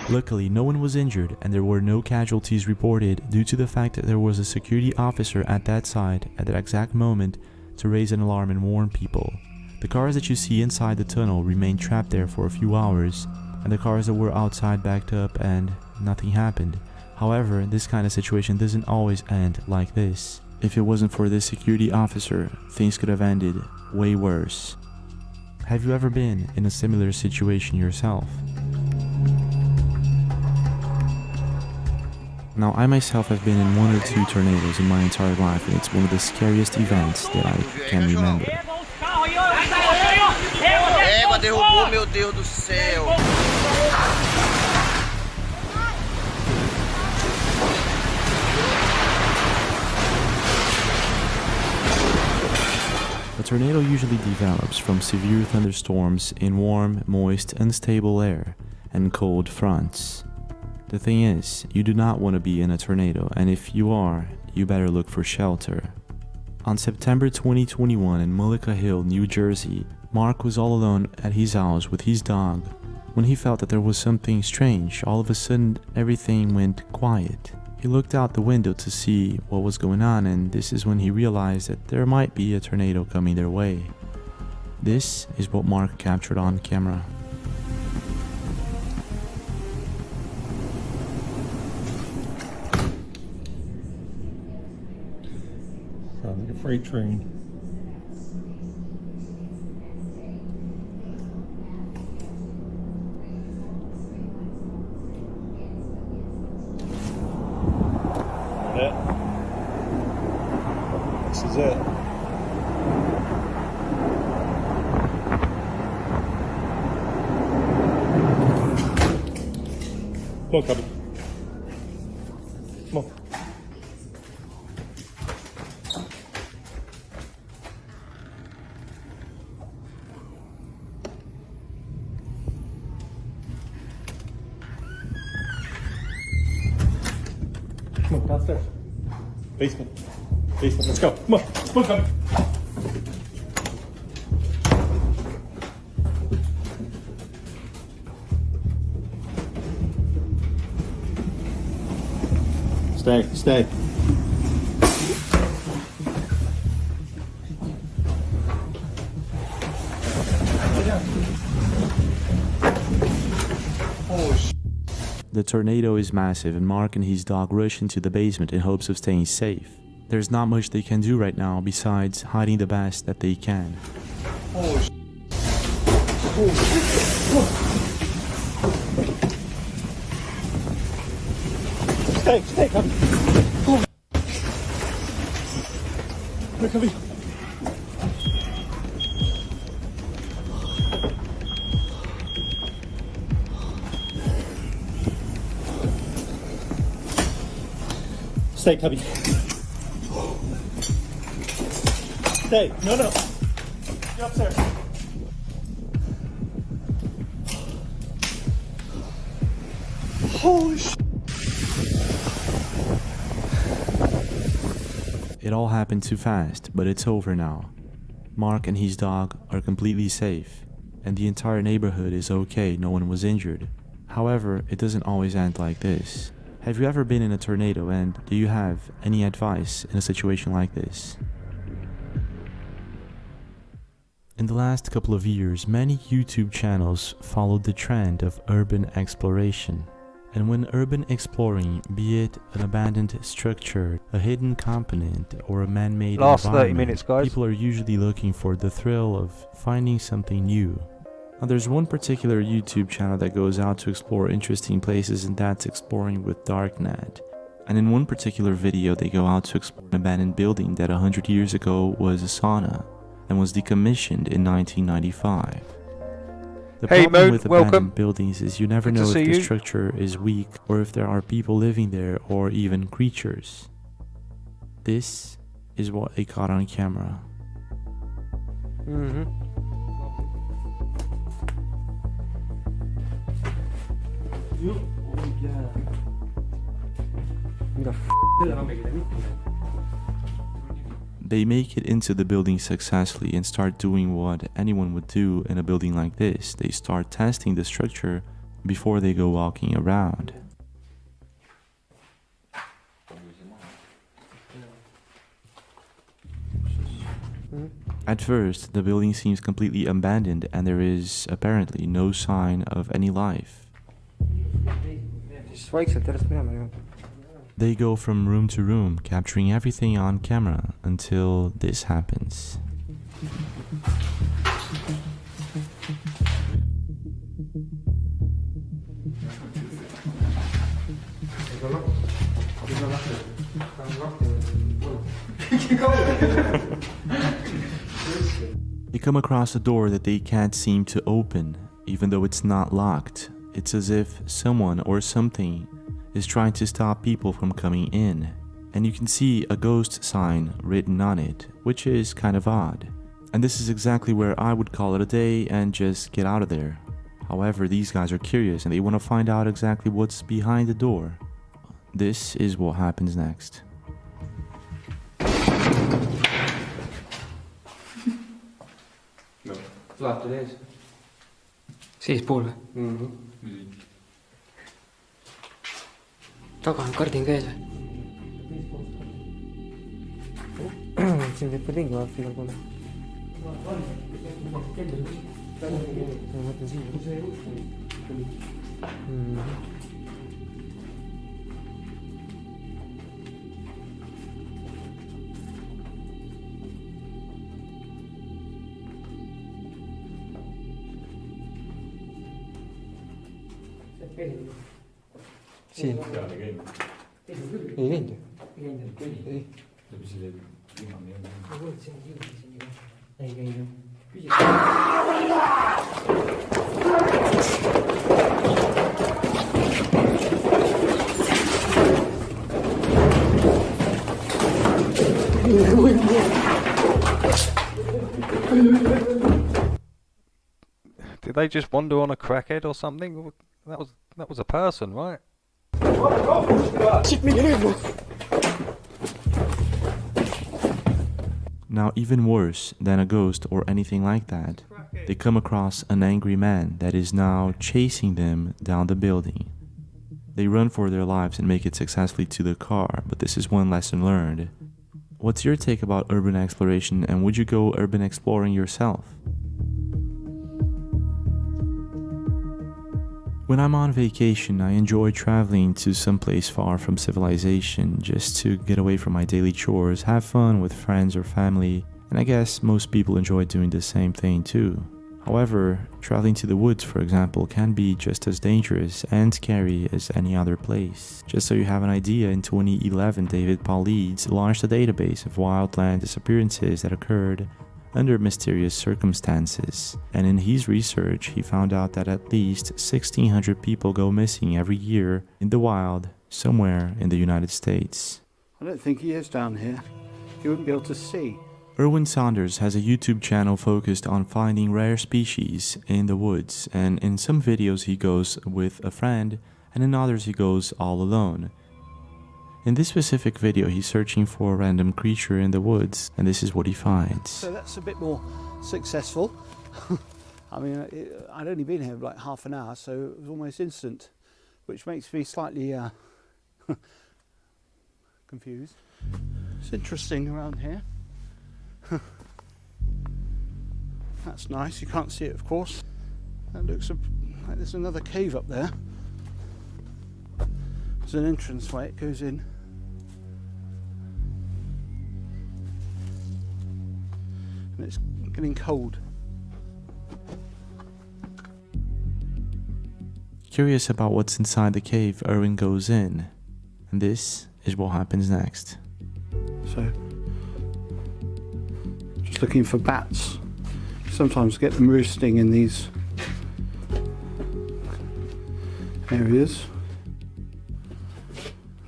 Luckily, no one was injured and there were no casualties reported due to the fact that there was a security officer at that site at that exact moment to raise an alarm and warn people. The cars that you see inside the tunnel remained trapped there for a few hours, and the cars that were outside backed up and nothing happened. However, this kind of situation doesn't always end like this. If it wasn't for this security officer, things could have ended way worse. Have you ever been in a similar situation yourself? Now, I myself have been in 1 or 2 tornadoes in my entire life, and it's one of the scariest events that I can remember. Égua derrubou, meu Deus do céu. A tornado usually develops from severe thunderstorms in warm, moist, unstable air and cold fronts. The thing is, you do not want to be in a tornado, and if you are, you better look for shelter. On September 2021 in Mullica Hill, New Jersey, Mark was all alone at his house with his dog. When he felt that there was something strange, all of a sudden everything went quiet. He looked out the window to see what was going on, and this is when he realized that there might be a tornado coming their way. This is what Mark captured on camera. Like a freight train. This is it. Come on, Cubby. Come on. Come on, downstairs. Basement. Basement. Let's go. Come on. Come on, come. Stay. Stay. The tornado is massive, and Mark and his dog rush into the basement in hopes of staying safe. There's not much they can do right now besides hiding the best that they can. Stay, stay, come. Oh. Here, come here. Stay, Cubby. Stay. No, no. Get upstairs. Holy shit. It all happened too fast, but it's over now. Mark and his dog are completely safe, and the entire neighborhood is okay, no one was injured. However, it doesn't always end like this. Have you ever been in a tornado, and do you have any advice in a situation like this? In the last couple of years, many YouTube channels followed the trend of urban exploration. And when urban exploring, be it an abandoned structure, a hidden component, or a man-made Last 30 environment, minutes, guys. people are usually looking for the thrill of finding something new. Now, there's one particular YouTube channel that goes out to explore interesting places, and that's Exploring with Darknet. And in one particular video, they go out to explore an abandoned building that 100 years ago was a sauna and was decommissioned in 1995. The Hey, problem Moon, with welcome. abandoned buildings is you never Good to know if see the you. structure is weak or if there are people living there or even creatures. This is what they caught on camera. They make it into the building successfully and start doing what anyone would do in a building like this. They start testing the structure before they go walking around. At first, the building seems completely abandoned and there is apparently no sign of any life. They go from room to room, capturing everything on camera until this happens. They come across a door that they can't seem to open, even though it's not locked. It's as if someone or something is trying to stop people from coming in. And you can see a ghost sign written on it, which is kind of odd. And this is exactly where I would call it a day and just get out of there. However, these guys are curious and they want to find out exactly what's behind the door. This is what happens next. Sì, spolve. Taga on kardin käes või? siin võib ka ringi vaadata igal pool. Ma mõtlen siia. Siin. Ei käinud ju. Ei. Ei käinud ju. Did they just wander on a crackhead or something? That was a person, right? Now, even worse than a ghost or anything like that, they come across an angry man that is now chasing them down the building. They run for their lives and make it successfully to the car, but this is one lesson learned. What's your take about urban exploration, and would you go urban exploring yourself? When I'm on vacation, I enjoy traveling to some place far from civilization just to get away from my daily chores, have fun with friends or family, and I guess most people enjoy doing the same thing too. However, traveling to the woods, for example, can be just as dangerous and scary as any other place. Just so you have an idea, in 2011, David Paulides launched a database of wildland disappearances that occurred under mysterious circumstances, and in his research he found out that at least 1,600 people go missing every year in the wild somewhere in the United States. I don't think he is down here. He wouldn't be able to see. Erwin Saunders has a YouTube channel focused on finding rare species in the woods, and in some videos he goes with a friend and in others he goes all alone. In this specific video, he's searching for a random creature in the woods, and this is what he finds. So that's a bit more successful. I mean, I'd only been here like half an hour, so it was almost instant, which makes me slightly confused. It's interesting around here. That's nice. You can't see it, of course. That looks like there's another cave up there. There's an entrance way, it goes in. And it's getting cold. Curious about what's inside the cave, Erwin goes in. And this is what happens next. So, just looking for bats. Sometimes get them roosting in these areas.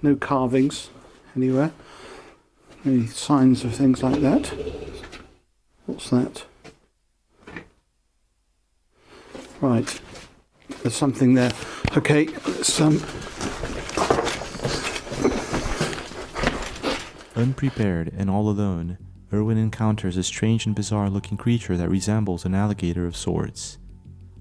No carvings anywhere. Any signs of things like that? What's that? Right, there's something there. Okay, let's Unprepared and all alone, Erwin encounters a strange and bizarre looking creature that resembles an alligator of sorts.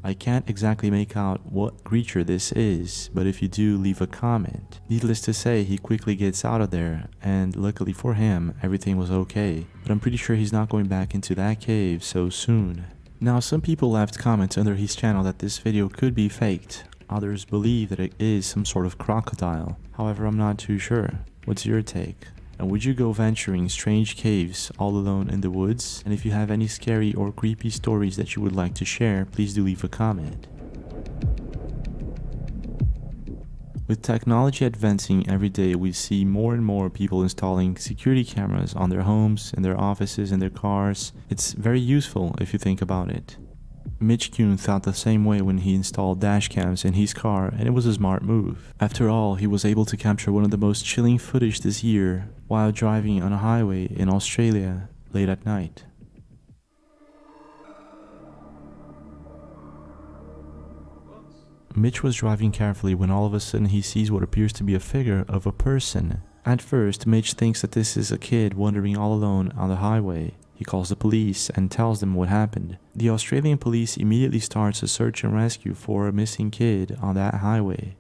I can't exactly make out what creature this is, but if you do, leave a comment. Needless to say, he quickly gets out of there, and luckily for him, everything was okay. But I'm pretty sure he's not going back into that cave so soon. Now, some people left comments under his channel that this video could be faked. Others believe that it is some sort of crocodile. However, I'm not too sure. What's your take? And would you go venturing strange caves all alone in the woods? And if you have any scary or creepy stories that you would like to share, please do leave a comment. With technology advancing every day, we see more and more people installing security cameras on their homes, in their offices, in their cars. It's very useful if you think about it. Mitch Kuhn thought the same way when he installed dash cams in his car, and it was a smart move. After all, he was able to capture one of the most chilling footage this year while driving on a highway in Australia late at night. Mitch was driving carefully when all of a sudden he sees what appears to be a figure of a person. At first, Mitch thinks that this is a kid wandering all alone on the highway. He calls the police and tells them what happened. The Australian police immediately starts a search and rescue for a missing kid on that highway,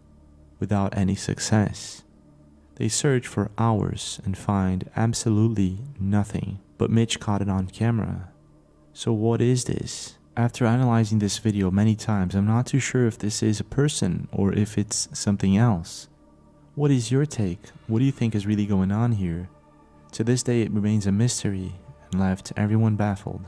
without any success. They search for hours and find absolutely nothing, but Mitch caught it on camera. So what is this? After analyzing this video many times, I'm not too sure if this is a person or if it's something else. What is your take? What do you think is really going on here? To this day, it remains a mystery and left everyone baffled.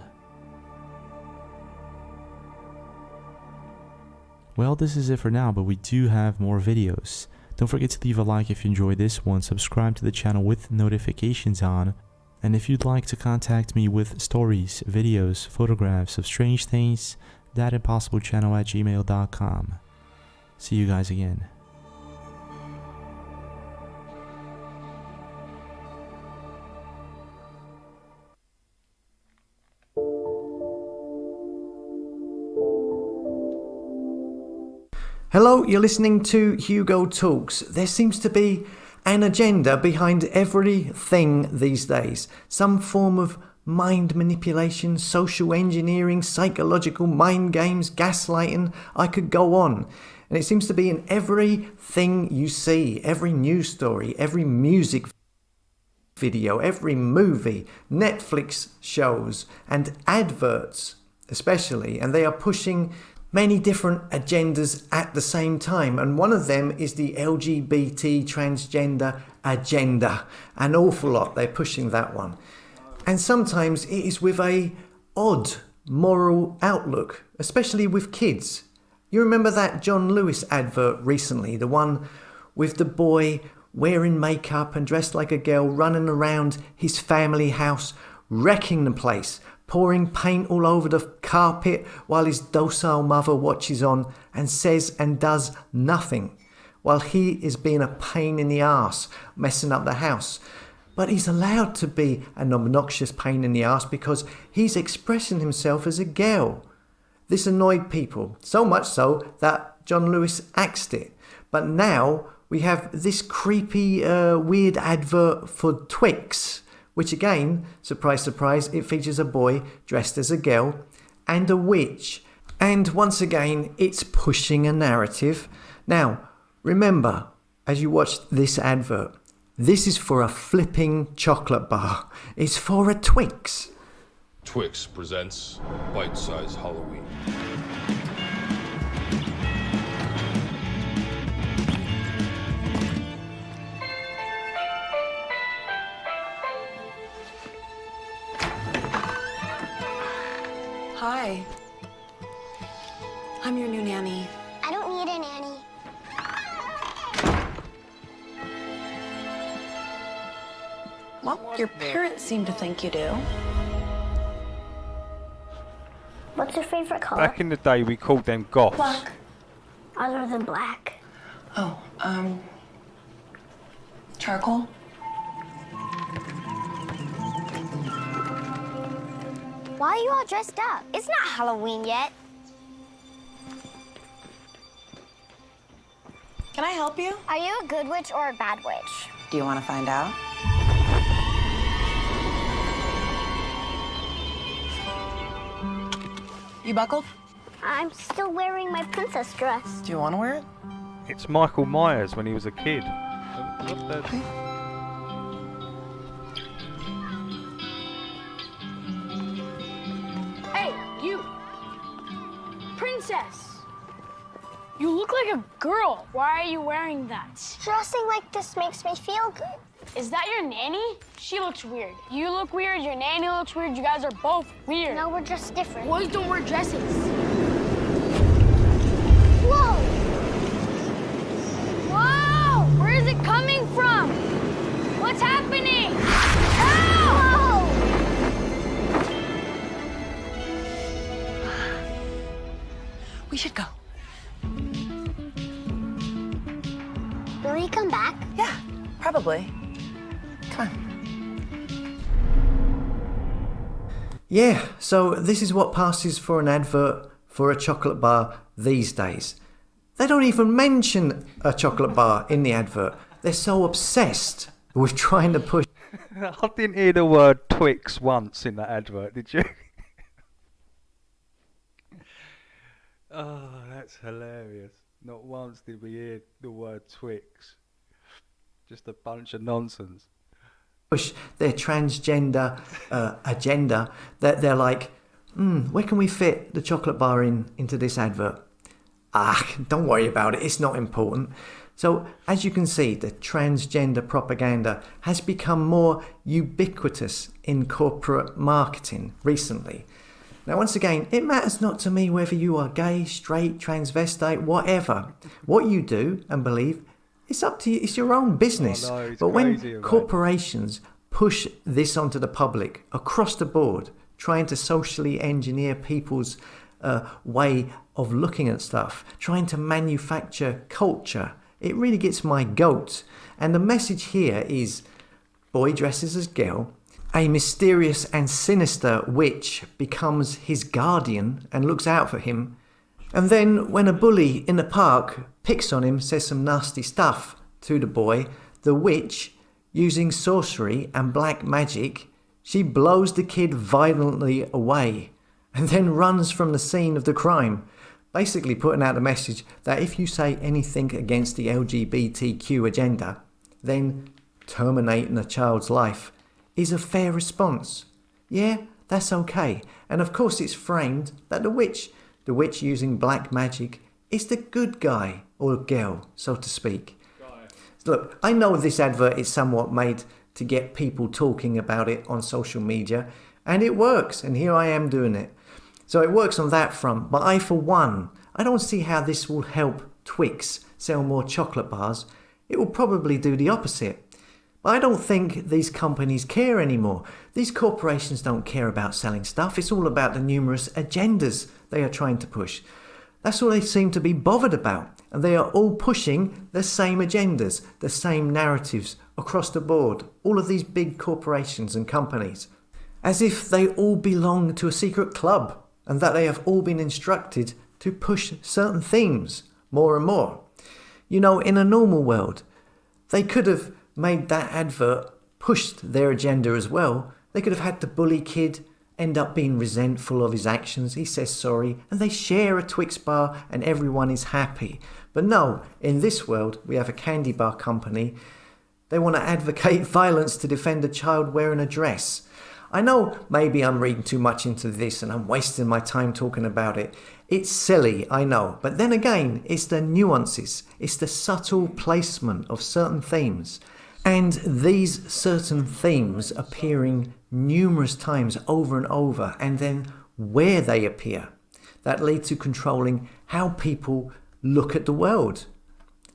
Well, this is it for now, but we do have more videos. Don't forget to leave a like if you enjoyed this one, subscribe to the channel with notifications on, and if you'd like to contact me with stories, videos, photographs of strange things, thatimpossiblechannel@gmail.com. See you guys again. Hello, you're listening to Hugo Talks. There seems to be an agenda behind everything these days. Some form of mind manipulation, social engineering, psychological mind games, gaslighting. I could go on. And it seems to be in everything you see, every news story, every music video, every movie, Netflix shows, and adverts especially. And they are pushing many different agendas at the same time, and one of them is the LGBT transgender agenda. An awful lot, they're pushing that one. And sometimes it is with a odd moral outlook, especially with kids. You remember that John Lewis advert recently, the one with the boy wearing makeup and dressed like a girl running around his family house, wrecking the place, pouring paint all over the carpet while his docile mother watches on and says and does nothing, while he is being a pain in the arse, messing up the house. But he's allowed to be an obnoxious pain in the arse because he's expressing himself as a girl. This annoyed people, so much so that John Lewis axed it. But now we have this creepy, weird advert for Twix, which again, surprise, surprise, it features a boy dressed as a girl and a witch. And once again, it's pushing a narrative. Now, remember, as you watch this advert, this is for a flipping chocolate bar. It's for a Twix. Twix presents Bite-Size Halloween. Hi. I'm your new nanny. I don't need a nanny. Well, your parents seem to think you do. What's your favorite color? Back in the day, we called them goths. Black. Other than black. Oh, charcoal? Why are you all dressed up? It's not Halloween yet. Can I help you? Are you a good witch or a bad witch? Do you want to find out? You buckled? I'm still wearing my princess dress. Do you want to wear it? It's Michael Myers when he was a kid. What the... Hey, you! Princess! You look like a girl. Why are you wearing that? Dressing like this makes me feel good. Is that your nanny? She looks weird. You look weird, your nanny looks weird, you guys are both weird. No, we're just different. Boys don't wear dresses. Whoa! Whoa! Where is it coming from? What's happening? Help! We should go. Will he come back? Yeah, probably. Come on. Yeah, so this is what passes for an advert for a chocolate bar these days. They don't even mention a chocolate bar in the advert. They're so obsessed with trying to push. I didn't hear the word Twix once in that advert, did you? Oh, that's hilarious. Not once did we hear the word Twix. Just a bunch of nonsense. Push their transgender agenda, that they're like, where can we fit the chocolate bar into this advert? Don't worry about it, it's not important. So as you can see, the transgender propaganda has become more ubiquitous in corporate marketing recently. Now once again, it matters not to me whether you are gay, straight, transvestite, whatever. What you do and believe, it's up to you, it's your own business. Oh, no, but when corporations push this onto the public across the board, trying to socially engineer people's way of looking at stuff, trying to manufacture culture, it really gets my goat. And the message here is, boy dresses as girl, a mysterious and sinister witch becomes his guardian and looks out for him. And then when a bully in the park picks on him, says some nasty stuff to the boy, the witch, using sorcery and black magic, she blows the kid violently away and then runs from the scene of the crime, basically putting out the message that if you say anything against the LGBTQ agenda, then terminating a child's life is a fair response. Yeah, that's okay. And of course it's framed that the witch using black magic, is the good guy or girl, so to speak. Look, I know this advert is somewhat made to get people talking about it on social media, and it works, and here I am doing it. So it works on that front, but I, for one, I don't see how this will help Twix sell more chocolate bars. It will probably do the opposite. But I don't think these companies care anymore. These corporations don't care about selling stuff. It's all about the numerous agendas they are trying to push. That's all they seem to be bothered about. And they are all pushing the same agendas, the same narratives across the board. All of these big corporations and companies. As if they all belong to a secret club and that they have all been instructed to push certain themes more and more. You know, in a normal world, they could have made that advert pushed their agenda as well. They could have had the bully kid end up being resentful of his actions. He says sorry and they share a Twix bar and everyone is happy. But no, in this world we have a candy bar company. They want to advocate violence to defend a child wearing a dress. I know maybe I'm reading too much into this and I'm wasting my time talking about it. It's silly, I know. But then again, it's the nuances. It's the subtle placement of certain themes. And these certain themes appearing numerous times over and over, and then where they appear, that lead to controlling how people look at the world.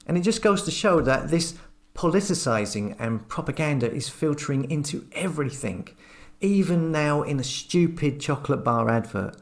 And it just goes to show that this Politicizing and propaganda is filtering into everything, even now in a stupid chocolate bar advert.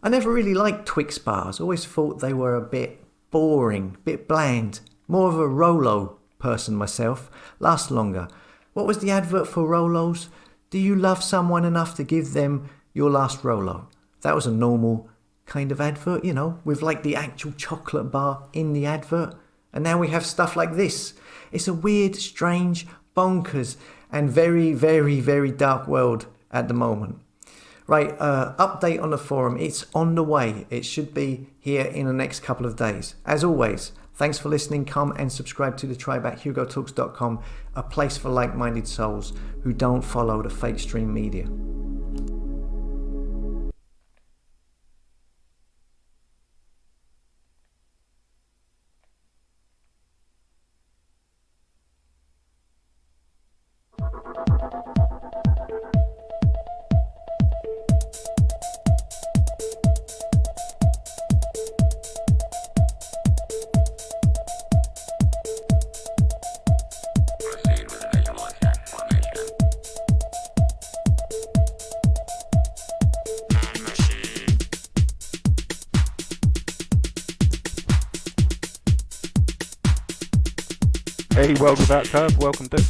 I never really liked Twix bars, always thought they were a bit boring, bit bland. More of a Rolo person myself, last longer. What was the advert for Rolos? Do you love someone enough to give them your last Rolo? That was a normal kind of advert, you know, with like the actual chocolate bar in the advert. And now we have stuff like this. It's a weird, strange, bonkers, and very, very, very dark world at the moment. Right, update on the forum. It's on the way. It should be here in the next couple of days. As always, thanks for listening. Come and subscribe to the tribe at hugotalks.com, a place for like-minded souls who don't follow the fake stream media. Hey, World Without Curve, welcome to.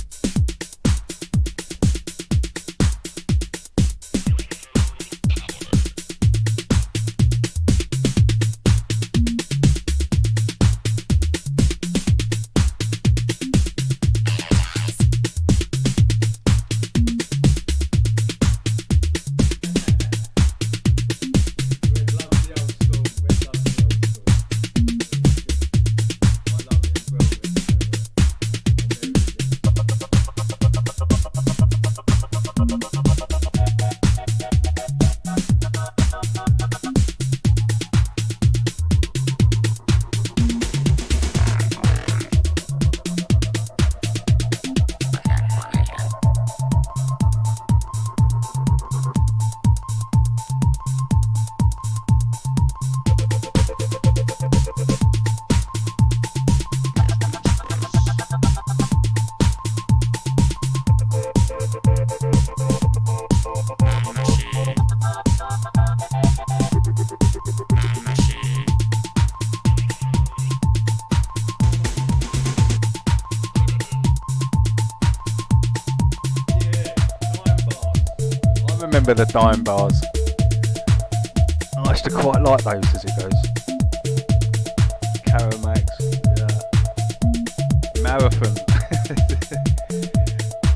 The dime bars. I used to quite like those as it goes. Caramax, yeah. Marathon.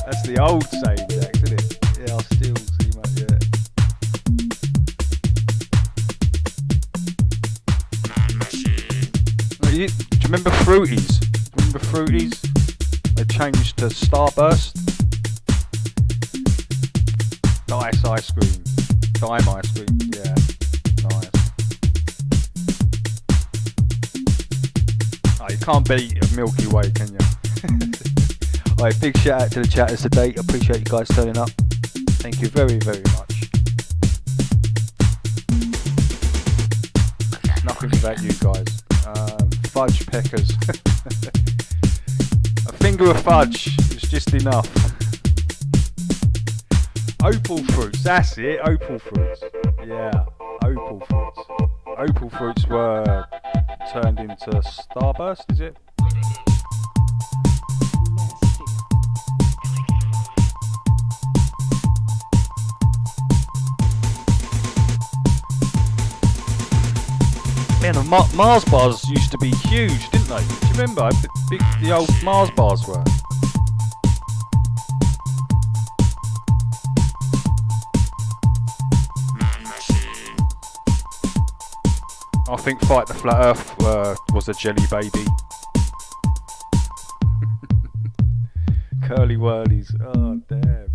That's the old saying, Jax, isn't it? Yeah, I still see much, yeah. Do you remember Fruities? Remember Fruities? They changed to Starburst. Nice ice cream. Dime ice cream, yeah. Nice. Oh, you can't beat a Milky Way, can you? Alright, big shout out to the chatters today. Appreciate you guys turning up. Thank you very, very much. Nothing without you guys. Fudge peckers. A finger of fudge is just enough. Opal fruits, that's it, opal fruits. Yeah, opal fruits. Opal fruits were turned into Starburst, is it? Man, the Mars bars used to be huge, didn't they? Do you remember how big the old Mars bars were? I think Fight the Flat Earth was a jelly baby. Curly whirlies. Oh, damn.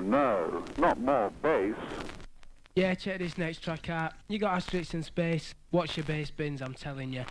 no, not more bass. Yeah, check this next track out. You got asterisks and space. Watch your bass bins, I'm telling you.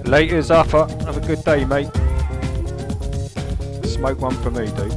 Later, Zaffa. Have a good day, mate. Smoke one for me, dude.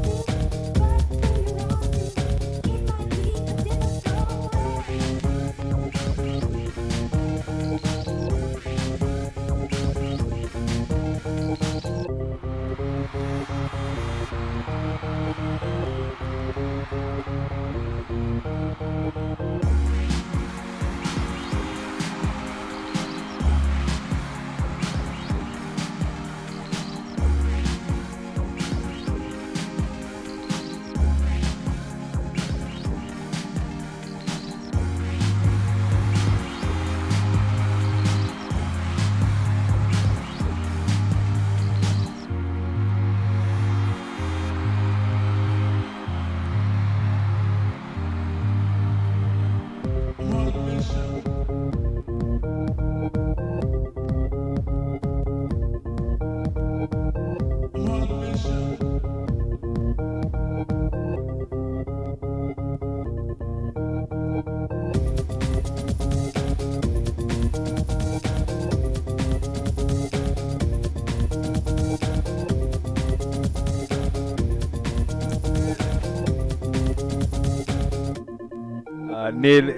Nearly,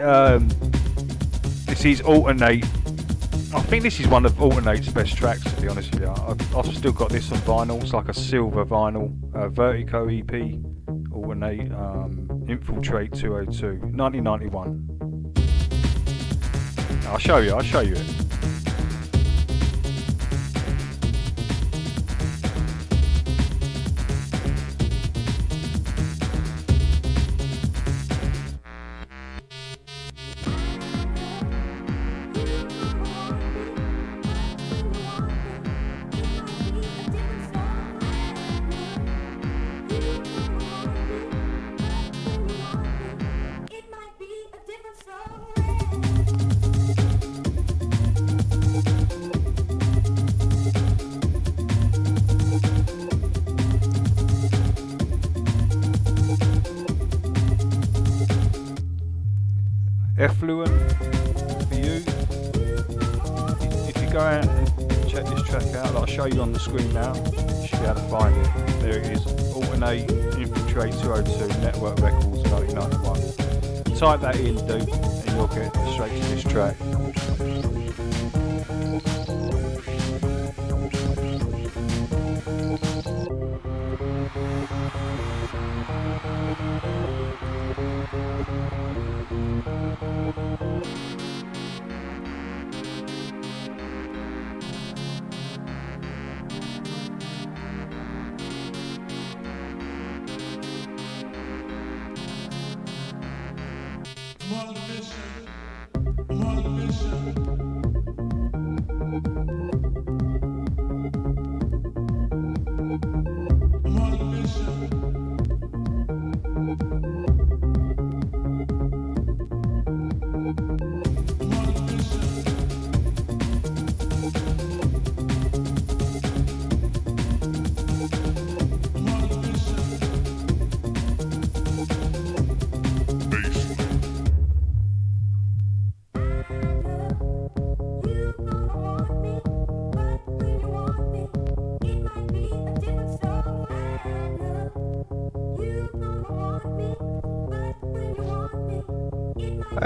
this is Alternate. I think this is one of Alternate's best tracks, to be honest with you. I've still got this on vinyl. It's like a silver vinyl, Vertigo EP, Alternate, Infiltrate 202, 1991. I'll show you it. Effluent for you. If you go out and check this track out, I'll show you on the screen now. You should be able to find it. There it is. Alternate Infiltrate 202 Network Records 1991. Type that in, dude, and you'll get straight to this track.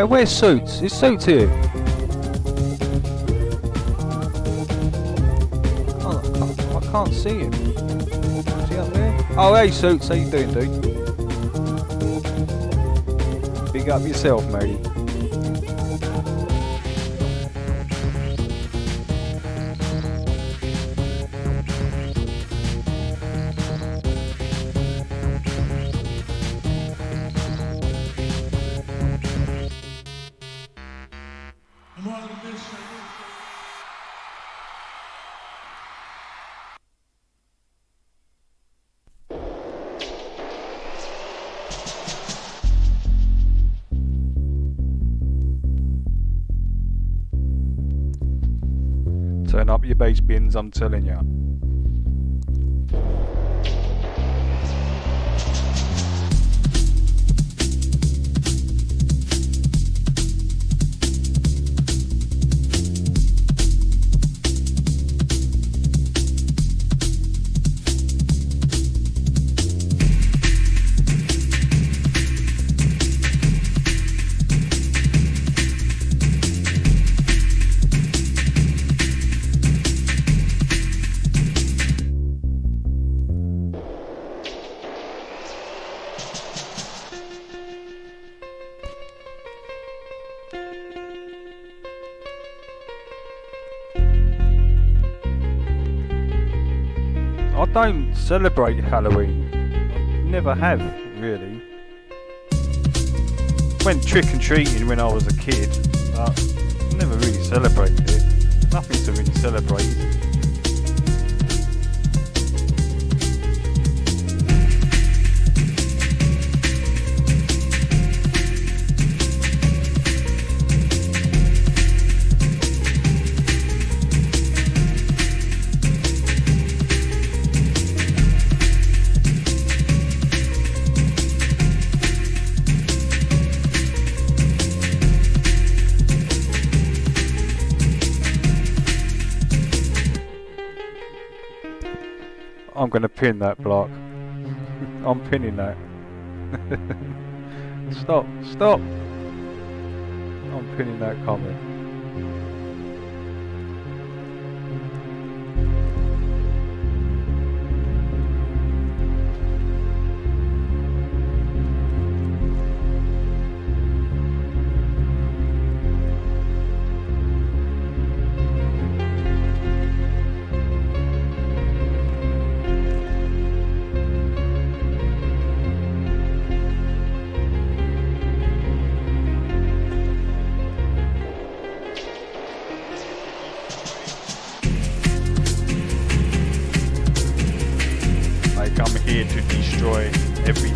Where's Suits? Is Suits here? Oh, I can't see him. Is he up there? Oh, hey Suits, how you doing, dude? Big up yourself, matey. Turn up your bass bins, I'm telling ya. I don't celebrate Halloween. I never have, really. Went trick-and-treating when I was a kid, but never really celebrated it. Nothing to really celebrate. I'm going to pin that block. I'm pinning that. Stop. I'm pinning that comment. I'm here to destroy everything.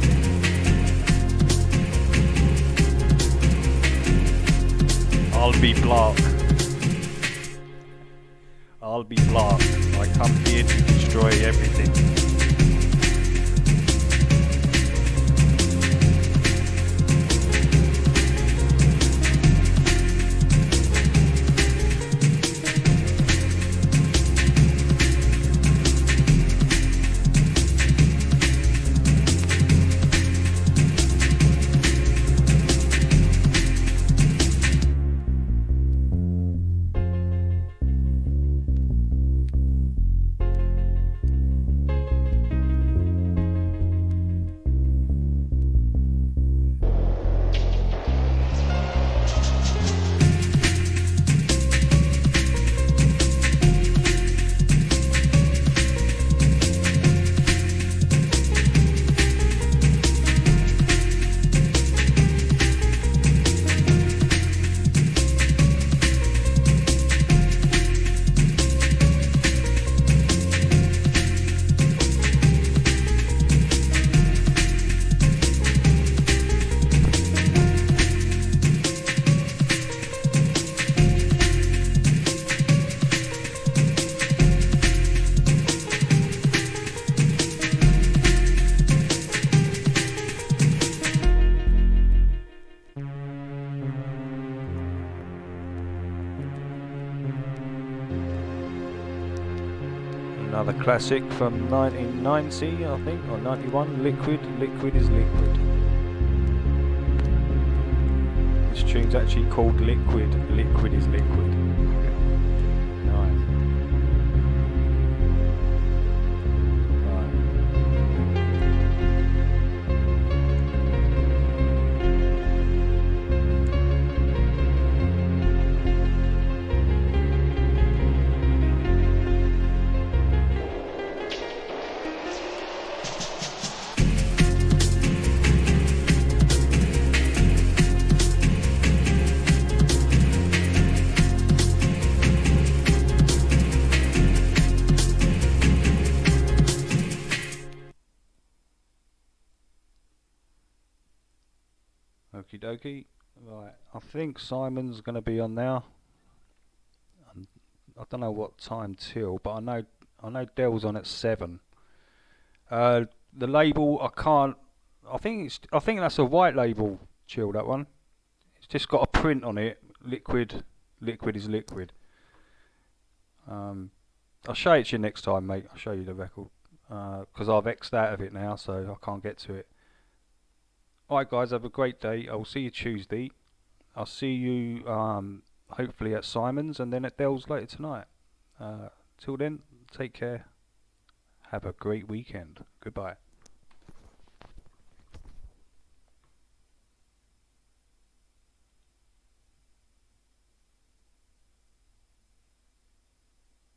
I'll be black. I come here to destroy everything. Another classic from 1990, I think, or 91. Liquid, liquid is liquid. This tune's actually called Liquid, liquid is liquid. Nice. Okie dokie. Right, I think Simon's going to be on now. I don't know what time till, but I know Dell's on at 7. The label I can't. I think that's a white label. Chill, that one. It's just got a print on it. Liquid, liquid is liquid. I'll show it to you next time, mate. I'll show you the record because I've X'd out of it now, so I can't get to it. Alright guys, have a great day. I'll see you Tuesday. I'll see you hopefully at Simon's and then at Dell's later tonight. Till then, take care. Have a great weekend. Goodbye.